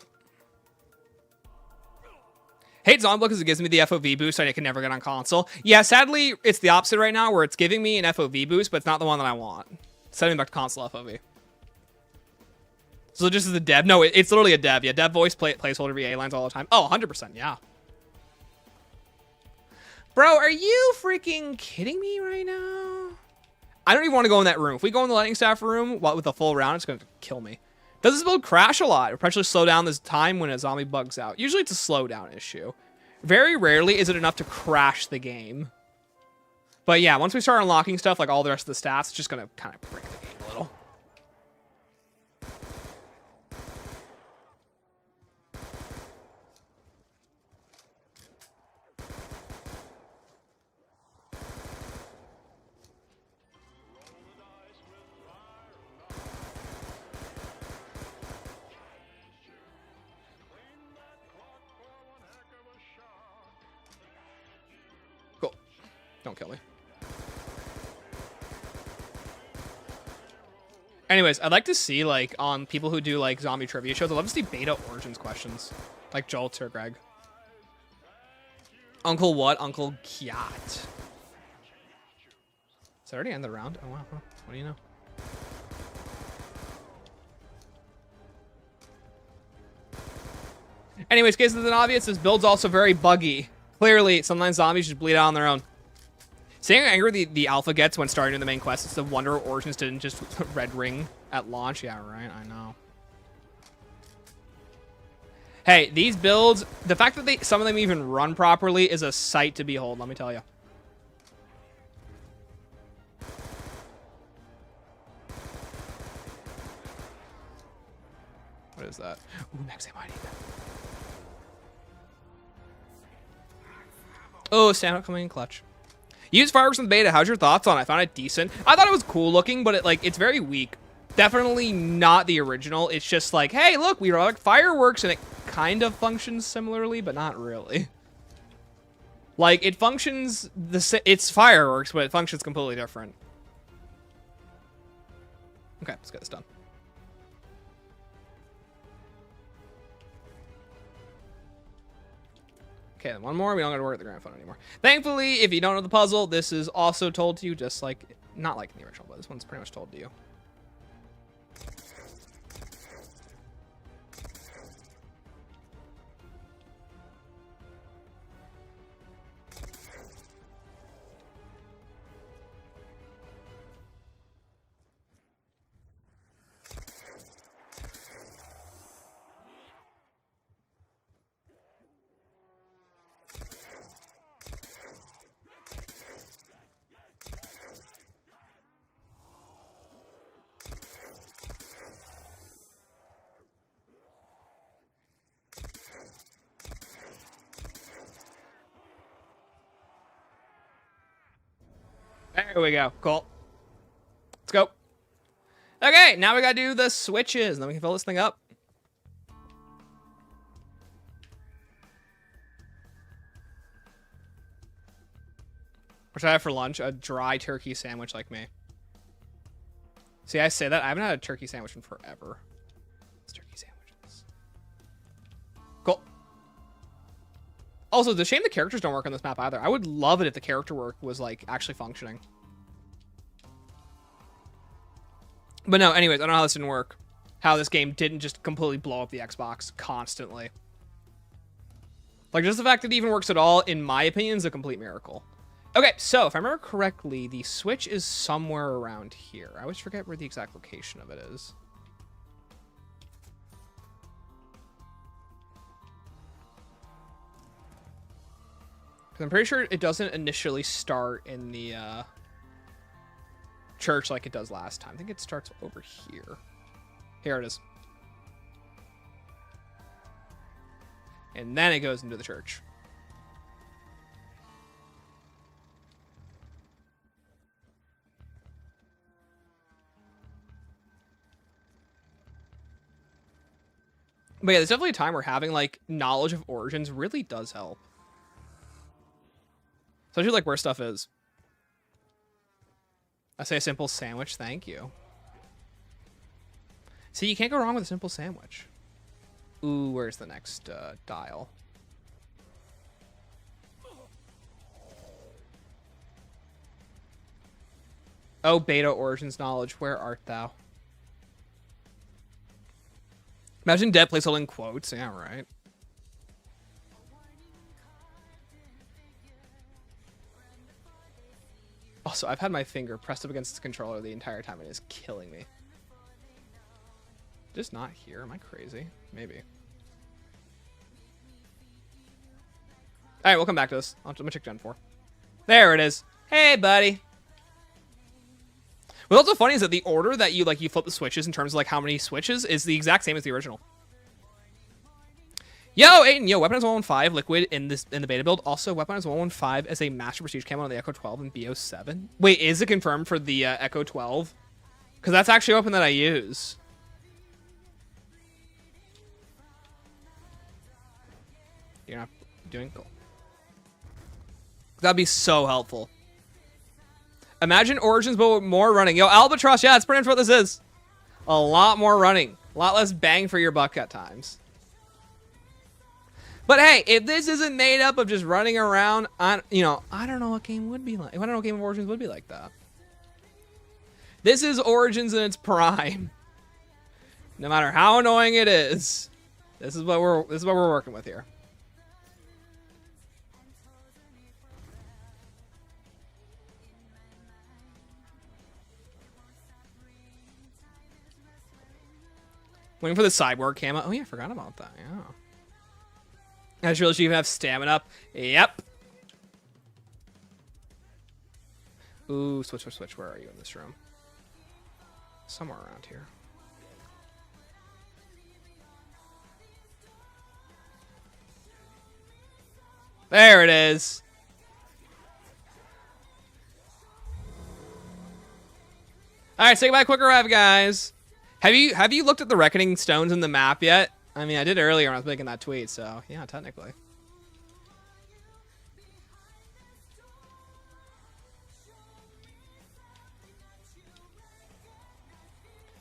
Hate Zombie because it gives me the FOV boost so I can never get on console. Yeah, sadly, it's the opposite right now where it's giving me an FOV boost, but it's not the one that I want. Sending back to console FOV. So just as a dev? No, it's literally a dev. Yeah, dev voice placeholder VA lines all the time. Oh, 100%, yeah. Bro, are you freaking kidding me right now? I don't even want to go in that room. If we go in the lightning staff room with a full round, it's going to kill me. Does this build crash a lot? Or potentially slow down this time when a zombie bugs out? Usually it's a slowdown issue. Very rarely is it enough to crash the game. But yeah, once we start unlocking stuff like all the rest of the stats, it's just going to kind of break the game a little. Cool. Don't kill me. Anyways, I'd like to see, like, on people who do, like, zombie trivia shows, I'd love to see beta Origins questions. Like Jolt or Greg. Uncle what? Uncle Kiat. Is that already end the round? Oh, wow. Huh. What do you know? Anyways, in case it's obvious, this build's also very buggy. Clearly, sometimes zombies just bleed out on their own. Seeing how angry the alpha gets when starting the main quest, it's the wonder Origins didn't just red ring at launch. Yeah, right, I know. Hey, these builds, the fact that some of them even run properly is a sight to behold, let me tell you. What is that? Ooh, max ammo, I need that. Oh, stand-up coming in clutch. Use fireworks in the beta. How's your thoughts on it? I found it decent. I thought it was cool looking, but it's very weak. Definitely not the original. It's just like, hey, look, we like fireworks, and it kind of functions similarly, but not really. Like, it functions it's fireworks, but it functions completely different. Okay, let's get this done. Okay, then one more. We don't got to worry at the grand phone anymore. Thankfully, if you don't know the puzzle, this is also told to you, just like, not like in the original, but this one's pretty much told to you. There we go. Cool. Let's go. Okay, now we gotta do the switches, and then we can fill this thing up. What should I have for lunch? A dry turkey sandwich like me. See, I say that. I haven't had a turkey sandwich in forever. It's turkey sandwiches. Cool. Also, it's a shame the characters don't work on this map either. I would love it if the character work was, like, actually functioning. But no, anyways, I don't know how this didn't work. How this game didn't just completely blow up the Xbox constantly. Like, just the fact that it even works at all, in my opinion, is a complete miracle. Okay, so, if I remember correctly, the Switch is somewhere around here. I always forget where the exact location of it is. I'm pretty sure it doesn't initially start in the church like it does last time. I think it starts over here. Here it is. And then it goes into the church. But yeah, there's definitely a time where having, like, knowledge of origins really does help. Especially, like, where stuff is. I say a simple sandwich, thank you. See, you can't go wrong with a simple sandwich. Ooh, where's the next dial? Oh, beta origins knowledge, where art thou? Imagine dead placeholder in quotes, yeah, right. Also, I've had my finger pressed up against the controller the entire time and it is killing me. Just not here. Am I crazy? Maybe. Alright, we'll come back to this. I'm gonna check Gen 4. There it is. Hey, buddy. What's also funny is that the order that you flip the switches in terms of like how many switches is the exact same as the original. Yo, Aiden, yo, Weaponize 115 liquid in the beta build. Also, Weaponize 115 as a Master Prestige camo on the Echo 12 and BO7. Wait, is it confirmed for the Echo 12? Because that's actually a weapon that I use. You're not doing cool. That'd be so helpful. Imagine Origins, but with more running. Yo, Albatross, yeah, that's pretty much what this is. A lot more running. A lot less bang for your buck at times. But hey, if this isn't made up of just running around, I don't know what game would be like. I don't know what game of Origins would be like that. This is Origins in its prime. No matter how annoying it is, this is what we're working with here. Waiting for the cyborg camo. Oh yeah, I forgot about that. Yeah. I just realized you even have stamina up. Yep. Ooh, switch. Where are you in this room? Somewhere around here. There it is. All right, say goodbye, quick rev, guys. Have you looked at the reckoning stones in the map yet? I mean, I did earlier when I was making that tweet, so yeah, technically.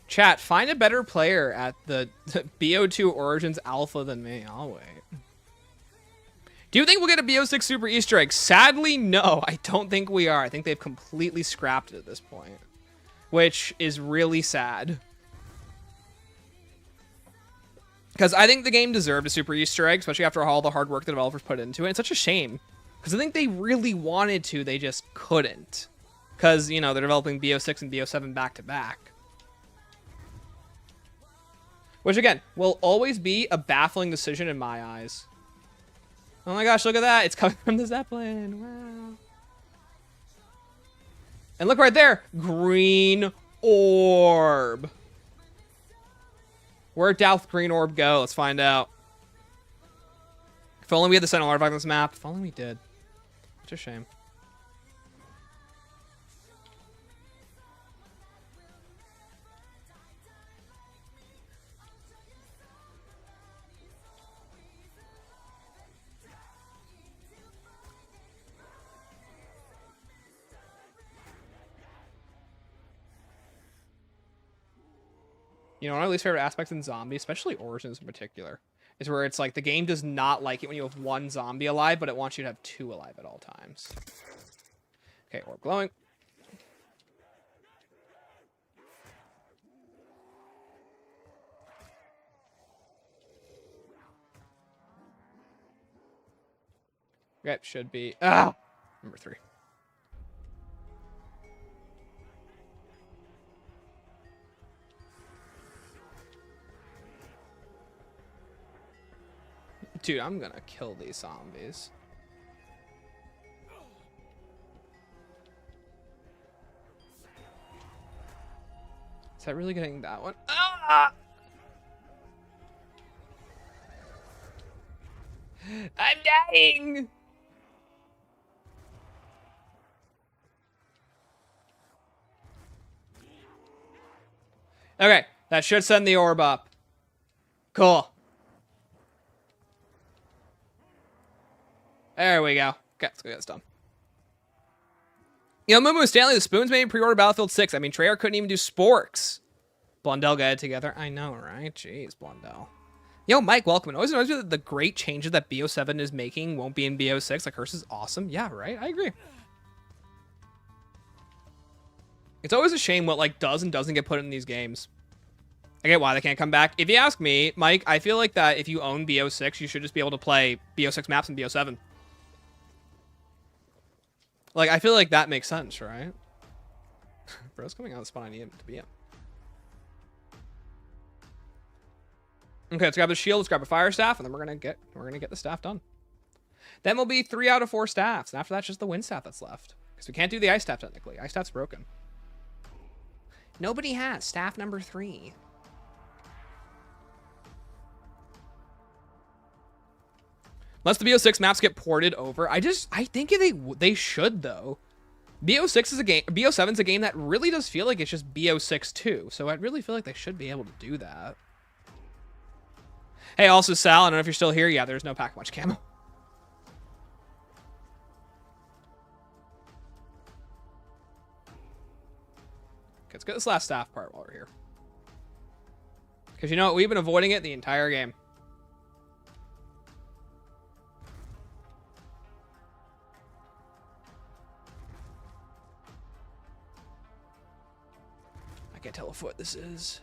Chat, find a better player at the BO2 Origins Alpha than me. I'll wait. Do you think we'll get a BO6 Super Easter egg? Sadly, no. I don't think we are. I think they've completely scrapped it at this point, which is really sad. Because I think the game deserved a Super Easter egg, especially after all the hard work the developers put into it. It's such a shame. Because I think they really wanted to, they just couldn't. Because, you know, they're developing BO6 and BO7 back to back. Which, again, will always be a baffling decision in my eyes. Oh my gosh, look at that. It's coming from the Zeppelin. Wow. And look right there. Green orb. Where'd Douth Green Orb go? Let's find out. If only we had the Sentinel artifact on this map. If only we did. Such a shame. You know, one of my least favorite aspects in zombie, especially Origins in particular, is where it's like the game does not like it when you have one zombie alive, but it wants you to have two alive at all times. Okay, orb glowing. Okay, should be... Ah! Number 3. Dude, I'm gonna kill these zombies. Is that really getting that one? Ah! I'm dying! Okay, that should send the orb up. Cool. There we go. Okay, let's go get this done. You know, Mumu Stanley, the Spoons made pre-order Battlefield 6. I mean, Treyarch couldn't even do Sporks. Blundell got it together. I know, right? Jeez, Blundell. Yo, Mike, welcome. It always annoys me that the great changes that BO7 is making won't be in BO6. Like, hers is awesome. Yeah, right? I agree. It's always a shame what, like, does and doesn't get put in these games. I get why they can't come back. If you ask me, Mike, I feel like that if you own BO6, you should just be able to play BO6 maps in BO7. Like, I feel like that makes sense, right? Bro's coming out of the spot I need him to be in. Okay, let's grab the shield, let's grab a fire staff, and then we're gonna get the staff done. Then we'll be 3 out of 4 staffs, and after that's just the wind staff that's left. Because we can't do the ice staff technically. Ice staff's broken. Nobody has staff number 3. Unless the BO6 maps get ported over. I think they should, though. BO6 is a game, BO7 is a game that really does feel like it's just BO6 too. So I really feel like they should be able to do that. Hey, also Sal, I don't know if you're still here. Yeah, there's no pack much camo. Okay, let's get this last staff part while we're here. Because you know what? We've been avoiding it the entire game. I can't tell what foot this is.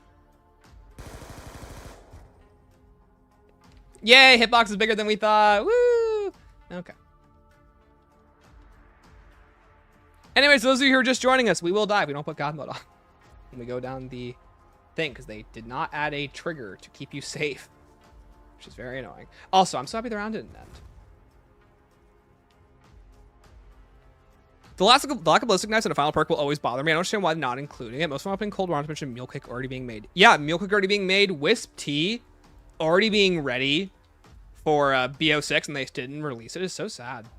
Yay, hitbox is bigger than we thought. Woo! Okay. Anyways, those of you who are just joining us, we will die if we don't put God mode on. When we go down the thing, because they did not add a trigger to keep you safe. which is very annoying. Also, I'm so happy the round didn't end. The lack of ballistic knives in a final perk will always bother me. I don't understand why not including it. Most of them opening cold rounds mentioned meal kick already being made. Yeah, meal kick already being made. Wisp tea already being ready for BO6, and they didn't release it. It's so sad.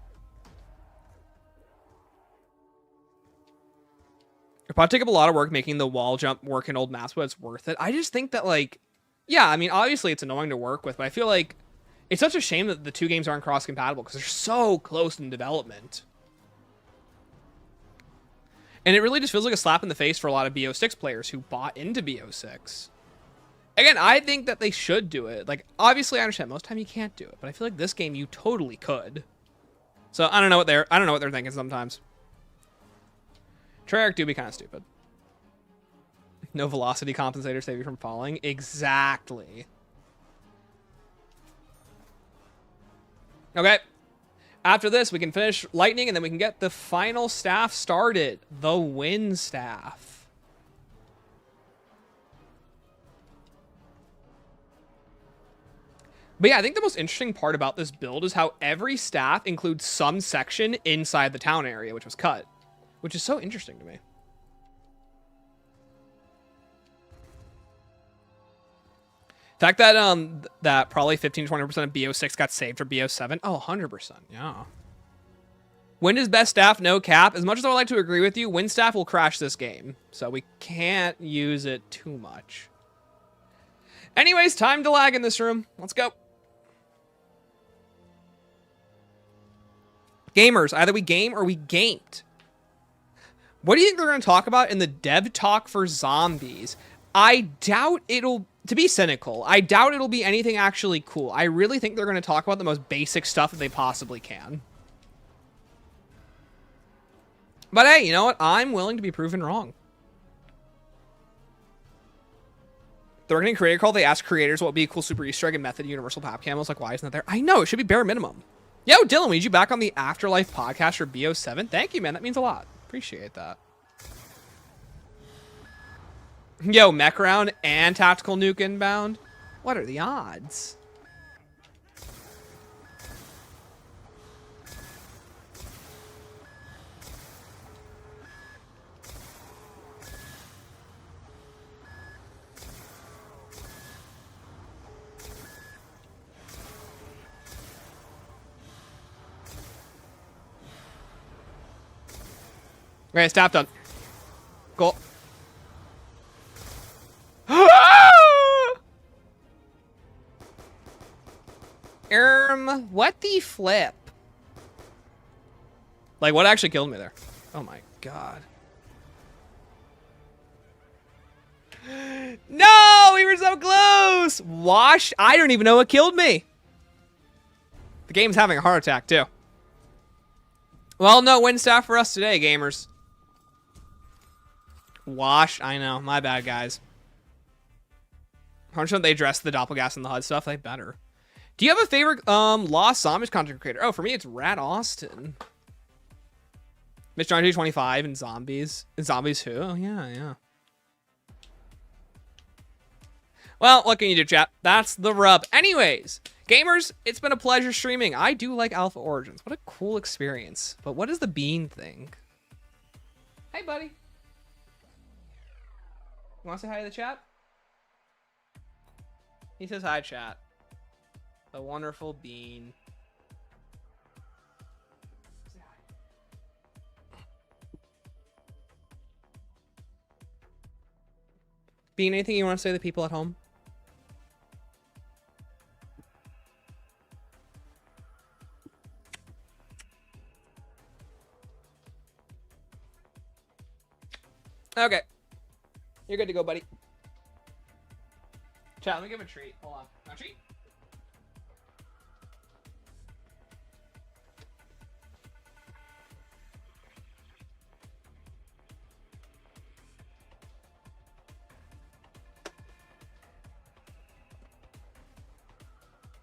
It'll probably take up a lot of work making the wall jump work in old maps, but it's worth it. I just think that, like, yeah, I mean, obviously it's annoying to work with, but I feel like it's such a shame that the two games aren't cross-compatible because they're so close in development. And it really just feels like a slap in the face for a lot of BO6 players who bought into BO6. Again, I think that they should do it. Like, obviously, I understand most time you can't do it, but I feel like this game you totally could. So I don't know what they're thinking sometimes. Treyarch do be kind of stupid. No velocity compensator save you from falling. Exactly. Okay. After this, we can finish Lightning, and then we can get the final staff started. The Wind Staff. But yeah, I think the most interesting part about this build is how every staff includes some section inside the town area, which was cut. Which is so interesting to me. The fact that that probably 15 to 20% of BO6 got saved for BO7. Oh, 100%. Yeah. Wind is best staff, no cap. As much as I would like to agree with you, Wind staff will crash this game. So we can't use it too much. Anyways, time to lag in this room. Let's go. Gamers, either we game or we gamed. What do you think they're going to talk about in the dev talk for zombies? I doubt it'll, to be cynical, I doubt it'll be anything actually cool. I really think they're going to talk about the most basic stuff that they possibly can. But hey, you know what? I'm willing to be proven wrong. They're going to creator call. They ask creators what would be a cool super Easter egg and method universal pop camos. Like, why isn't that there? I know, it should be bare minimum. Yo, Dylan, we need you back on the Afterlife podcast for BO7. Thank you, man. That means a lot. Appreciate that. Yo, mech round and tactical nuke inbound. What are the odds? Okay, staff done. Cool. What the flip? Like, what actually killed me there? Oh my god. No, we were so close. Wash. I don't even know what killed me. The game's having a heart attack too. Well, no win staff for us today, gamers. Wash. I know. My bad, guys. How much don't they address the doppelgas and the HUD stuff? They better. Do you have a favorite Lost Zombies content creator? Oh, for me, it's Rat Austin. Mitch John 225 and Zombies. And Zombies who? Oh, yeah, yeah. Well, what can you do, chat? That's the rub. Anyways, gamers, it's been a pleasure streaming. I do like Alpha Origins. What a cool experience. But what does the bean think? Hey, buddy. You want to say hi to the chat? He says hi, chat. The wonderful bean. Say hi. Bean, anything you want to say to the people at home? Okay. You're good to go, buddy. Chat, let me give him a treat. Hold on. A treat?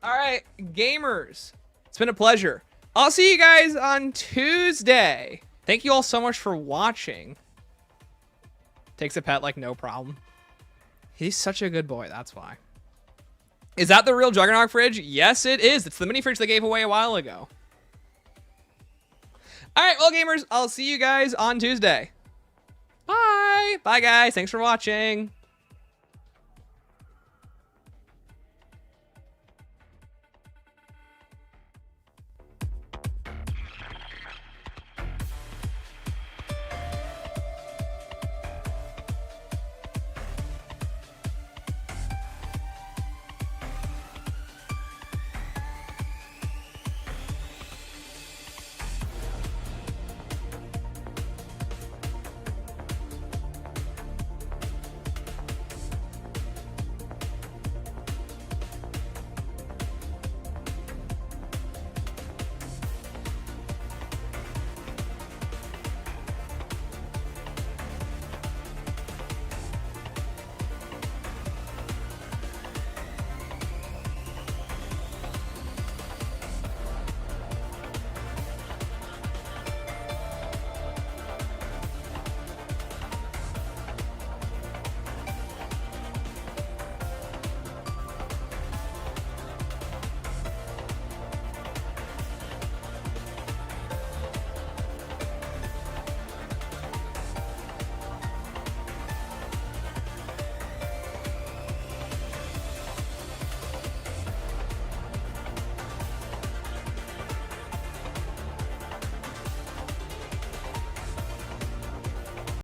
All right, gamers. It's been a pleasure. I'll see you guys on Tuesday. Thank you all so much for watching. Takes a pet like no problem. He's such a good boy, that's why. Is that the real Juggernaut fridge? Yes, it is. It's the mini fridge they gave away a while ago. All right, well, gamers, I'll see you guys on Tuesday. Bye. Bye, guys. Thanks for watching.